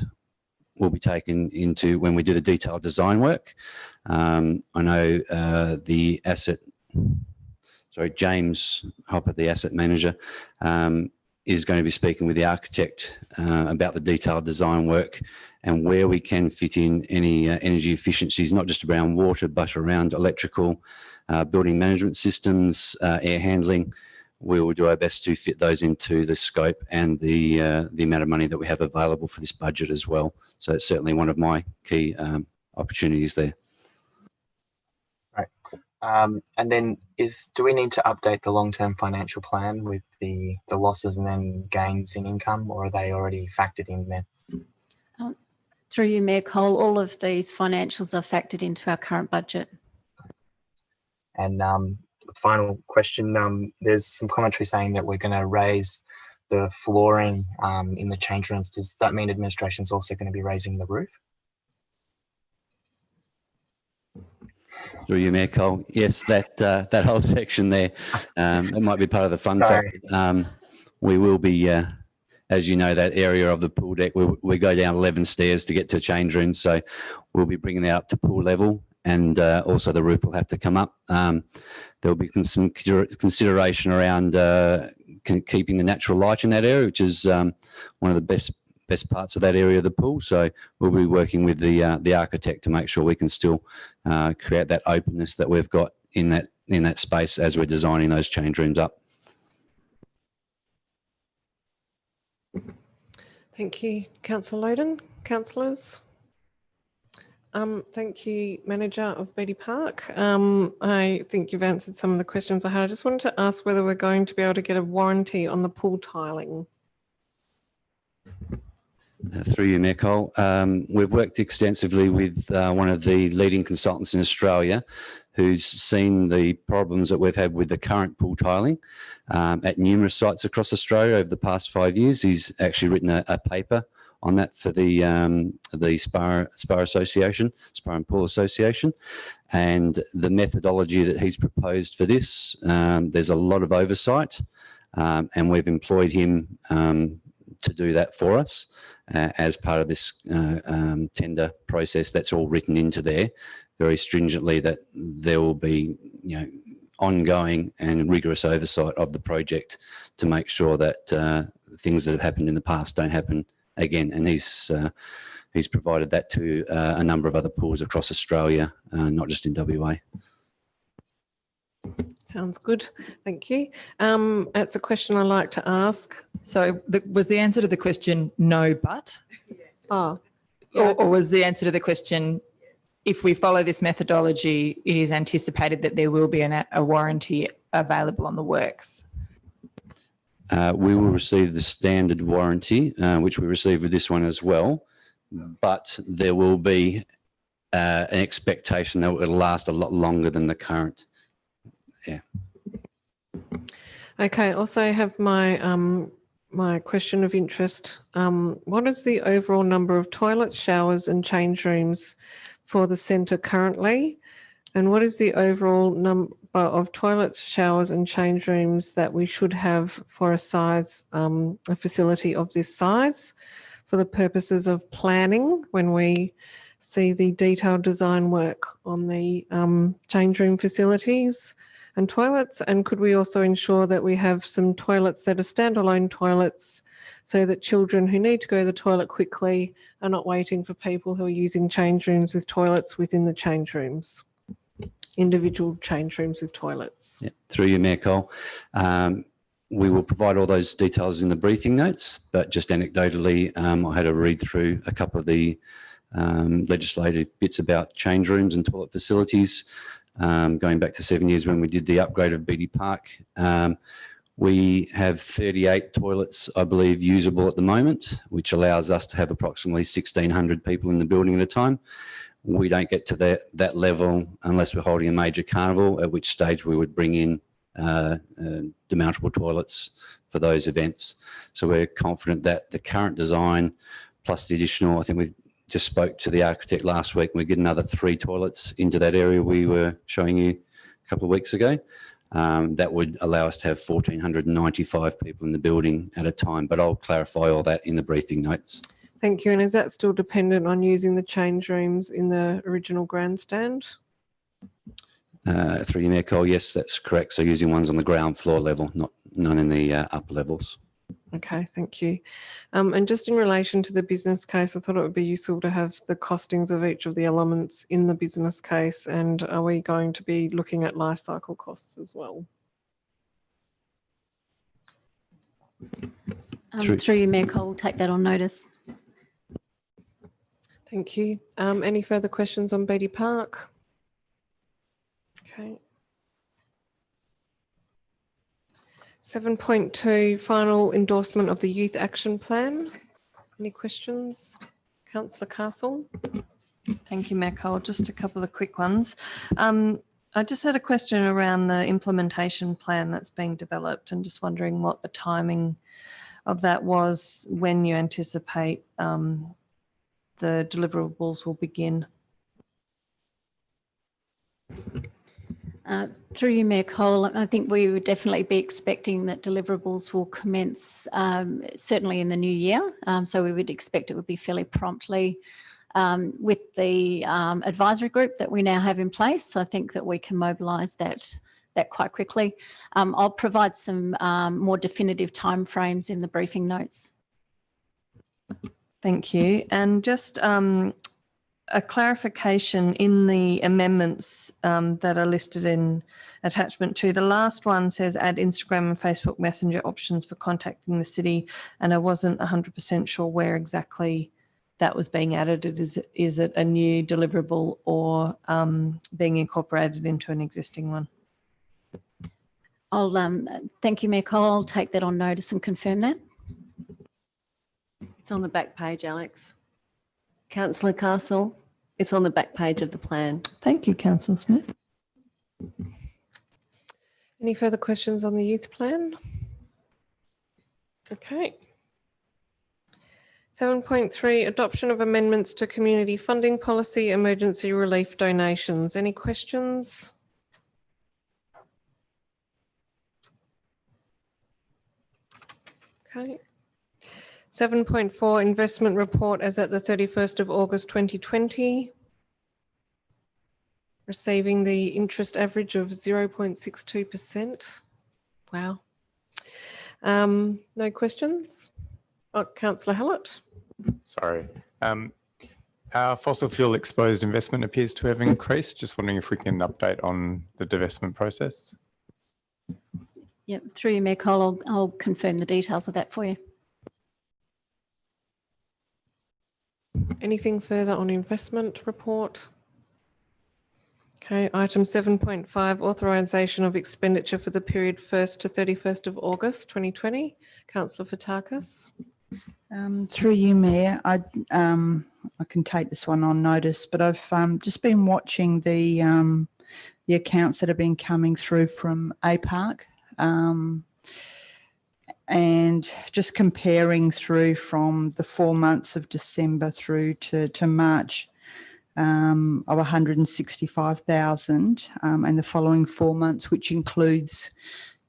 will be taken into when we do the detailed design work. I know James Hopper, the asset manager, is going to be speaking with the architect about the detailed design work and where we can fit in any energy efficiencies, not just around water, but around electrical, building management systems, air handling. We will do our best to fit those into the scope and the amount of money that we have available for this budget as well. So it's certainly one of my key opportunities there. Right. And then do we need to update the long-term financial plan with the losses and then gains in income, or are they already factored in there? Through you, Mayor Cole, all of these financials are factored into our current budget. And final question, there's some commentary saying that we're going to raise the flooring in the change rooms. Does that mean administration is also going to be raising the roof? Through you, Mayor Cole. Yes, that whole section there, it might be part of the fun factor. We will be, as you know, that area of the pool deck, we go down 11 stairs to get to a change room. So we'll be bringing that up to pool level, and also the roof will have to come up. There'll be some consideration around keeping the natural light in that area, which is one of the best parts of that area of the pool. So we'll be working with the architect to make sure we can still create that openness that we've got in that space as we're designing those change rooms up. Thank you, Councillor Loden. Councillors? Thank you, Manager of Beatty Park. I think you've answered some of the questions I had. I just wanted to ask whether we're going to be able to get a warranty on the pool tiling. Through you, Mayor Cole. We've worked extensively with one of the leading consultants in Australia who's seen the problems that we've had with the current pool tiling at numerous sites across Australia over the past 5 years. He's actually written a paper on that for the Spa Association, Spa and Pool Association, and the methodology that he's proposed for this. There's a lot of oversight, and we've employed him to do that for us as part of this tender process. That's all written into there very stringently, that there will be, ongoing and rigorous oversight of the project to make sure that things that have happened in the past don't happen again. And he's provided that to a number of other pools across Australia, not just in WA. Sounds good. Thank you. It's a question I like to ask. So was the answer to the question no, but? Oh. Or was the answer to the question, if we follow this methodology, it is anticipated that there will be a warranty available on the works? We will receive the standard warranty, which we receive with this one as well, but there will be an expectation that it will last a lot longer than the current. Yeah. Okay, also have my my question of interest. What is the overall number of toilets, showers and change rooms for the centre currently? And what is the overall number of toilets, showers and change rooms that we should have for a facility of this size for the purposes of planning when we see the detailed design work on the change room facilities and toilets? And could we also ensure that we have some toilets that are standalone toilets so that children who need to go to the toilet quickly are not waiting for people who are using change rooms with toilets within the change rooms? Individual change rooms with toilets. Yeah, through you, Mayor Cole. We will provide all those details in the briefing notes, but just anecdotally, I had a read through a couple of the legislative bits about change rooms and toilet facilities, going back to 7 years when we did the upgrade of Beatty Park. We have 38 toilets, I believe, usable at the moment, which allows us to have approximately 1,600 people in the building at a time. We don't get to that level unless we're holding a major carnival, at which stage we would bring in demountable toilets for those events. So we're confident that the current design plus the additional, I think we just spoke to the architect last week, and we get another 3 toilets into that area we were showing you a couple of weeks ago. That would allow us to have 1,495 people in the building at a time, but I'll clarify all that in the briefing notes. Thank you. And is that still dependent on using the change rooms in the original grandstand? Through you, Mayor Cole, yes, that's correct. So using ones on the ground floor level, none in the upper levels. Okay, thank you. And just in relation to the business case, I thought it would be useful to have the costings of each of the elements in the business case. And are we going to be looking at life cycle costs as well? Through you, Mayor Cole, we'll take that on notice. Thank you. Any further questions on Beatty Park? Okay. 7.2, final endorsement of the Youth Action Plan. Any questions? Councillor Castle. Thank you, Mayor Cole. Just a couple of quick ones. I just had a question around the implementation plan that's being developed and just wondering what the timing of that was, when you anticipate the deliverables will begin. Through you, Mayor Cole, I think we would definitely be expecting that deliverables will commence certainly in the new year. So we would expect it would be fairly promptly with the advisory group that we now have in place. So I think that we can mobilise that quite quickly. I'll provide some more definitive timeframes in the briefing notes. Thank you. And just a clarification in the amendments that are listed in attachment 2. The last one says add Instagram and Facebook Messenger options for contacting the city, and I wasn't 100% sure where exactly that was being added. Is it a new deliverable or being incorporated into an existing one? I'll thank you, Mayor Cole. I'll take that on notice and confirm that. It's on the back page, Alex. Councillor Castle, it's on the back page of the plan. Thank you, Councillor Smith. Any further questions on the youth plan? Okay. 7.3, adoption of amendments to community funding policy, emergency relief donations. Any questions? Okay. 7.4, investment report as at the 31st of August 2020. Receiving the interest average of 0.62%. Wow. No questions? Oh, Councillor Hallett. Sorry. Our fossil fuel exposed investment appears to have increased. Just wondering if we can update on the divestment process. Yep, through you, Mayor Cole, I'll confirm the details of that for you. Anything further on investment report? Okay, item 7.5, authorisation of expenditure for the period 1st to 31st of August 2020. Councillor Fotakis. Through you, Mayor, I can take this one on notice, but I've just been watching the accounts that have been coming through from APARC, and just comparing through from the 4 months of December through to March of 165,000 and the following 4 months, which includes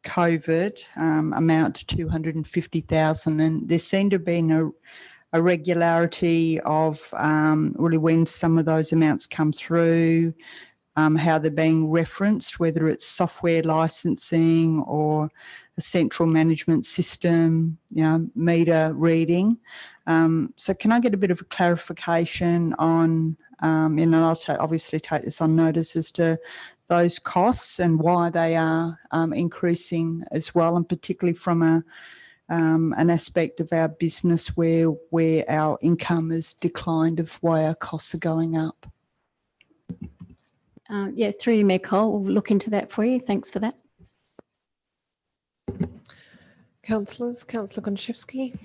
COVID, amount to 250,000. And there seemed to have been a regularity of really when some of those amounts come through, how they're being referenced, whether it's software licensing or a central management system, meter reading. So can I get a bit of a clarification on, and I'll obviously take this on notice as to those costs and why they are increasing as well, and particularly from an aspect of our business where our income has declined, of why our costs are going up. Yeah, through you, Mayor Cole, we'll look into that for you. Thanks for that. Councillors, Councillor Gonchevsky.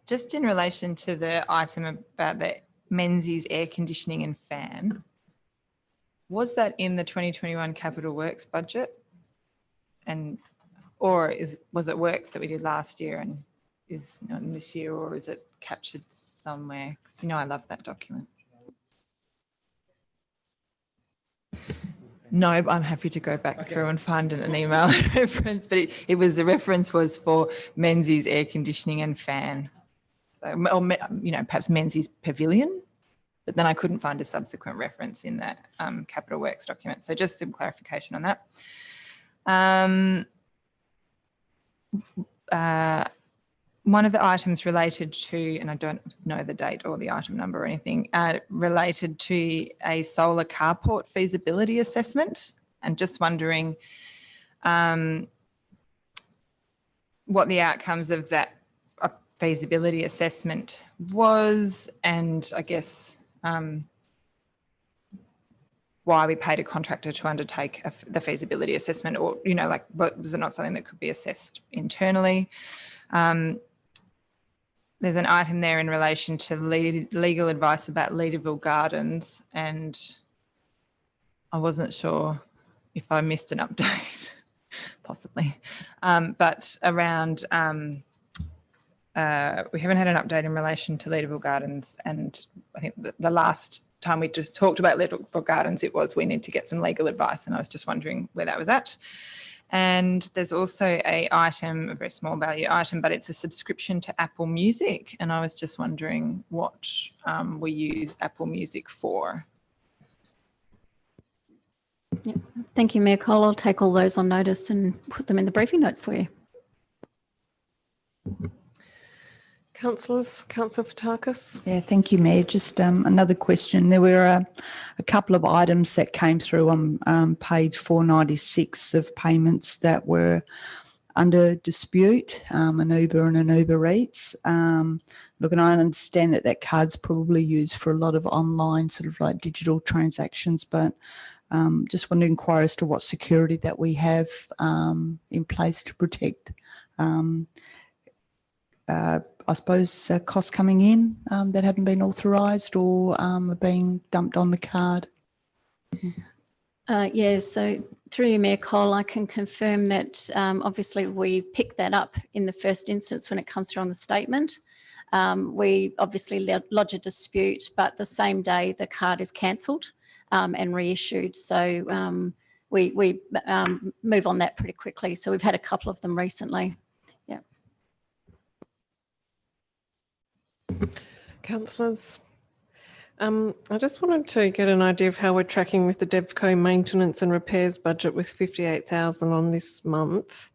Just in relation to the item about the Menzies air conditioning and fan, was that in the 2021 Capital Works budget? Or was it works that we did last year and is not in this year, or is it captured somewhere? Because I love that document. No, I'm happy to go back through and find an email reference, but the reference was for Menzies air conditioning and fan. So, or, perhaps Menzies pavilion, but then I couldn't find a subsequent reference in that Capital Works document. So just some clarification on that. One of the items related to, and I don't know the date or the item number or anything, related to a solar carport feasibility assessment, and just wondering what the outcomes of that feasibility assessment was, and I guess why we paid a contractor to undertake the feasibility assessment, or, was it not something that could be assessed internally? There's an item there in relation to legal advice about Leederville Gardens, and I wasn't sure if I missed an update, possibly, but around, we haven't had an update in relation to Leederville Gardens, and I think the last time we just talked about Leederville Gardens, it was we need to get some legal advice, and I was just wondering where that was at. And there's also a very small value item, but it's a subscription to Apple Music. And I was just wondering what we use Apple Music for. Yep. Thank you, Mayor Cole. I'll take all those on notice and put them in the briefing notes for you. Councillors, Councillor Fotakis. Yeah, thank you, Mayor. Just another question. There were a couple of items that came through on page 496 of payments that were under dispute, an Uber and an Uber Eats. Look, and I understand that card's probably used for a lot of online sort of like digital transactions, but just want to inquire as to what security that we have in place to protect I suppose costs coming in that haven't been authorised or are being dumped on the card. Yeah, so through you, Mayor Cole, I can confirm that obviously we pick that up in the first instance when it comes through on the statement. We obviously lodge a dispute, but the same day the card is cancelled and reissued. So we move on that pretty quickly. So we've had a couple of them recently. Yeah. Councillors, I just wanted to get an idea of how we're tracking with the DevCo maintenance and repairs budget with 58,000 on this month.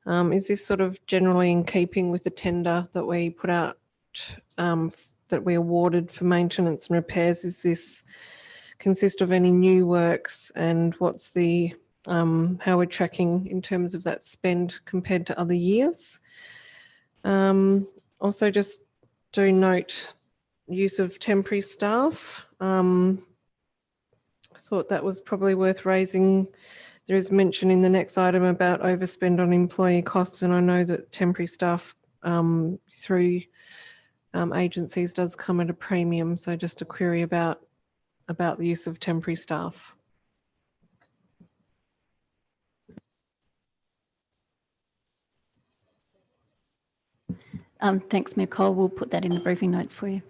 Is this sort of generally in keeping with the tender that we put out, that we awarded for maintenance and repairs? Is this consist of any new works, and what's the how we're tracking in terms of that spend compared to other years? Also, just do note use of temporary staff. I thought that was probably worth raising. There is mention in the next item about overspend on employee costs, and I know that temporary staff through agencies does come at a premium. So just a query about the use of temporary staff. Thanks, Mayor Cole. We'll put that in the briefing notes for you.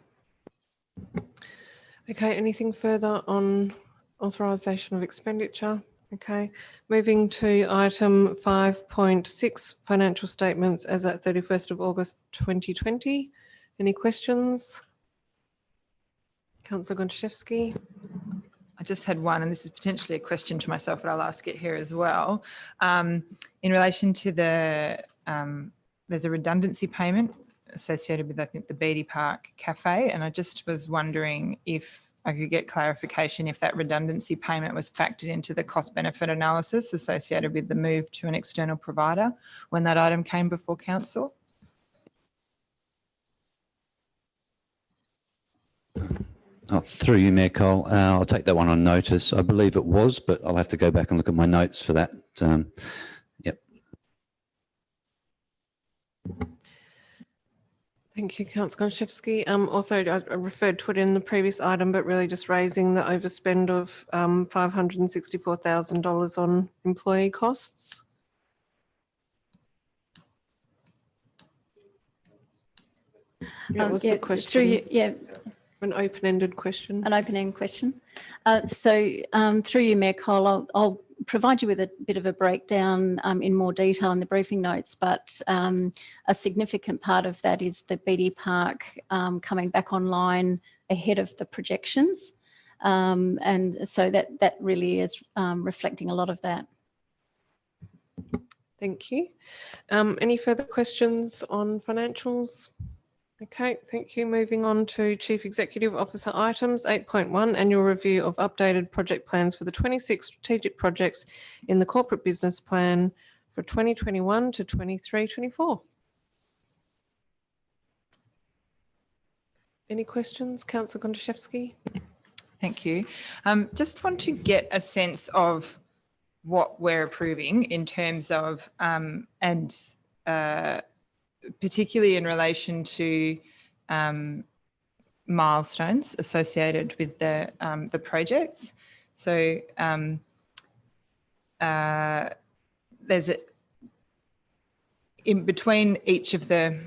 Okay, anything further on authorisation of expenditure? Okay, moving to item 5.6, financial statements as at 31st of August 2020. Any questions? Councillor Gontaszewski. I just had one, and this is potentially a question to myself, but I'll ask it here as well. In relation to the, there's a redundancy payment associated with, I think, the Beatty Park Cafe, and I just was wondering if I could get clarification if that redundancy payment was factored into the cost benefit analysis associated with the move to an external provider when that item came before council. Oh, through you, Mayor Cole. I'll take that one on notice. I believe it was, but I'll have to go back and look at my notes for that. Yep. Thank you, Councillor Gontaszewski. Also, I referred to it in the previous item, but really just raising the overspend of $564,000 on employee costs. Yeah, what's the question? Through you, yeah. An open-ended question. An open-ended question. Through you, Mayor Cole, I'll provide you with a bit of a breakdown in more detail in the briefing notes, but a significant part of that is the Beatty Park coming back online ahead of the projections. And so that really is reflecting a lot of that. Thank you. Any further questions on financials? Okay, thank you. Moving on to Chief Executive Officer items, 8.1, annual review of updated project plans for the 26 strategic projects in the corporate business plan for 2021 to 23-24. Any questions, Councillor Gontaszewski? Thank you. Just want to get a sense of what we're approving in terms of, particularly in relation to milestones associated with the projects. So there's in between each of the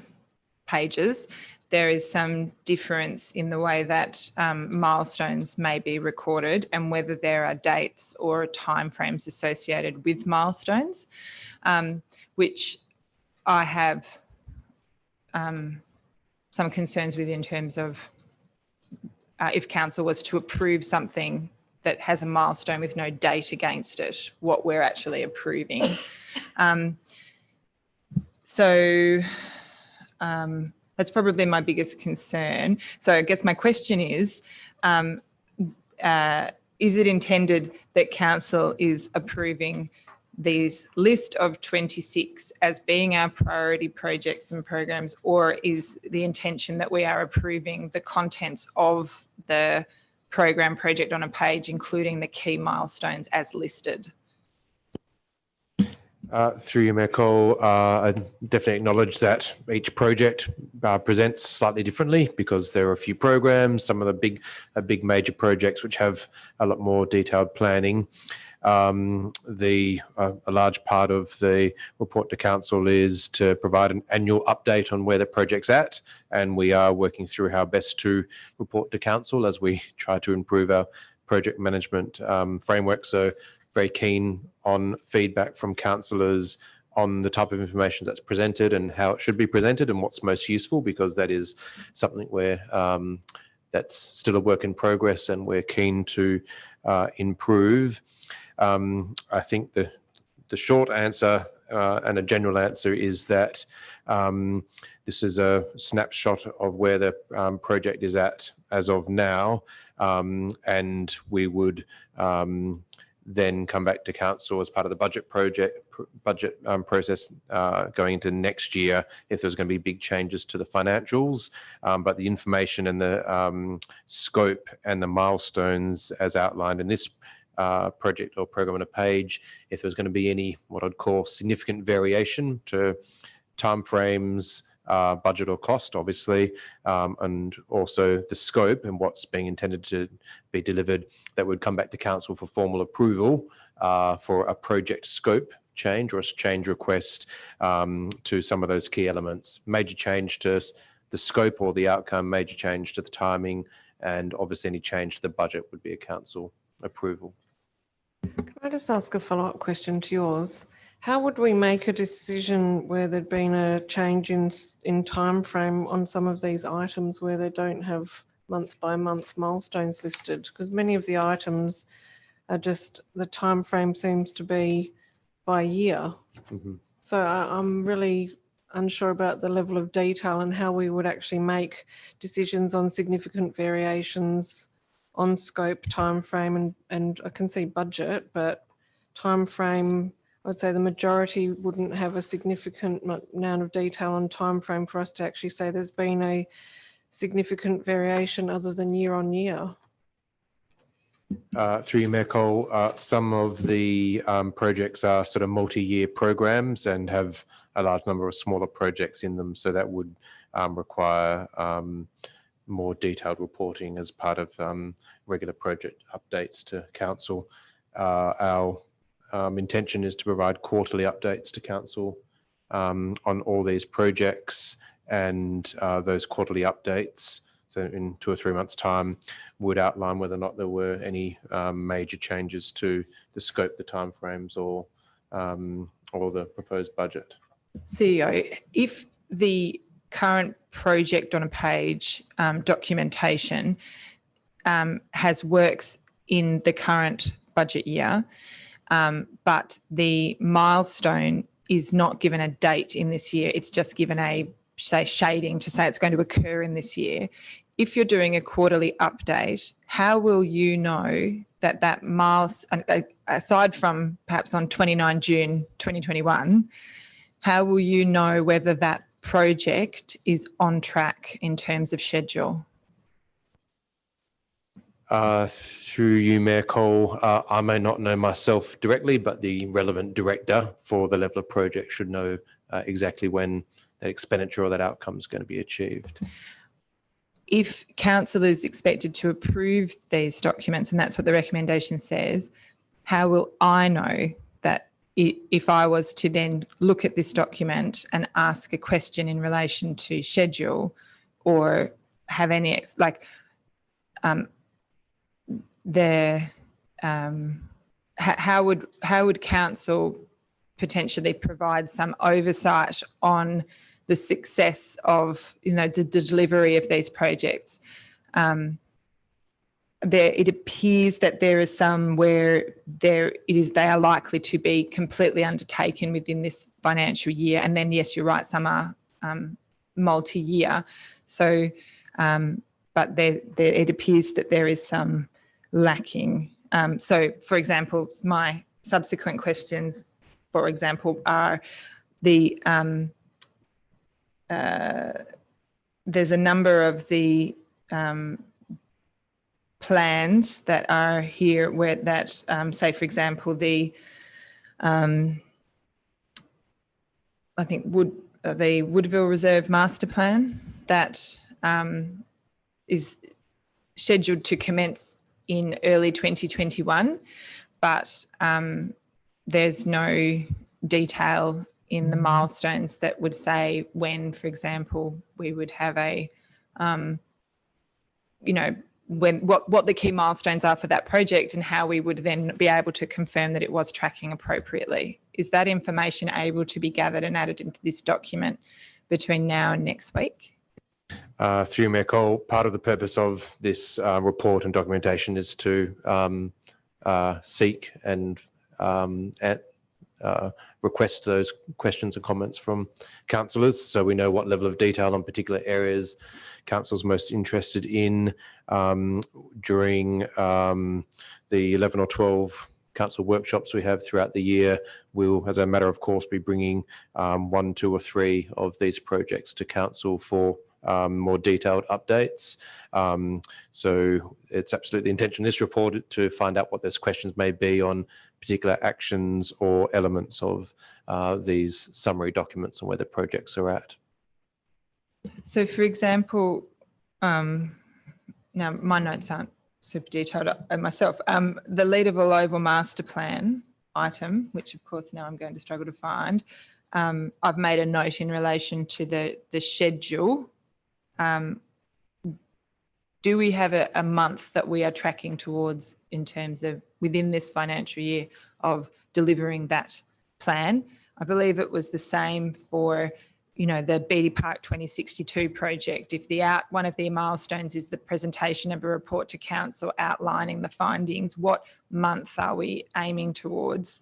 pages, there is some difference in the way that milestones may be recorded and whether there are dates or timeframes associated with milestones, which I have some concerns with in terms of if council was to approve something that has a milestone with no date against it, what we're actually approving. That's probably my biggest concern. So I guess my question is it intended that council is approving these list of 26 as being our priority projects and programs, or is the intention that we are approving the contents of the program project on a page, including the key milestones as listed? Through you, Mayor Cole, I definitely acknowledge that each project presents slightly differently because there are a few programs, some of the big major projects which have a lot more detailed planning. A large part of the report to council is to provide an annual update on where the project's at, and we are working through how best to report to council as we try to improve our project management framework. So very keen on feedback from councillors on the type of information that's presented and how it should be presented and what's most useful, because that is something where that's still a work in progress and we're keen to improve. I think the short answer and a general answer is that this is a snapshot of where the project is at as of now, and we would then come back to council as part of the budget process going into next year if there's going to be big changes to the financials. But the information and the scope and the milestones as outlined in this project or program on a page, if there's going to be any what I'd call significant variation to timeframes, budget or cost, obviously, and also the scope and what's being intended to be delivered, that would come back to council for formal approval for a project scope change or a change request to some of those key elements. Major change to the scope or the outcome, major change to the timing, and obviously any change to the budget would be a council approval. Can I just ask a follow-up question to yours? How would we make a decision where there'd been a change in time frame on some of these items where they don't have month by month milestones listed? Because many of the items are just, the time frame seems to be by year. So I'm really unsure about the level of detail and how we would actually make decisions on significant variations on scope, time frame, and I can see budget, but time frame, I'd say the majority wouldn't have a significant amount of detail on time frame for us to actually say there's been a significant variation other than year on year. Through you, Mayor Cole, some of the projects are sort of multi-year programs and have a large number of smaller projects in them. So that would require more detailed reporting as part of regular project updates to council. Our intention is to provide quarterly updates to council on all these projects, and those quarterly updates, so in 2 or 3 months' time, would outline whether or not there were any major changes to the scope, the timeframes, or the proposed budget. CEO, if the current project on a page documentation has works in the current budget year, but the milestone is not given a date in this year, it's just given a, say, shading to say it's going to occur in this year. If you're doing a quarterly update, how will you know that that milestone, aside from perhaps on 29 June 2021, how will you know whether that project is on track in terms of schedule? Through you, Mayor Cole, I may not know myself directly, but the relevant director for the level of project should know exactly when that expenditure or that outcome is going to be achieved. If council is expected to approve these documents, and that's what the recommendation says, how will I know that if I was to then look at this document and ask a question in relation to schedule or have any, how would council potentially provide some oversight on the success of, the delivery of these projects? It appears that there is some where they are likely to be completely undertaken within this financial year, and then yes, you're right, some are multi-year. So, but it appears that there is some lacking. So, for example, my subsequent questions, for example, are the there's a number of the plans that are here where that, say, for example, the I think the Woodville Reserve Master Plan that is scheduled to commence in early 2021, but there's no detail in the milestones that would say when, for example, we would have a, what the key milestones are for that project and how we would then be able to confirm that it was tracking appropriately. Is that information able to be gathered and added into this document between now and next week? Through Mayor Cole, part of the purpose of this report and documentation is to seek and request those questions and comments from councillors, so we know what level of detail on particular areas council's most interested in. During the 11 or 12 council workshops we have throughout the year, we'll, as a matter of course, be bringing 1, 2 or 3 of these projects to council for more detailed updates. So it's absolutely the intention of this report to find out what those questions may be on particular actions or elements of these summary documents and where the projects are at. So, for example, now my notes aren't super detailed myself. The Leederville Oval Master Plan, item, which of course now I'm going to struggle to find, I've made a note in relation to the schedule. Do we have a month that we are tracking towards in terms of within this financial year of delivering that plan? I believe it was the same for, you know, the Beatty Park 2062 project. If one of the milestones is the presentation of a report to council outlining the findings, what month are we aiming towards?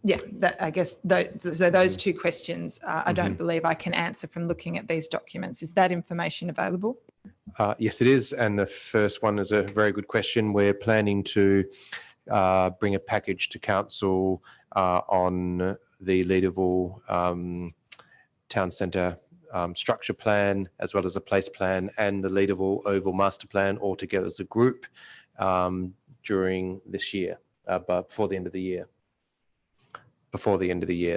Yeah, I guess so those two questions I don't believe I can answer from looking at these documents. Is that information available? Yes, it is. And the first one is a very good question. We're planning to bring a package to council on the Leederville Town Centre structure plan, as well as a place plan and the Leederville Oval Master Plan all together as a group during this year, but before the end of the year.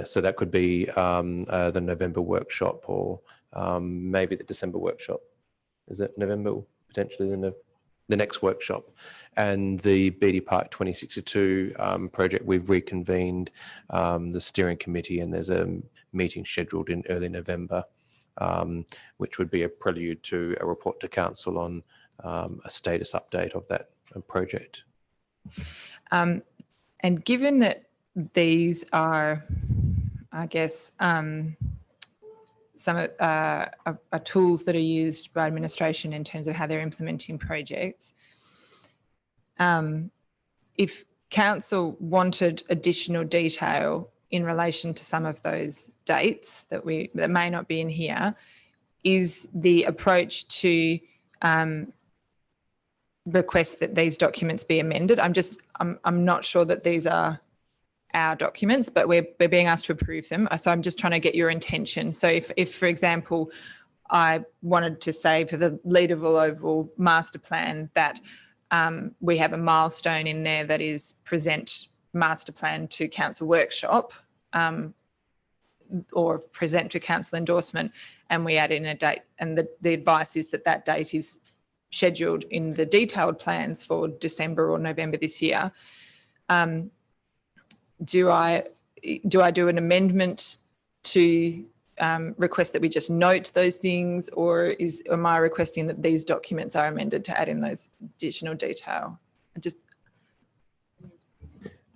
So that could be the November workshop or maybe the December workshop. Is it November? Potentially the next workshop. And the Beatty Park 2062 project, we've reconvened the steering committee, and there's a meeting scheduled in early November, which would be a prelude to a report to council on a status update of that project. And given that these are, I guess, some are tools that are used by administration in terms of how they're implementing projects. If council wanted additional detail in relation to some of those dates that may not be in here, is the approach to request that these documents be amended? I'm not sure that these are our documents, but we're being asked to approve them. So I'm just trying to get your intention. So if for example, I wanted to say for the Leederville Oval Master Plan that we have a milestone in there that is present master plan to council workshop or present to council endorsement, and we add in a date, and the advice is that that date is scheduled in the detailed plans for December or November this year. Do I do an amendment to request that we just note those things, or am I requesting that these documents are amended to add in those additional detail?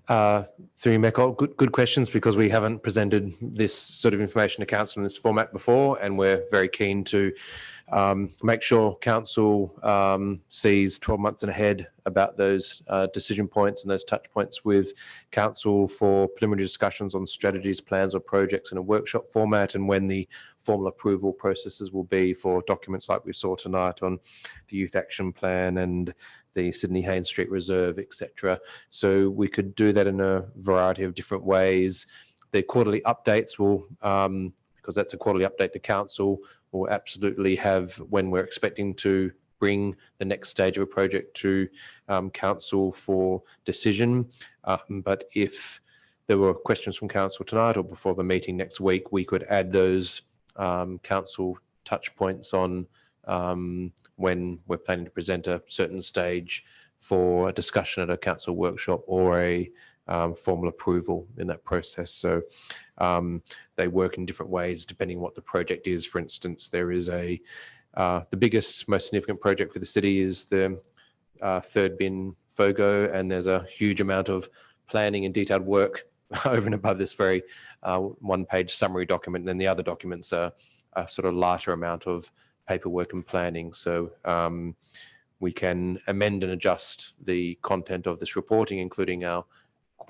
Through you, Michael, good questions, because we haven't presented this sort of information to council in this format before, and we're very keen to make sure council sees 12 months and ahead about those decision points and those touch points with council for preliminary discussions on strategies, plans or projects in a workshop format, and when the formal approval processes will be for documents like we saw tonight on the Youth Action Plan and the Sydney Haynes Street Reserve, etc. So we could do that in a variety of different ways. The quarterly updates will, because that's a quarterly update to council, will absolutely have when we're expecting to bring the next stage of a project to council for decision. But if there were questions from council tonight or before the meeting next week, we could add those council touch points on when we're planning to present a certain stage for a discussion at a council workshop or a formal approval in that process. So they work in different ways depending on what the project is. For instance, there is the biggest, most significant project for the city is the third bin FOGO, and there's a huge amount of planning and detailed work over and above this very one-page summary document. And then the other documents are a sort of lighter amount of paperwork and planning. So we can amend and adjust the content of this reporting, including our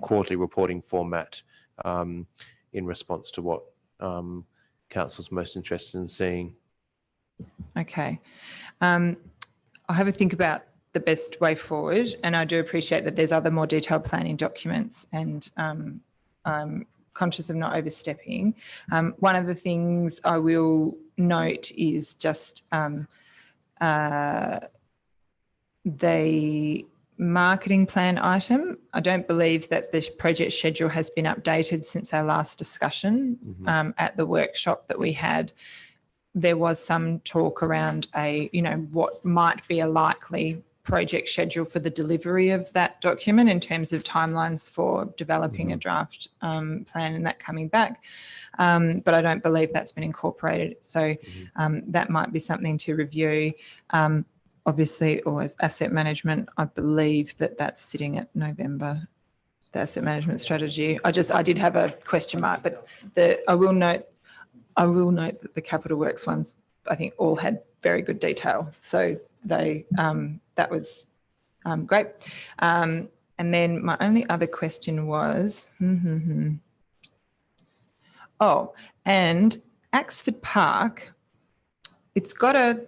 quarterly reporting format, in response to what council's most interested in seeing. Okay. I'll have a think about the best way forward, and I do appreciate that there's other more detailed planning documents, and I'm conscious of not overstepping. One of the things I will note is just the marketing plan item. I don't believe that the project schedule has been updated since our last discussion at the workshop that we had. There was some talk around what might be a likely project schedule for the delivery of that document in terms of timelines for developing a draft plan and that coming back. But I don't believe that's been incorporated. So that might be something to review. Obviously, always asset management, I believe that that's sitting at November, the asset management strategy. I did have a question mark, but I will note that the capital works ones, I think, all had very good detail. So they that was great. And then my only other question was, oh, and Axford Park, it's got a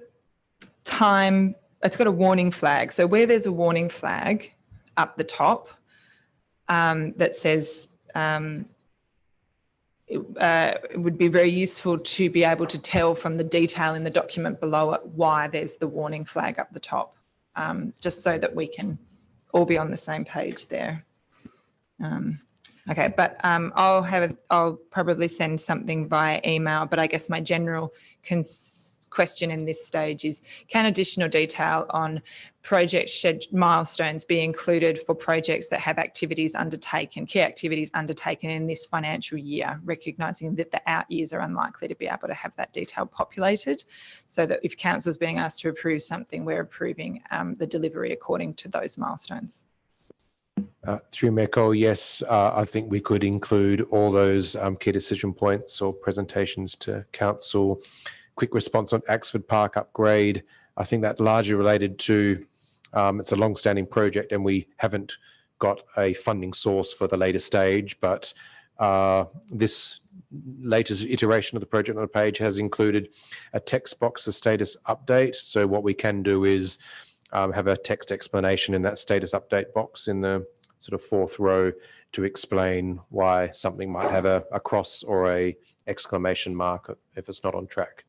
warning flag. So where there's a warning flag up the top that says it would be very useful to be able to tell from the detail in the document below it why there's the warning flag up the top, just so that we can all be on the same page there. Okay, but I'll probably send something via email, but I guess my general question in this stage is, can additional detail on project milestones be included for projects that have activities undertaken, key activities undertaken in this financial year, recognising that the out years are unlikely to be able to have that detail populated, so that if council is being asked to approve something, we're approving the delivery according to those milestones. Through Mayor Cole, yes, I think we could include all those key decision points or presentations to council. Quick response on Axford Park upgrade. I think that largely related to, it's a long-standing project and we haven't got a funding source for the later stage, but this latest iteration of the project on the page has included a text box for status update. So what we can do is have a text explanation in that status update box in the sort of fourth row to explain why something might have a cross or a exclamation mark if it's not on track.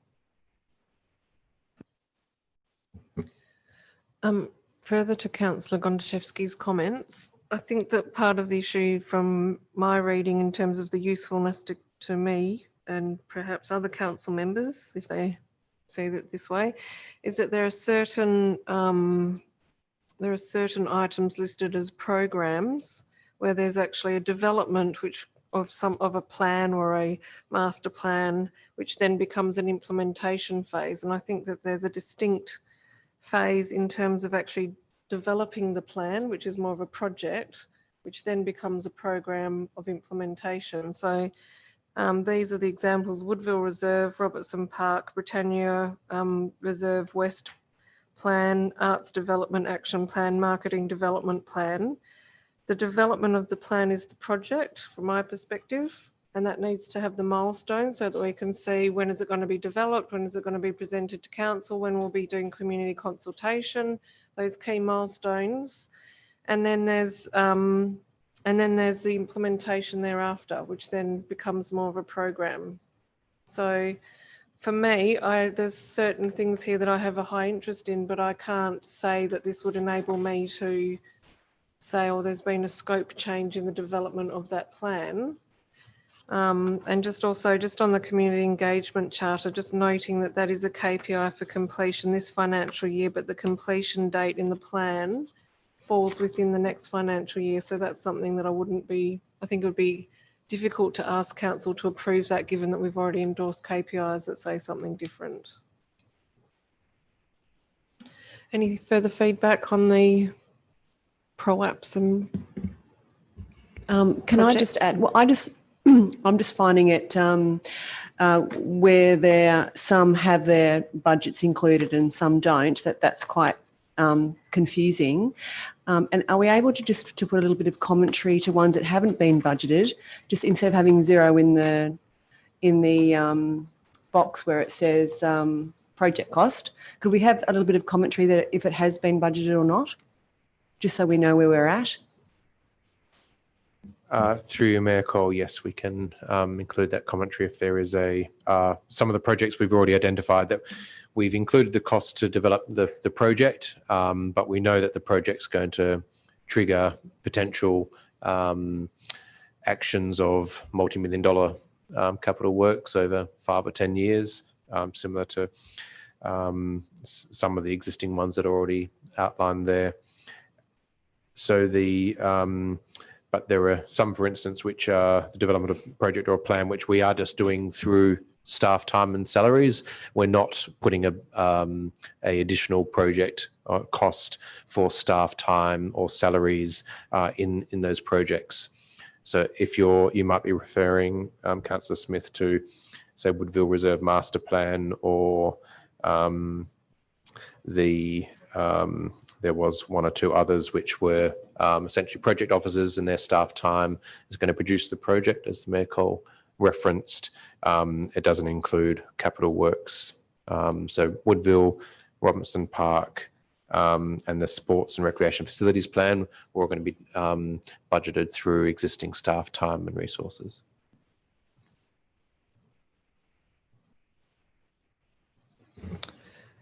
Further to Councillor Gondaszewski's comments, I think that part of the issue from my reading in terms of the usefulness to me and perhaps other council members, if they see it this way, is that there are certain items listed as programs where there's actually a development of a plan or a master plan, which then becomes an implementation phase. And I think that there's a distinct phase in terms of actually developing the plan, which is more of a project, which then becomes a program of implementation. So these are the examples: Woodville Reserve, Robertson Park, Britannia Reserve West Plan, Arts Development Action Plan, Marketing Development Plan. The development of the plan is the project from my perspective, and that needs to have the milestones so that we can see when is it going to be developed, when is it going to be presented to council, when we'll be doing community consultation, those key milestones. And then there's the implementation thereafter, which then becomes more of a program. So for me, there's certain things here that I have a high interest in, but I can't say that this would enable me to say, oh, there's been a scope change in the development of that plan. And just on the community engagement charter, just noting that that is a KPI for completion this financial year, but the completion date in the plan falls within the next financial year. So that's something that I think it would be difficult to ask council to approve that, given that we've already endorsed KPIs that say something different. Any further feedback on the ProApps and can I just add? Well, I'm just finding it where some have their budgets included and some don't. That's quite confusing. And are we able to put a little bit of commentary to ones that haven't been budgeted, just instead of having zero in the box where it says project cost? Could we have a little bit of commentary that if it has been budgeted or not, just so we know where we're at? Through your Mayor Cole, yes, we can include that commentary if there is some of the projects we've already identified that we've included the cost to develop the project, but we know that the project's going to trigger potential actions of multi-million-dollar capital works over 5 or 10 years, similar to some of the existing ones that are already outlined there. So but there are some, for instance, which are the development of a project or a plan, which we are just doing through staff time and salaries. We're not putting a additional project cost for staff time or salaries in those projects. So if you might be referring, Councillor Smith, to say Woodville Reserve Master Plan, or there was one or two others which were essentially project officers, and their staff time is going to produce the project, as the Mayor Cole referenced. It doesn't include capital works. So Woodville, Robinson Park, and the sports and recreation facilities plan were all going to be budgeted through existing staff time and resources.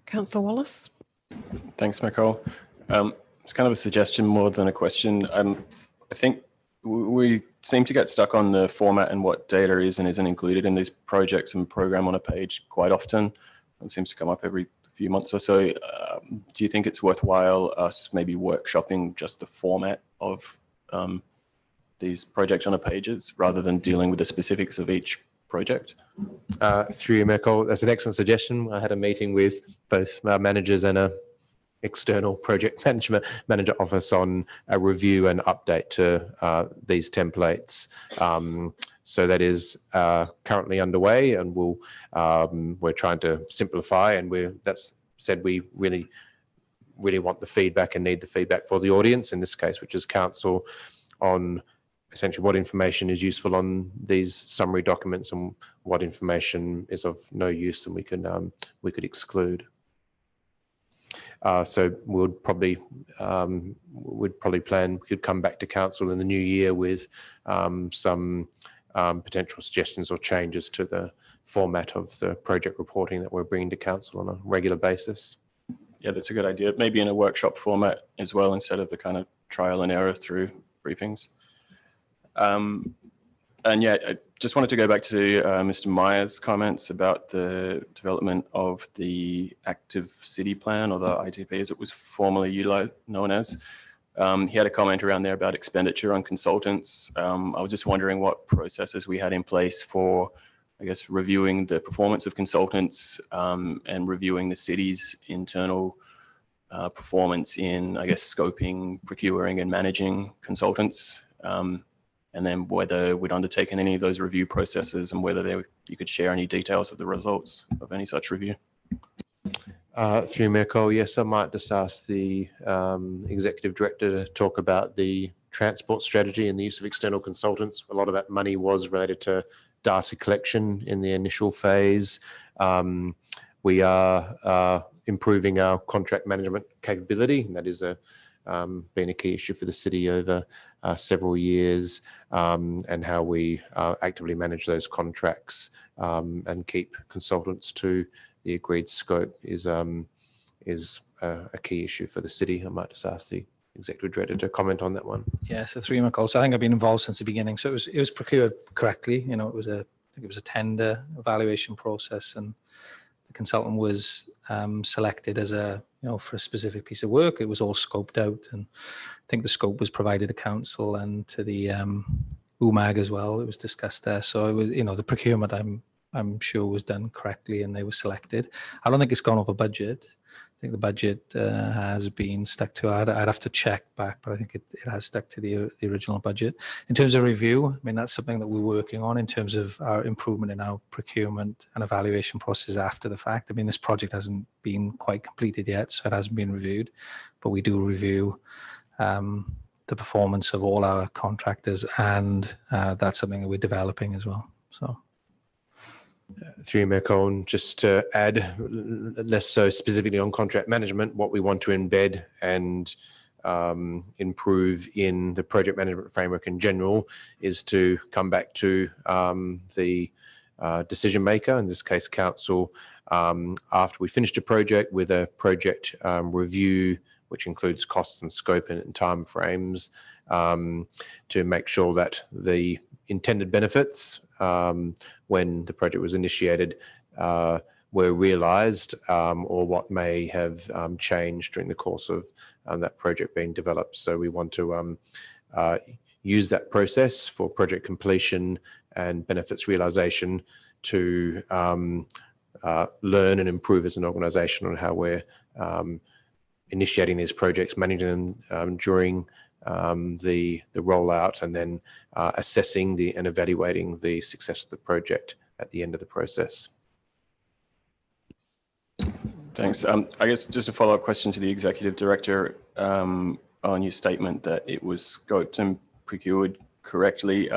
Councillor Wallace. Thanks, Nicole. It's kind of a suggestion more than a question. I think we seem to get stuck on the format and what data is and isn't included in these projects and program on a page quite often. It seems to come up every few months or so. Do you think it's worthwhile us maybe workshopping just the format of these projects on a pages rather than dealing with the specifics of each project? Through you, Mayor Cole, that's an excellent suggestion. I had a meeting with both managers and a external project manager office on a review and update to these templates. So that is currently underway, and we're trying to simplify, and that's said we really want the feedback and need the feedback for the audience in this case, which is council, on essentially what information is useful on these summary documents and what information is of no use and we could exclude. So we'd probably plan, we could come back to council in the new year with some potential suggestions or changes to the format of the project reporting that we're bringing to council on a regular basis. Yeah, that's a good idea. Maybe in a workshop format as well, instead of the kind of trial and error through briefings. And yeah, I just wanted to go back to Mr. Meyer's comments about the development of the active city plan, or the ITP as it was formerly known as. He had a comment around there about expenditure on consultants. I was just wondering what processes we had in place for, I guess, reviewing the performance of consultants and reviewing the city's internal performance in, I guess, scoping, procuring and managing consultants. And then whether we'd undertaken any of those review processes and whether you could share any details of the results of any such review. Through Mayor Cole, yes, I might just ask the Executive Director to talk about the transport strategy and the use of external consultants. A lot of that money was related to data collection in the initial phase. We are improving our contract management capability, and that is been a key issue for the city over several years, and how we actively manage those contracts and keep consultants to the agreed scope is a key issue for the city. I might just ask the Executive Director to comment on that one. Yeah, so through my calls, I think I've been involved since the beginning. So it was procured correctly. You know, I think it was a tender evaluation process, and the consultant was selected as for a specific piece of work. It was all scoped out, and I think the scope was provided to council and to the UMAG as well. It was discussed there. So it was, the procurement I'm sure was done correctly, and they were selected. I don't think it's gone over budget. I think the budget has been stuck to. I'd have to check back, but I think it has stuck to the original budget. In terms of review, I mean, that's something that we're working on in terms of our improvement in our procurement and evaluation process after the fact. I mean, this project hasn't been quite completed yet, so it hasn't been reviewed, but we do review the performance of all our contractors, and that's something that we're developing as well. So. Through Mayor Cole, just to add, less so specifically on contract management, what we want to embed and improve in the project management framework in general is to come back to the decision maker, in this case council, after we finished a project with a project review, which includes costs and scope and time frames, to make sure that the intended benefits when the project was initiated were realised or what may have changed during the course of that project being developed. So we want to use that process for project completion and benefits realisation to learn and improve as an organisation on how we're initiating these projects, managing them during the rollout, and then assessing and evaluating the success of the project at the end of the process. Thanks. I guess just a follow-up question to the Executive Director on your statement that it was scoped and procured correctly.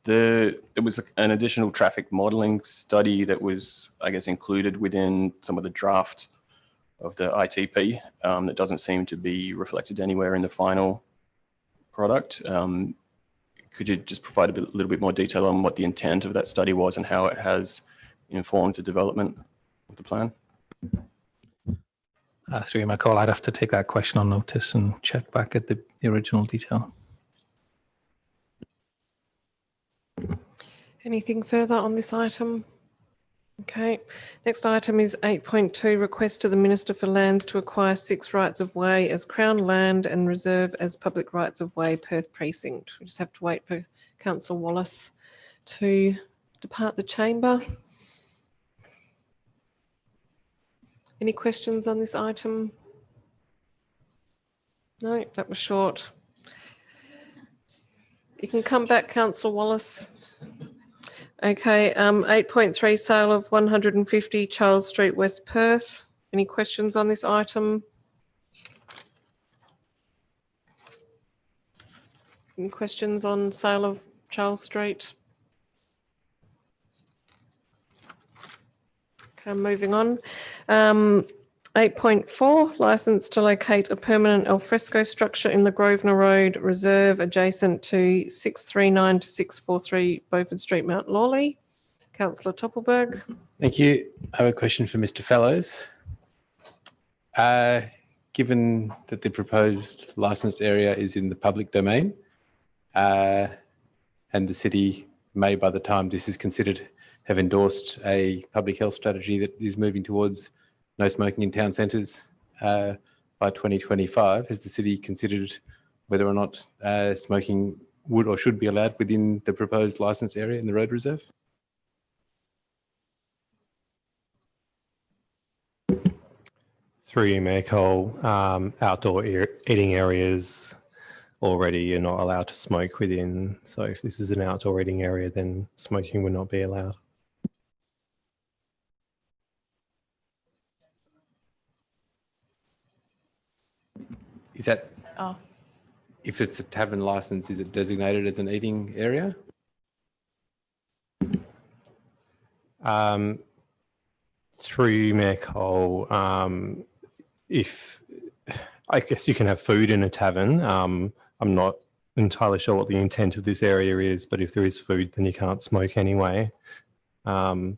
There was an additional traffic modelling study that was, I guess, included within some of the draft of the ITP that doesn't seem to be reflected anywhere in the final product. Could you just provide a little bit more detail on what the intent of that study was and how it has informed the development of the plan? Through you, Michael, I'd have to take that question on notice and check back at the original detail. Anything further on this item? Okay. Next item is 8.2, request to the Minister for Lands to acquire 6 rights of way as Crown land and reserve as public rights of way, Perth Precinct. We just have to wait for Councillor Wallace to depart the chamber. Any questions on this item? No, that was short. You can come back, Councillor Wallace. Okay, 8.3, sale of 150 Charles Street, West Perth. Any questions on this item? Any questions on sale of Charles Street? Okay, moving on. 8.4, licence to locate a permanent alfresco structure in the Grosvenor Road Reserve adjacent to 639 to 643 Beaufort Street, Mount Lawley. Councillor Toppelberg. Thank you. I have a question for Mr. Fellows. Given that the proposed licensed area is in the public domain, and the city may, by the time this is considered, have endorsed a public health strategy that is moving towards no smoking in town centres by 2025, has the city considered whether or not smoking would or should be allowed within the proposed licensed area in the road reserve? Through you, Mayor Cole, outdoor eating areas already you're not allowed to smoke within. So if this is an outdoor eating area, then smoking would not be allowed. Is that, Oh. if it's a tavern license, is it designated as an eating area? Through you, Mayor Cole, if I guess you can have food in a tavern. I'm not entirely sure what the intent of this area is, but if there is food, then you can't smoke anyway. Yeah,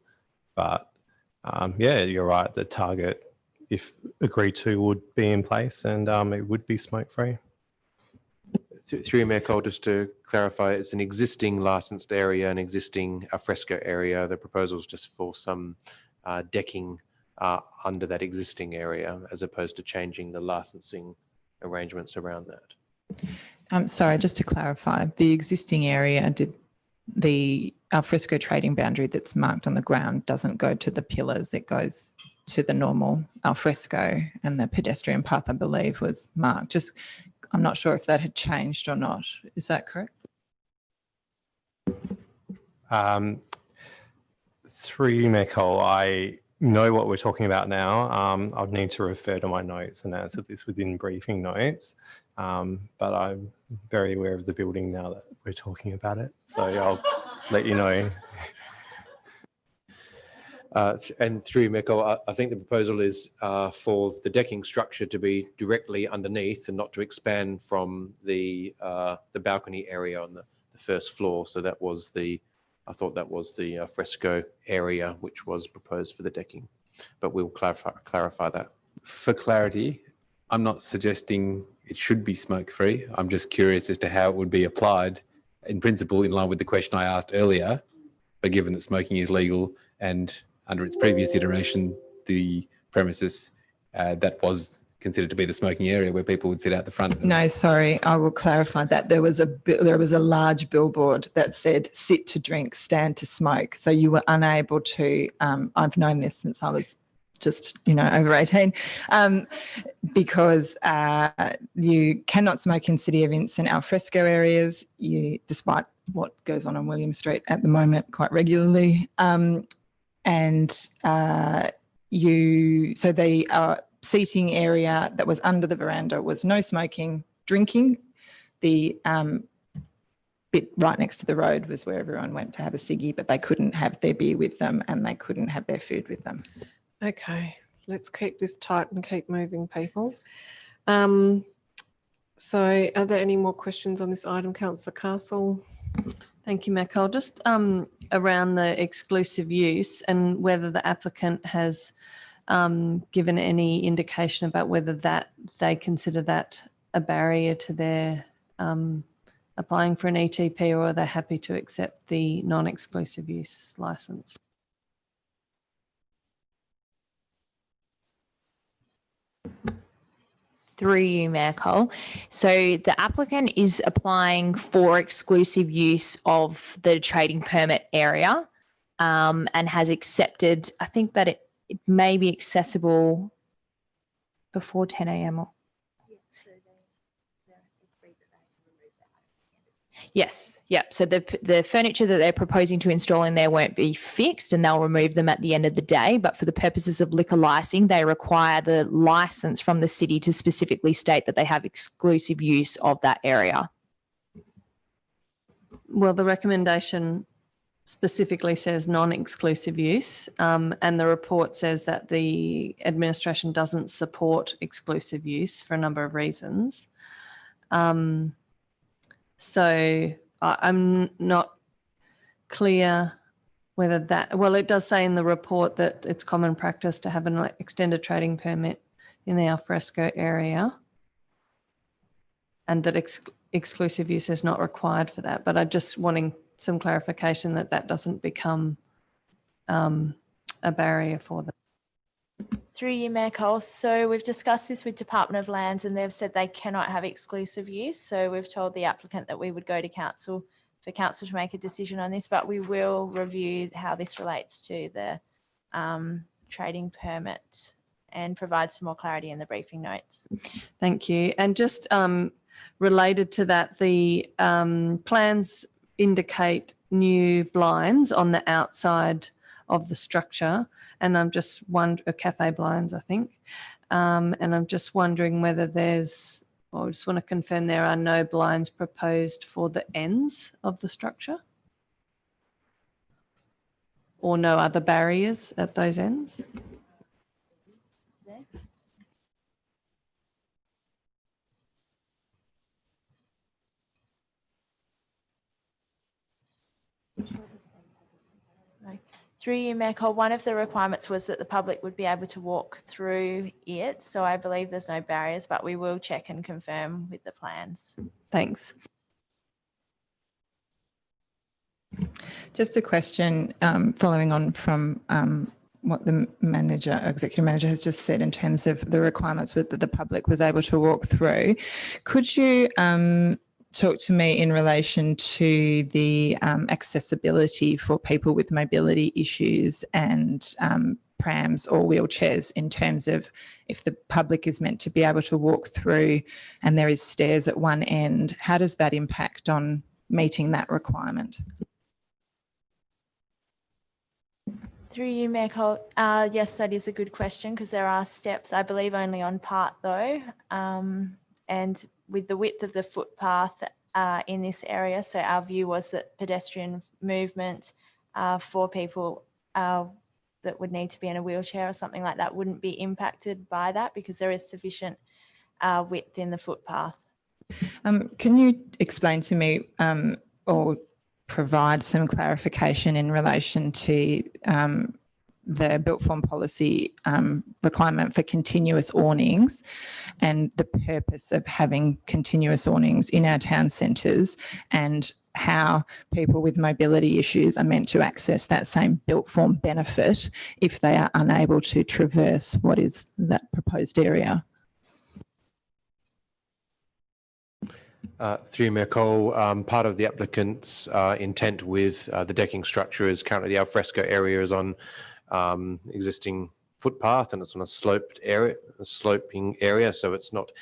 you're right. The target, if agreed to, would be in place, and it would be smoke free. Through you, Mayor Cole, just to clarify, it's an existing licensed area, an existing alfresco area. The proposal is just for some decking under that existing area, as opposed to changing the licensing arrangements around that. Sorry, just to clarify, the existing area, the alfresco trading boundary that's marked on the ground doesn't go to the pillars, it goes to the normal alfresco, and the pedestrian path, I believe, was marked. Just, I'm not sure if that had changed or not. Is that correct? Through you, Mayor Cole, I know what we're talking about now. I'd need to refer to my notes and answer this within briefing notes. But I'm very aware of the building now that we're talking about it. So I'll let you know. And through Mayor Cole, I think the proposal is for the decking structure to be directly underneath and not to expand from the balcony area on the first floor. So that was I thought that was the fresco area which was proposed for the decking, but we'll clarify that. For clarity, I'm not suggesting it should be smoke-free. I'm just curious as to how it would be applied in principle, in line with the question I asked earlier. But given that smoking is legal and under its previous iteration, the premises that was considered to be the smoking area where people would sit out the front. No, sorry, I will clarify that. There was a large billboard that said "sit to drink, stand to smoke." So you were unable to. I've known this since I was just over 18, because you cannot smoke in city events and alfresco areas. Despite what goes on William Street at the moment quite regularly, so the seating area that was under the veranda was no smoking, drinking. The bit right next to the road was where everyone went to have a ciggy, but they couldn't have their beer with them and they couldn't have their food with them. Okay, let's keep this tight and keep moving, people. So are there any more questions on this item, Councillor Castle? Thank you, Michael. Just around the exclusive use and whether the applicant has given any indication about whether that they consider that a barrier to their applying for an ETP, or are they happy to accept the non-exclusive use licence? Through you, Mayor Cole. So the applicant is applying for exclusive use of the trading permit area, and has accepted, I think that it may be accessible before 10 a.m. Yes, yep. So the furniture that they're proposing to install in there won't be fixed, and they'll remove them at the end of the day. But for the purposes of liquor licensing, they require the license from the city to specifically state that they have exclusive use of that area. Well, the recommendation specifically says non-exclusive use, and the report says that the administration doesn't support exclusive use for a number of reasons. So I'm not clear whether that, well, it does say in the report that it's common practice to have an extended trading permit in the alfresco area, and that exclusive use is not required for that. But I'm just wanting some clarification that that doesn't become a barrier for them. Through you, Mayor Cole. So we've discussed this with Department of Lands and they've said they cannot have exclusive use. So we've told the applicant that we would go to council for council to make a decision on this, but we will review how this relates to the trading permit and provide some more clarity in the briefing notes. Thank you. And just related to that, the plans indicate new blinds on the outside of the structure, and I'm just wondering, cafe blinds, I think, and I'm just wondering whether there's, I just want to confirm there are no blinds proposed for the ends of the structure, or no other barriers at those ends. Through you, Mayor Cole, one of the requirements was that the public would be able to walk through it. So I believe there's no barriers, but we will check and confirm with the plans. Thanks. Just a question following on from what the executive manager has just said in terms of the requirements that the public was able to walk through. Could you talk to me in relation to the accessibility for people with mobility issues and prams or wheelchairs, in terms of if the public is meant to be able to walk through and there is stairs at one end, how does that impact on meeting that requirement? Through you, Mayor Cole, yes, that is a good question because there are steps, I believe only on part though, and with the width of the footpath in this area. So our view was that pedestrian movement for people that would need to be in a wheelchair or something like that wouldn't be impacted by that because there is sufficient width in the footpath. Can you explain to me or provide some clarification in relation to the built form policy requirement for continuous awnings and the purpose of having continuous awnings in our town centres, and how people with mobility issues are meant to access that same built form benefit if they are unable to traverse what is that proposed area. Through Mayor Cole, part of the applicant's intent with the decking structure is currently the alfresco area is on existing footpath and it's on a sloped area, a sloping area, so it's not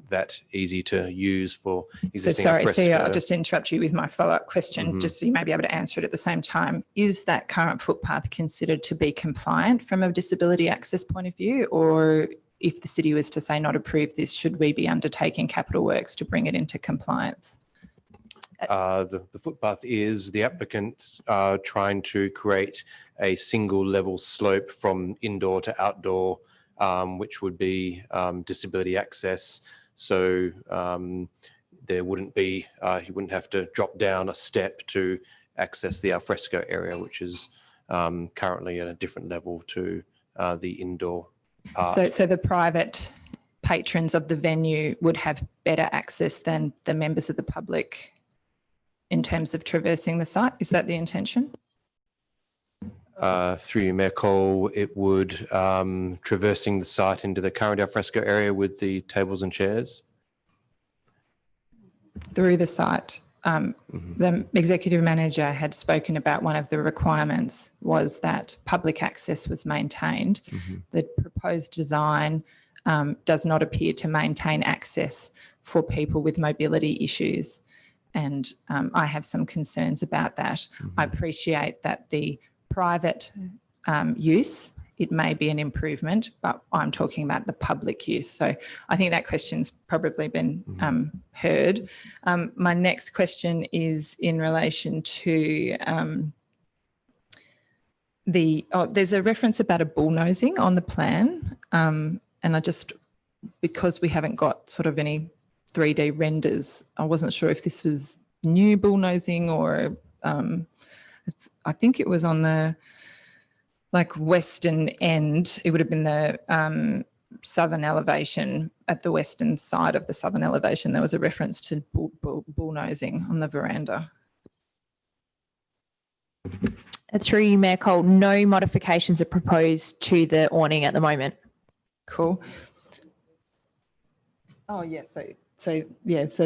that easy to use for So existing sorry, alfresco. Theo, I'll just interrupt you with my follow-up question, just so you may be able to answer it at the same time. Is that current footpath considered to be compliant from a disability access point of view, or if the city was to say not approve this, should we be undertaking capital works to bring it into compliance? The footpath is the applicant trying to create a single level slope from indoor to outdoor, which would be disability access. So there wouldn't be, he wouldn't have to drop down a step to access the alfresco area, which is currently at a different level to the indoor part. So the private patrons of the venue would have better access than the members of the public in terms of traversing the site? Is that the intention? Through you, Mayor Cole, it would traversing the site into the current alfresco area with the tables and chairs. Through the site. The executive manager had spoken about one of the requirements was that public access was maintained. The proposed design does not appear to maintain access for people with mobility issues. And I have some concerns about that. I appreciate that the private use, it may be an improvement, but I'm talking about the public use. So I think that question's probably been heard. My next question is in relation to there's a reference about a bullnosing on the plan. And I just, because we haven't got sort of any 3D renders, I wasn't sure if this was new bullnosing or I think it was on the western end. It would have been the southern elevation. At the western side of the southern elevation, there was a reference to bullnosing on the veranda. Through you, Mayor Cole, no modifications are proposed to the awning at the moment. Cool. Oh, yeah. So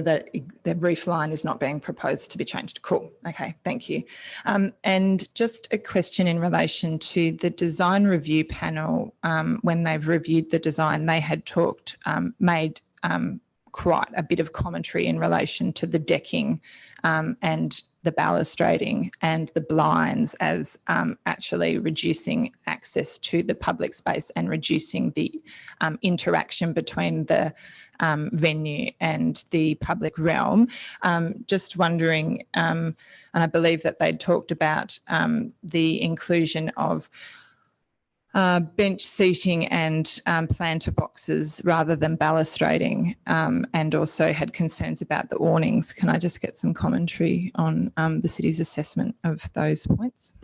that the roof line is not being proposed to be changed. Cool. Okay, thank you. And just a question in relation to the design review panel. When they've reviewed the design, they had made quite a bit of commentary in relation to the decking and the balustrading and the blinds as actually reducing access to the public space and reducing the interaction between the venue and the public realm. Just wondering, and I believe that they'd talked about the inclusion of bench seating and planter boxes rather than balustrading, and also had concerns about the awnings. Can I just get some commentary on the city's assessment of those points?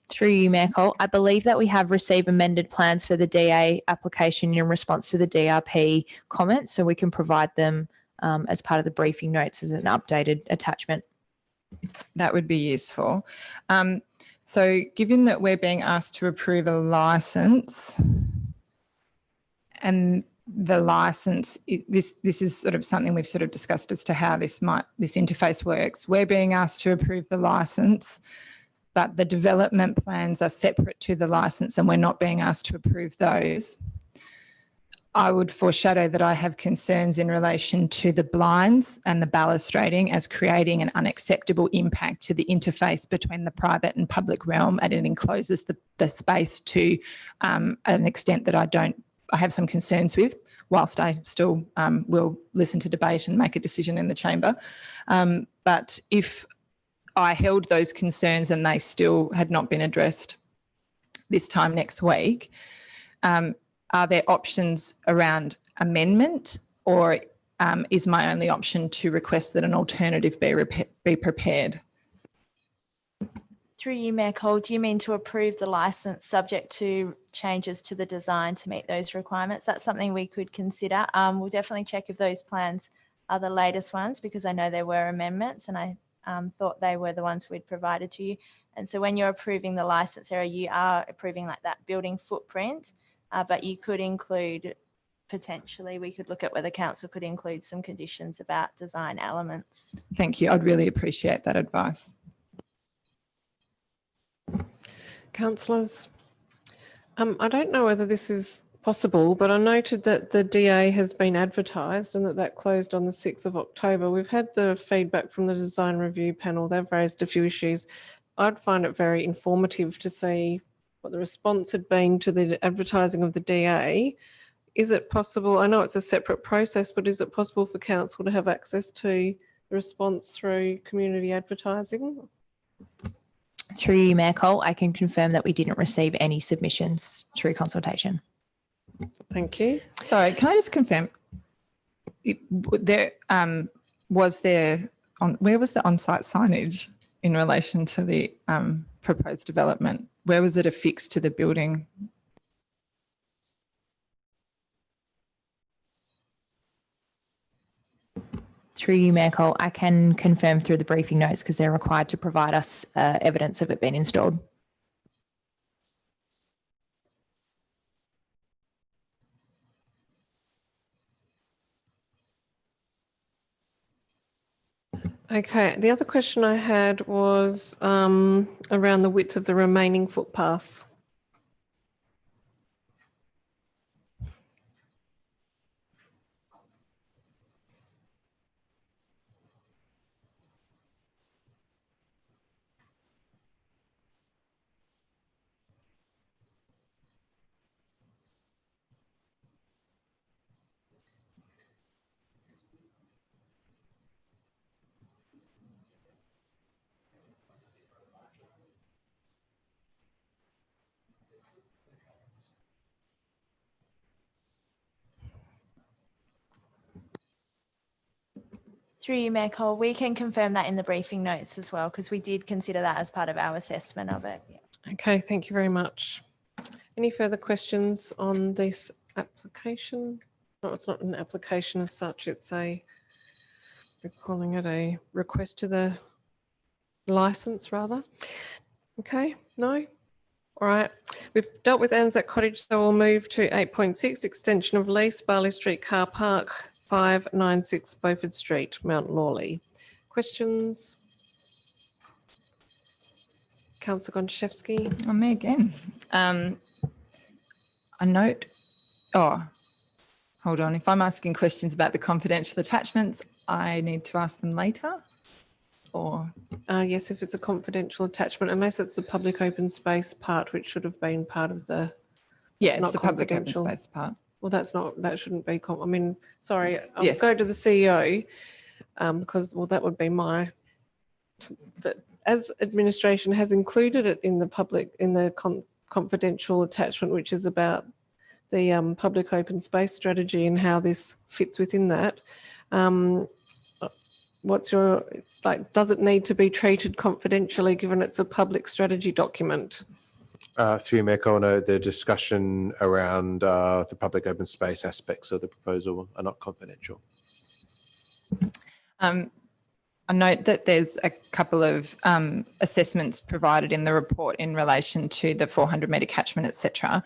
Through you, Mayor Cole, I believe that we have received amended plans for the DA application in response to the DRP comments, so we can provide them as part of the briefing notes as an updated attachment. That would be useful. So given that we're being asked to approve a licence, and the licence, this is sort of something we've sort of discussed as to how this interface works. We're being asked to approve the licence, but the development plans are separate to the licence and we're not being asked to approve those. I would foreshadow that I have concerns in relation to the blinds and the balustrading as creating an unacceptable impact to the interface between the private and public realm, and it encloses the space to an extent that I have some concerns with, whilst I still will listen to debate and make a decision in the chamber. But if I held those concerns and they still had not been addressed this time next week, are there options around amendment, or is my only option to request that an alternative be prepared? Through you, Mayor Cole, do you mean to approve the licence subject to changes to the design to meet those requirements? That's something we could consider. We'll definitely check if those plans are the latest ones, because I know there were amendments and I thought they were the ones we'd provided to you. And so when you're approving the license area, you are approving like that building footprint, but you could include, potentially, we could look at whether council could include some conditions about design elements. Thank you. I'd really appreciate that advice. Councillors, I don't know whether this is possible, but I noted that the DA has been advertised and that closed on the 6th of October. We've had the feedback from the design review panel. They've raised a few issues. I'd find it very informative to see what the response had been to the advertising of the DA. Is it possible, I know it's a separate process, but is it possible for council to have access to the response through community advertising? Through you, Mayor Cole, I can confirm that we didn't receive any submissions through consultation. Thank you. Sorry, can I just confirm? Where was the on-site signage in relation to the proposed development? Where was it affixed to the building? Through you, Mayor Cole, I can confirm through the briefing notes because they're required to provide us evidence of it being installed. Okay, the other question I had was around the width of the remaining footpath. Through you, Mayor Cole, we can confirm that in the briefing notes as well, because we did consider that as part of our assessment of it. Okay, thank you very much. Any further questions on this application? No, it's not an application as such. It's we're calling it a request to the license rather. Okay, no? All right, we've dealt with Anzac Cottage, so we'll move to 8.6, extension of lease, Barley Street Car Park, 596 Beaufort Street, Mount Lawley. Questions? Councillor Gontaszewski. Me again. A note. Oh, hold on. If I'm asking questions about the confidential attachments, I need to ask them later. Or yes, if it's a confidential attachment, unless it's the public open space part, which should have been part of the. Yeah, it's the public open space part. Well, that shouldn't be. I mean, sorry, I'll Yes. go to the CEO because, well, that would be my. But as administration has included it in the confidential attachment, which is about the public open space strategy and how this fits within that. What's your, does it need to be treated confidentially given it's a public strategy document? Through Mayor Cole, no, the discussion around the public open space aspects of the proposal are not confidential. I note that there's a couple of assessments provided in the report in relation to the 400 metre catchment, etc.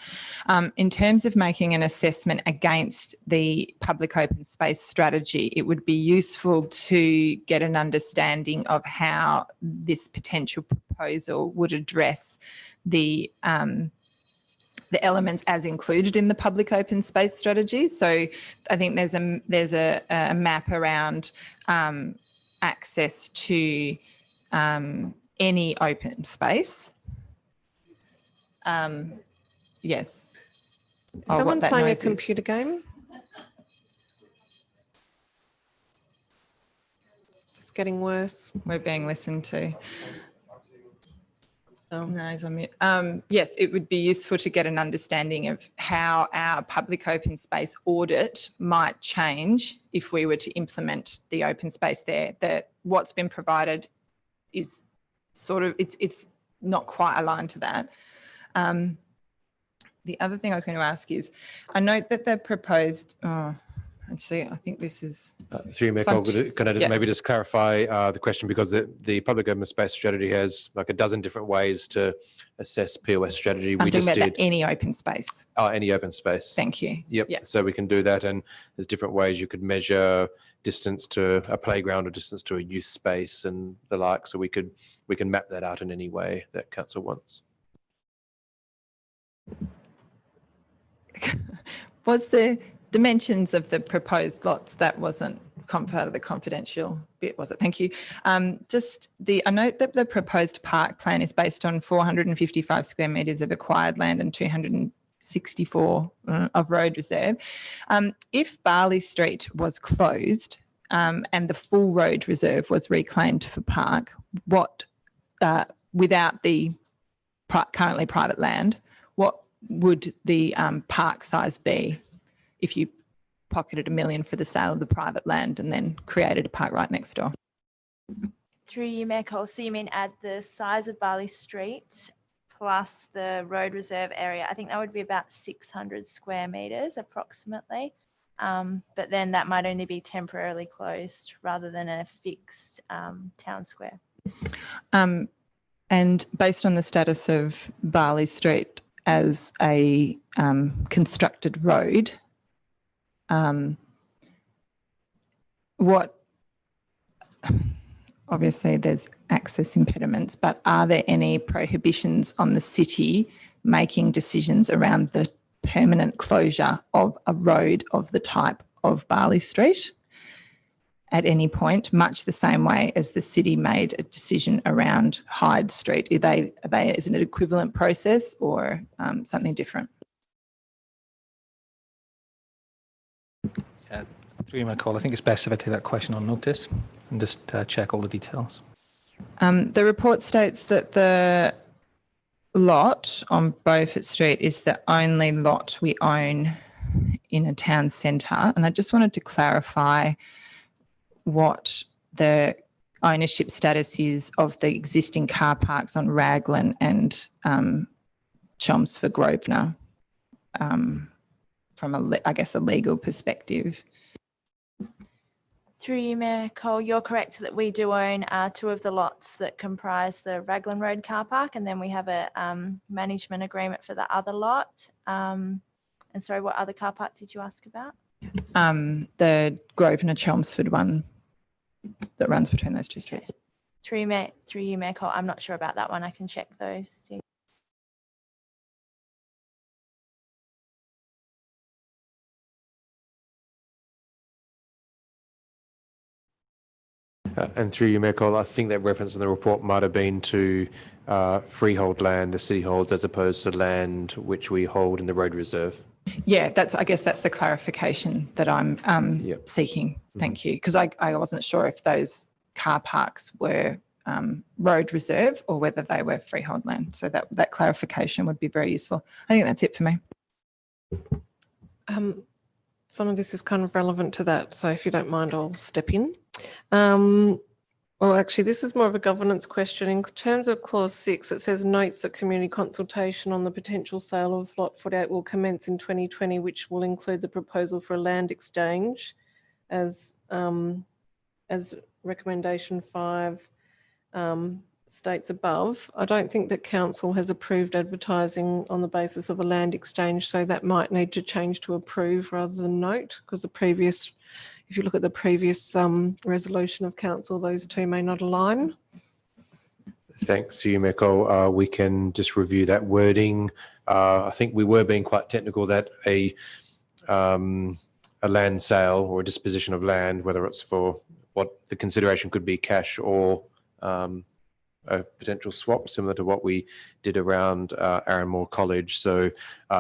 In terms of making an assessment against the public open space strategy, it would be useful to get an understanding of how this potential proposal would address the elements as included in the public open space strategy. So I think there's a map around access to any open space. Yes. Is someone playing a computer game? It's getting worse. We're being listened to. Oh, no, he's on mute. Yes, it would be useful to get an understanding of how our public open space audit might change if we were to implement the open space there. That what's been provided is sort of, it's not quite aligned to that. The other thing I was going to ask is, I note that the proposed, Actually, I think this is. Through you, Mayor Fun- Cole, can I just yeah. maybe just clarify the question, because the public government space strategy has like a dozen different ways to assess POS strategy. I'm We talking just about did any open space. any open space. Thank you. Yep. Yeah. So we can do that, and there's different ways you could measure distance to a playground or distance to a youth space and the like. So we can map that out in any way that council wants. Was the dimensions of the proposed lots, that wasn't part of the confidential bit, was it? Thank you. I note that the proposed park plan is based on 455 square metres of acquired land and 264 of road reserve. If Barley Street was closed and the full road reserve was reclaimed for park, without the currently private land, what would the park size be if you pocketed $1 million for the sale of the private land and then created a park right next door? Through you, Mayor Cole. So you mean add the size of Barley Street plus the road reserve area? I think that would be about 600 square metres approximately. But then that might only be temporarily closed rather than a fixed town square. And based on the status of Barley Street as a constructed road, obviously there's access impediments, but are there any prohibitions on the city making decisions around the permanent closure of a road of the type of Barley Street at any point, much the same way as the city made a decision around Hyde Street? Is it an equivalent process or something different? Through you, Mayor Cole, I think it's best if I take that question on notice and just check all the details. The report states that the lot on Beaufort Street is the only lot we own in a town centre. And I just wanted to clarify what the ownership status is of the existing car parks on Raglan and Chelmsford Grosvenor from, a legal perspective. Through you, Mayor Cole, you're correct that we do own 2 of the lots that comprise the Raglan Road car park, and then we have a management agreement for the other lot. And sorry, what other car park did you ask about? The Grosvenor Chelmsford one that runs between those 2 streets. Through you, Mayor Cole, I'm not sure about that one. I can check those. And through you, Mayor Cole, I think that reference in the report might have been to freehold land the city holds as opposed to land which we hold in the road reserve. Yeah, I guess that's the clarification that I'm seeking. Thank you. Because I wasn't sure if those car parks were road reserve or whether they were freehold land. So that clarification would be very useful. I think that's it for me. Some of this is kind of relevant to that. So if you don't mind, I'll step in. Well, actually, this is more of a governance question. In terms of clause 6, it says notes that community consultation on the potential sale of lot 48 will commence in 2020, which will include the proposal for a land exchange as recommendation 5 states above. I don't think that council has approved advertising on the basis of a land exchange, so that might need to change to approve rather than note, because if you look at the previous resolution of council, those two may not align. Thanks to you, Mayor Cole. We can just review that wording. I think we were being quite technical that a land sale or a disposition of land, whether it's for what the consideration could be cash or a potential swap, similar to what we did around Arranmore College. So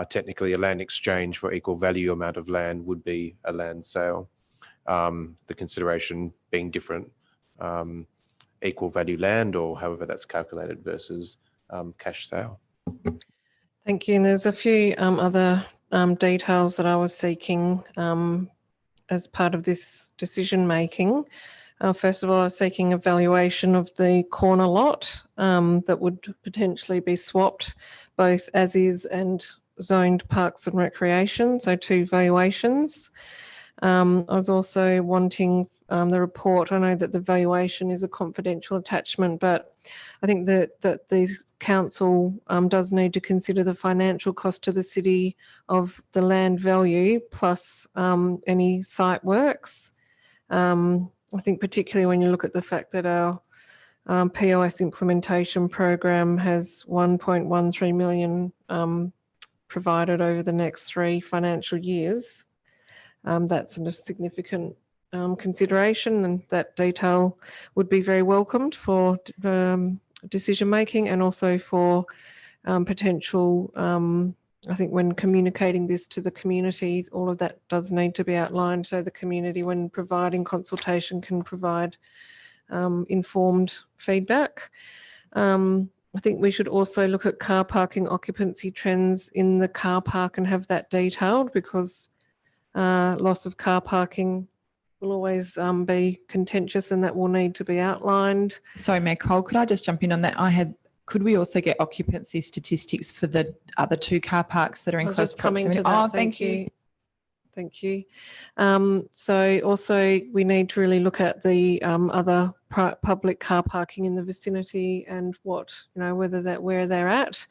technically a land exchange for equal value amount of land would be a land sale. The consideration being different, equal value land or however that's calculated versus cash sale. Thank you. And there's a few other details that I was seeking as part of this decision making. First of all, I was seeking a valuation of the corner lot that would potentially be swapped both as is and zoned parks and recreation, so 2 valuations. I was also wanting the report. I know that the valuation is a confidential attachment, but I think that the council does need to consider the financial cost to the city of the land value plus any site works. I think particularly when you look at the fact that our POS implementation program has 1.13 million provided over the next 3 financial years. That's a significant consideration, and that detail would be very welcomed for decision making and also for potential, I think when communicating this to the community, all of that does need to be outlined so the community, when providing consultation, can provide informed feedback. I think we should also look at car parking occupancy trends in the car park and have that detailed, because loss of car parking will always be contentious, and that will need to be outlined. Sorry, Mayor Cole, could I just jump in on that? Could we also get occupancy statistics for the other 2 car parks that are in I was close just coming proximity? to that. Oh, thank you. Thank you. So also we need to really look at the other public car parking in the vicinity and what, where they're at.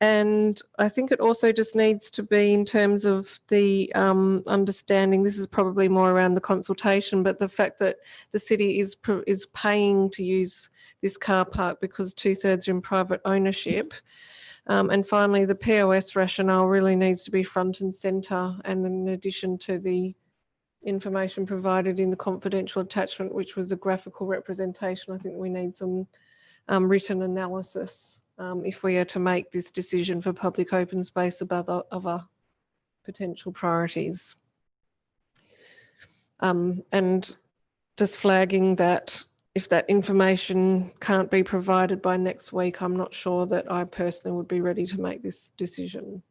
And I think it also just needs to be in terms of the understanding, this is probably more around the consultation, but the fact that the city is paying to use this car park because 2/3 are in private ownership. And finally, the POS rationale really needs to be front and centre, and in addition to the information provided in the confidential attachment, which was a graphical representation, I think we need some written analysis if we are to make this decision for public open space above other potential priorities. And just flagging that if that information can't be provided by next week, I'm not sure that I personally would be ready to make this decision.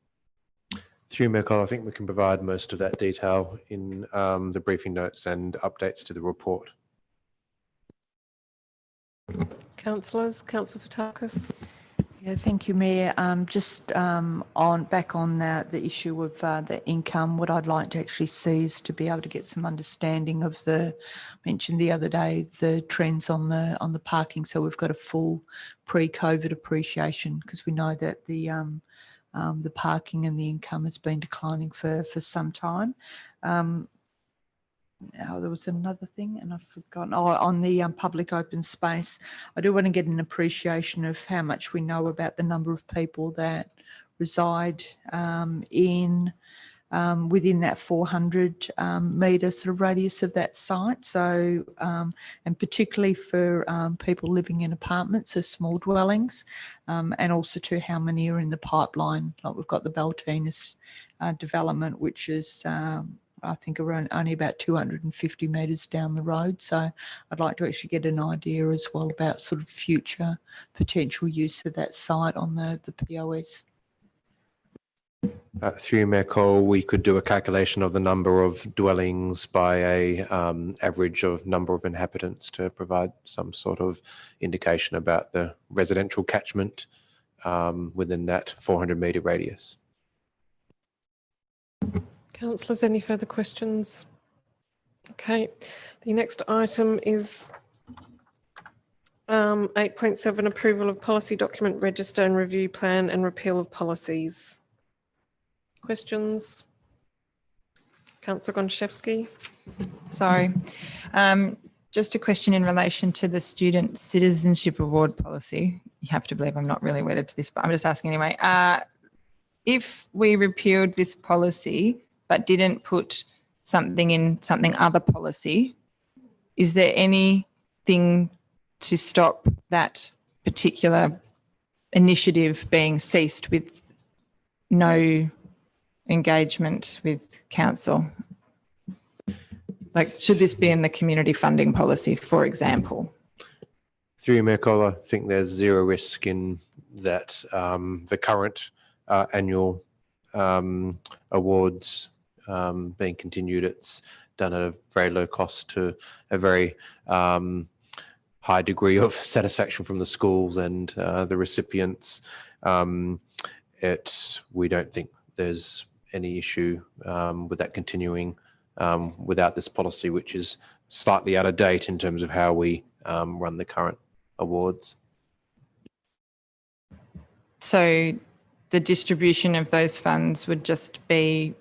Through Mayor Cole, I think we can provide most of that detail in the briefing notes and updates to the report. Councillors, Councillor Fotakis. Yeah, thank you, Mayor. Just back on the issue of the income, what I'd like to actually see is to be able to get some understanding of mentioned the other day, the trends on the parking. So we've got a full pre-COVID appreciation, because we know that the parking and the income has been declining for some time. Now, there was another thing and I've forgotten. Oh, on the public open space, I do want to get an appreciation of how much we know about the number of people that reside within that 400 metre sort of radius of that site. So, and particularly for people living in apartments or small dwellings, and also to how many are in the pipeline. Like we've got the Baltinas development, which is I think around only about 250 metres down the road. So I'd like to actually get an idea as well about sort of future potential use of that site on the POS. Through Mayor Cole, we could do a calculation of the number of dwellings by a average of number of inhabitants to provide some sort of indication about the residential catchment within that 400 metre radius. Councillors, any further questions? Okay, the next item is 8.7, approval of policy document register and review plan and repeal of policies. Questions? Councillor Gonchevsky. Sorry. Just a question in relation to the Student Citizenship Award policy. You have to believe I'm not really wedded to this, but I'm just asking anyway. If we repealed this policy but didn't put something in something other policy, is there anything to stop that particular initiative being ceased with no engagement with council? Like, should this be in the community funding policy, for example? Through you, Mayor Cole, I think there's zero risk in that the current annual awards being continued. It's done at a very low cost to a very high degree of satisfaction from the schools and the recipients. We don't think there's any issue with that continuing without this policy, which is slightly out of date in terms of how we run the current awards. So the distribution of those funds would just be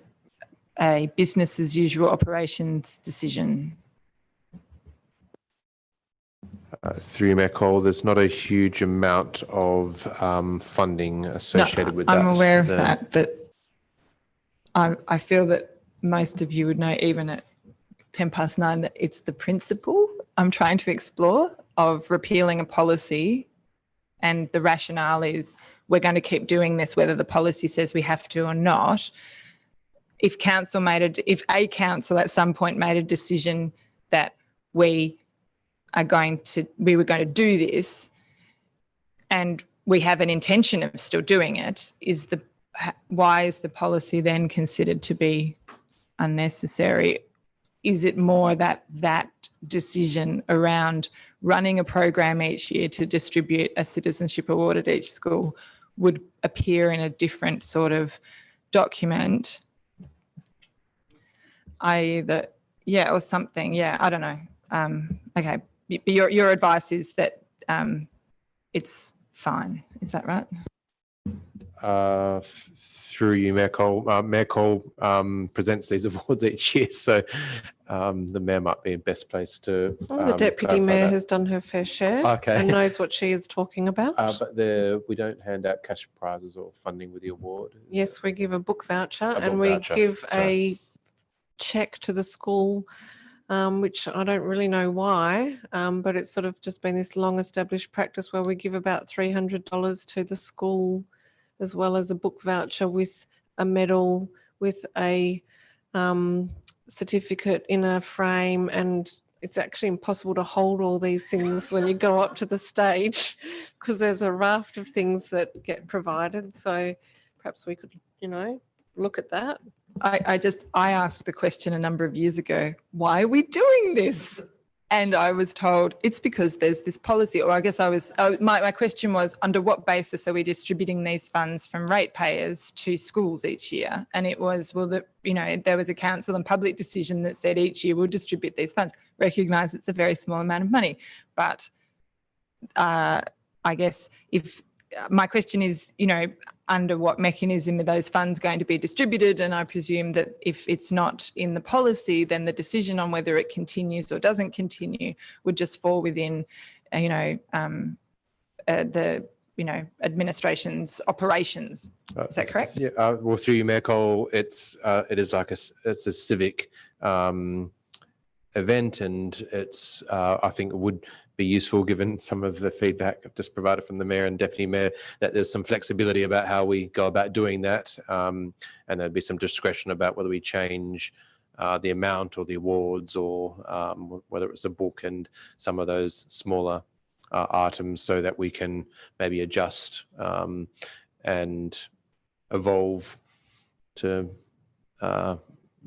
a business as usual operations decision. Through Mayor Cole, there's not a huge amount of funding associated with that. I'm aware of that, but I feel that most of you would know, even at 9:10, that it's the principle I'm trying to explore of repealing a policy, and the rationale is we're going to keep doing this whether the policy says we have to or not. If a council at some point made a decision that we were going to do this, and we have an intention of still doing it, why is the policy then considered to be unnecessary? Is it more that decision around running a program each year to distribute a citizenship award at each school would appear in a different sort of document? Or something. Yeah, I don't know. Okay, but your advice is that it's fine. Is that right? Through you, Mayor Cole. Mayor Cole presents these awards each year, so the Mayor might be in best place to. The Deputy Mayor has done her fair share and knows what she is talking about. But we don't hand out cash prizes or funding with the award. Yes, we give a book voucher book and we voucher, give sorry. a cheque to the school, which I don't really know why, but it's sort of just been this long established practice where we give about $300 to the school, as well as a book voucher with a medal, with a certificate in a frame. And it's actually impossible to hold all these things when you go up to the stage because there's a raft of things that get provided. So perhaps we could, look at that. I asked the question a number of years ago, why are we doing this? And I was told it's because there's this policy, or I guess my question was, under what basis are we distributing these funds from ratepayers to schools each year? And it was, there was a council and public decision that said each year we'll distribute these funds. Recognise it's a very small amount of money, but I guess my question is, under what mechanism are those funds going to be distributed? And I presume that if it's not in the policy, then the decision on whether it continues or doesn't continue would just fall within, the administration's operations. Is that correct? Yeah. Well, through you, Mayor Cole, it is like it's a civic event, and it's I think it would be useful, given some of the feedback I've just provided from the Mayor and Deputy Mayor, that there's some flexibility about how we go about doing that, and there'd be some discretion about whether we change the amount or the awards, or whether it's a book and some of those smaller items, so that we can maybe adjust and evolve to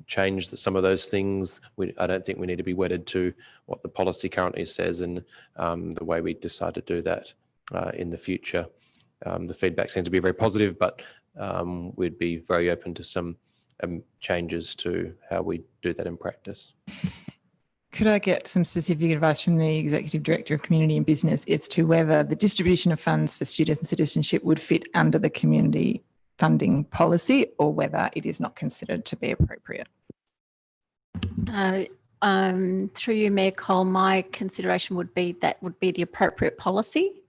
change some of those things. I don't think we need to be wedded to what the policy currently says, and the way we decide to do that in the future. The feedback seems to be very positive, but we'd be very open to some changes to how we do that in practice. Could I get some specific advice from the Executive Director of Community and Business as to whether the distribution of funds for students and citizenship would fit under the community funding policy, or whether it is not considered to be appropriate? Through you, Mayor Cole, my consideration would be that would be the appropriate policy.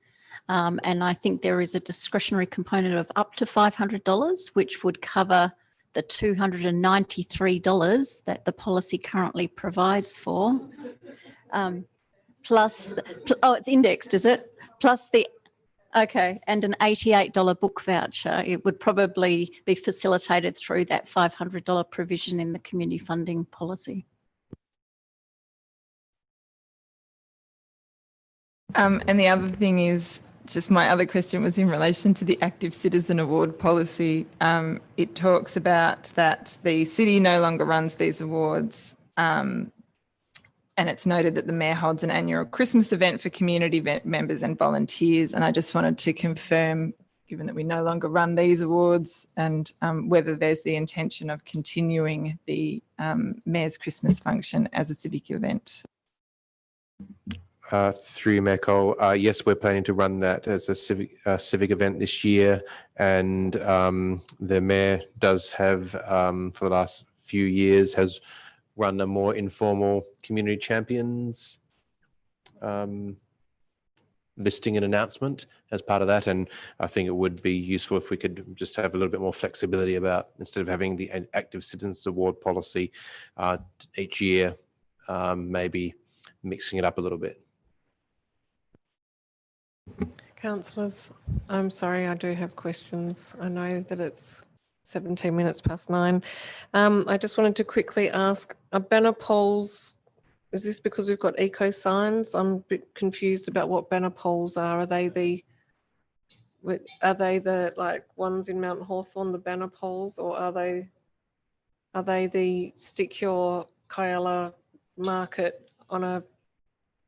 And I think there is a discretionary component of up to $500, which would cover the $293 that the policy currently provides for. It's indexed, is it? Plus and an $88 book voucher. It would probably be facilitated through that $500 provision in the community funding policy. And the other thing is, just my other question was in relation to the Active Citizen Award policy. It talks about that the city no longer runs these awards, and it's noted that the Mayor holds an annual Christmas event for community members and volunteers. And I just wanted to confirm given that we no longer run these awards, and whether there's the intention of continuing the Mayor's Christmas function as a civic event. Through you, Mayor Cole, yes, we're planning to run that as a civic event this year, and the Mayor does have, for the last few years, has run a more informal community champions listing and announcement as part of that. And I think it would be useful if we could just have a little bit more flexibility about, instead of having the active citizens award policy each year, maybe mixing it up a little bit. Councillors, I'm sorry, I do have questions. I know that it's 17 minutes past 9. I just wanted to quickly ask, are banner poles, is this because we've got eco signs? I'm a bit confused about what banner poles are. Are they the like ones in Mount Hawthorn, the banner poles, or are they the stick your Kialla market on a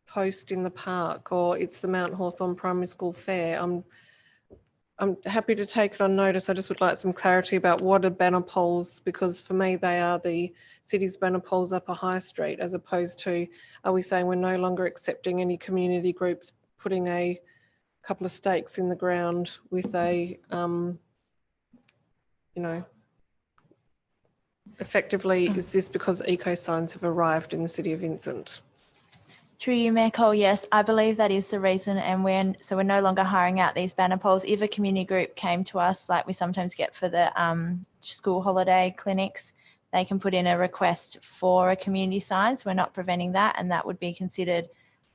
post in the park, or it's the Mount Hawthorn Primary School Fair? I'm happy to take it on notice. I just would like some clarity about what are banner poles, because for me they are the city's banner poles up a high street, as opposed to, are we saying we're no longer accepting any community groups putting a couple of stakes in the ground with a, effectively, is this because eco signs have arrived in the city of Vincent? Through you, Mayor Cole, yes, I believe that is the reason, and we're no longer hiring out these banner poles. If a community group came to us, like we sometimes get for the school holiday clinics, they can put in a request for a community sign. So we're not preventing that, and that would be considered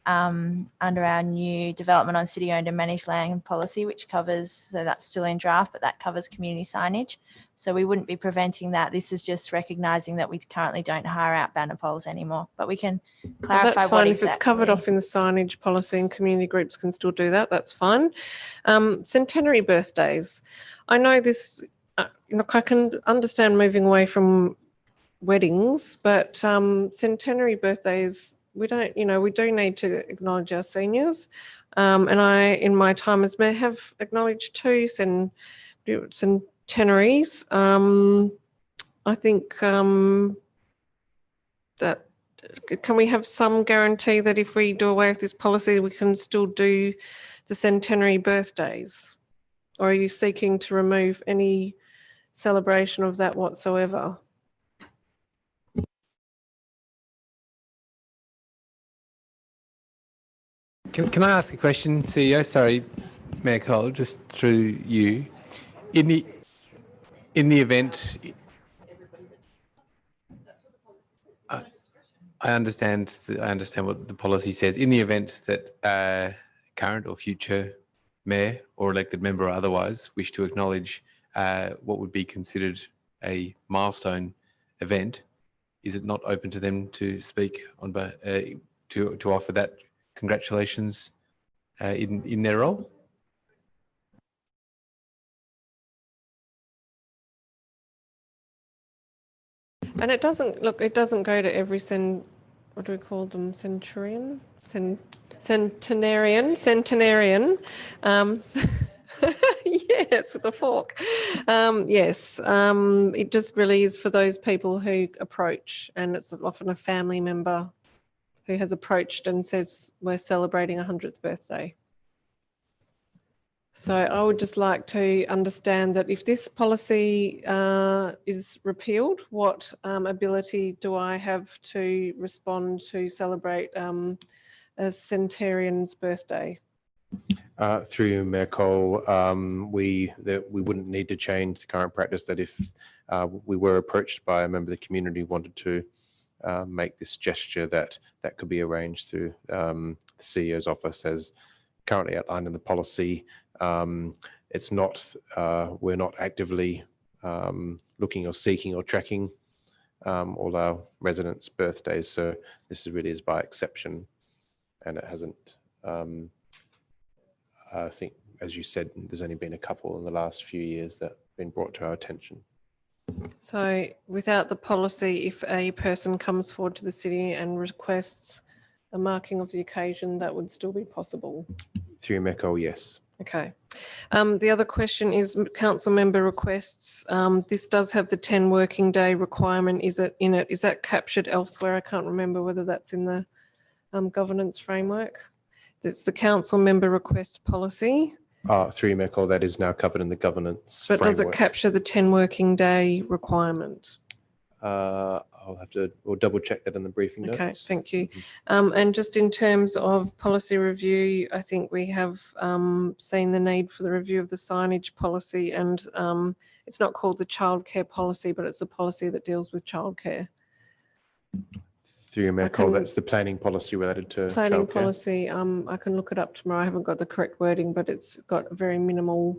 under our new development on city-owned and managed land policy, which covers, so that's still in draft, but that covers community signage. So we wouldn't be preventing that. This is just recognising that we currently don't hire out banner poles anymore, but we can clarify That's fine. what If it's covered off in the signage policy and community groups can still do that, that's fine. Centenary birthdays. I know this, look, I can understand moving away from weddings, but centenary birthdays, we don't, we do need to acknowledge our seniors. And I, in my time as mayor, have acknowledged 2 centenaries. I think that, can we have some guarantee that if we do away with this policy, we can still do the centenary birthdays? Or are you seeking to remove any celebration of that whatsoever? Can I ask a question, CEO? Sorry, Mayor Cole, just through you. In the event, I understand what the policy says. In the event that current or future mayor or elected member or otherwise wish to acknowledge what would be considered a milestone event, is it not open to them to speak on to offer that congratulations in their role? And it doesn't, look, it doesn't go to every what do we call them? Centenarian? Yes, with a fork. Yes, it just really is for those people who approach, and it's often a family member who has approached and says, we're celebrating 100th birthday. So I would just like to understand that if this policy is repealed, what ability do I have to respond to celebrate a centenarian's birthday? Through you, Mayor Cole, we wouldn't need to change the current practice that if we were approached by a member of the community who wanted to make this gesture, that could be arranged through the CEO's office as currently outlined in the policy. It's not, we're not actively looking or seeking or tracking all our residents' birthdays. So this really is by exception, and it hasn't, I think, as you said, there's only been a couple in the last few years that have been brought to our attention. So without the policy, if a person comes forward to the city and requests a marking of the occasion, that would still be possible? Through Mayor Cole, yes. Okay. The other question is council member requests. This does have the 10 working day requirement. Is it in it? Is that captured elsewhere? I can't remember whether that's in the governance framework. It's the council member request policy. Through you, Mayor Cole, that is now covered in the governance But does it framework. capture the 10 working day requirement? We'll double check that in the briefing notes. Okay, thank you. And just in terms of policy review, I think we have seen the need for the review of the signage policy, and it's not called the childcare policy, but it's a policy that deals with childcare. Through you, Mayor Cole, can- that's the planning policy related to Planning childcare. policy, I can look it up tomorrow. I haven't got the correct wording, but it's got very minimal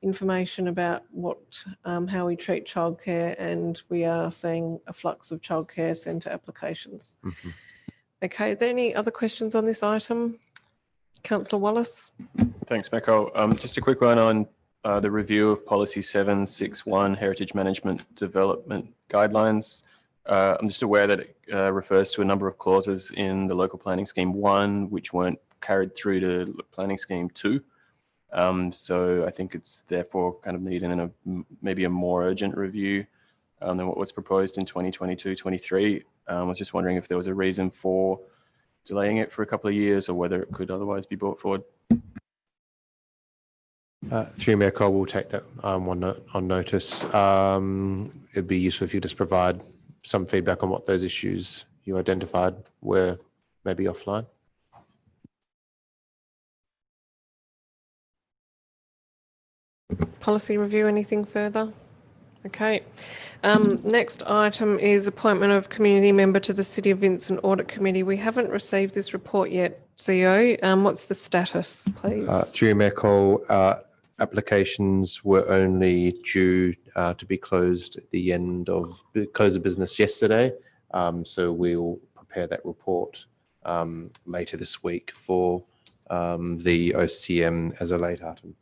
information about how we treat childcare, and we are seeing a flux of childcare centre applications. Okay, are there any other questions on this item? Councillor Wallace? Thanks, Mako. Just a quick one on the review of Policy 761, Heritage Management Development Guidelines. I'm just aware that it refers to a number of clauses in the Local Planning Scheme 1, which weren't carried through to Planning Scheme 2. So I think it's therefore kind of needing maybe a more urgent review than what was proposed in 2022-23. I was just wondering if there was a reason for delaying it for a couple of years or whether it could otherwise be brought forward. Through Mayor Cole, we'll take that on notice. It'd be useful if you just provide some feedback on what those issues you identified were maybe offline. Policy review, anything further? Okay. Next item is appointment of community member to the City of Vincent Audit Committee. We haven't received this report yet, CEO. What's the status, please? Through Mayor Cole, applications were only due to be closed at the end of close of business yesterday. So we'll prepare that report later this week for the OCM as a late item.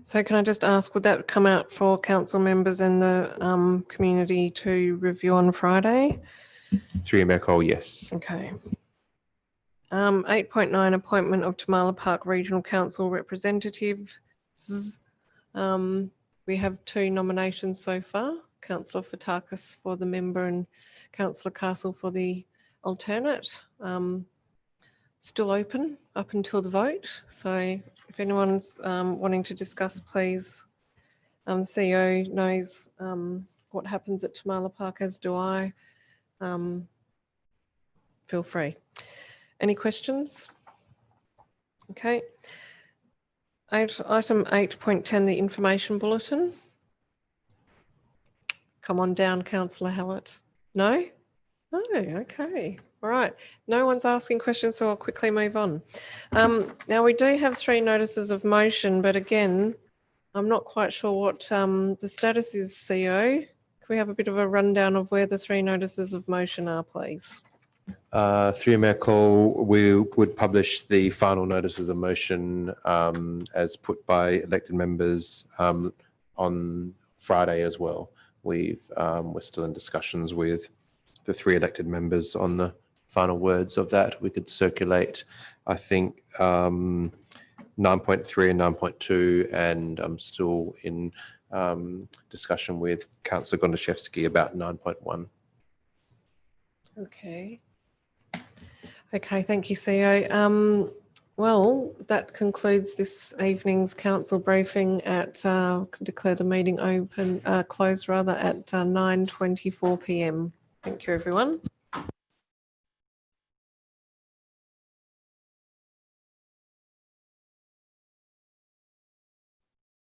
So can I just ask, would that come out for council members and the community to review on Friday? Through Mayor Cole, yes. Okay. 8.9, appointment of Tamala Park Regional Council representatives. We have 2 nominations so far, Councillor Fotakis for the member and Councillor Castle for the alternate. Still open up until the vote. So if anyone's wanting to discuss, please, CEO knows what happens at Tamala Park, as do I. Feel free. Any questions? Okay. Item 8.10, the information bulletin. Come on down, Councillor Hallett. No? No, okay. All right. No one's asking questions, so I'll quickly move on. Now, we do have 3 notices of motion, but again, I'm not quite sure what the status is, CEO. Can we have a bit of a rundown of where the 3 notices of motion are, please? Through Mayor Cole, we would publish the final notices of motion as put by elected members on Friday as well. We're still in discussions with the 3 elected members on the final words of that. We could circulate, I think, 9.3 and 9.2, and I'm still in discussion with Councillor Gondaszewski about 9.1. Okay. Okay, thank you, CEO. Well, that concludes this evening's council briefing at, declare the meeting open, closed rather, at 9:24 p.m. Thank you, everyone.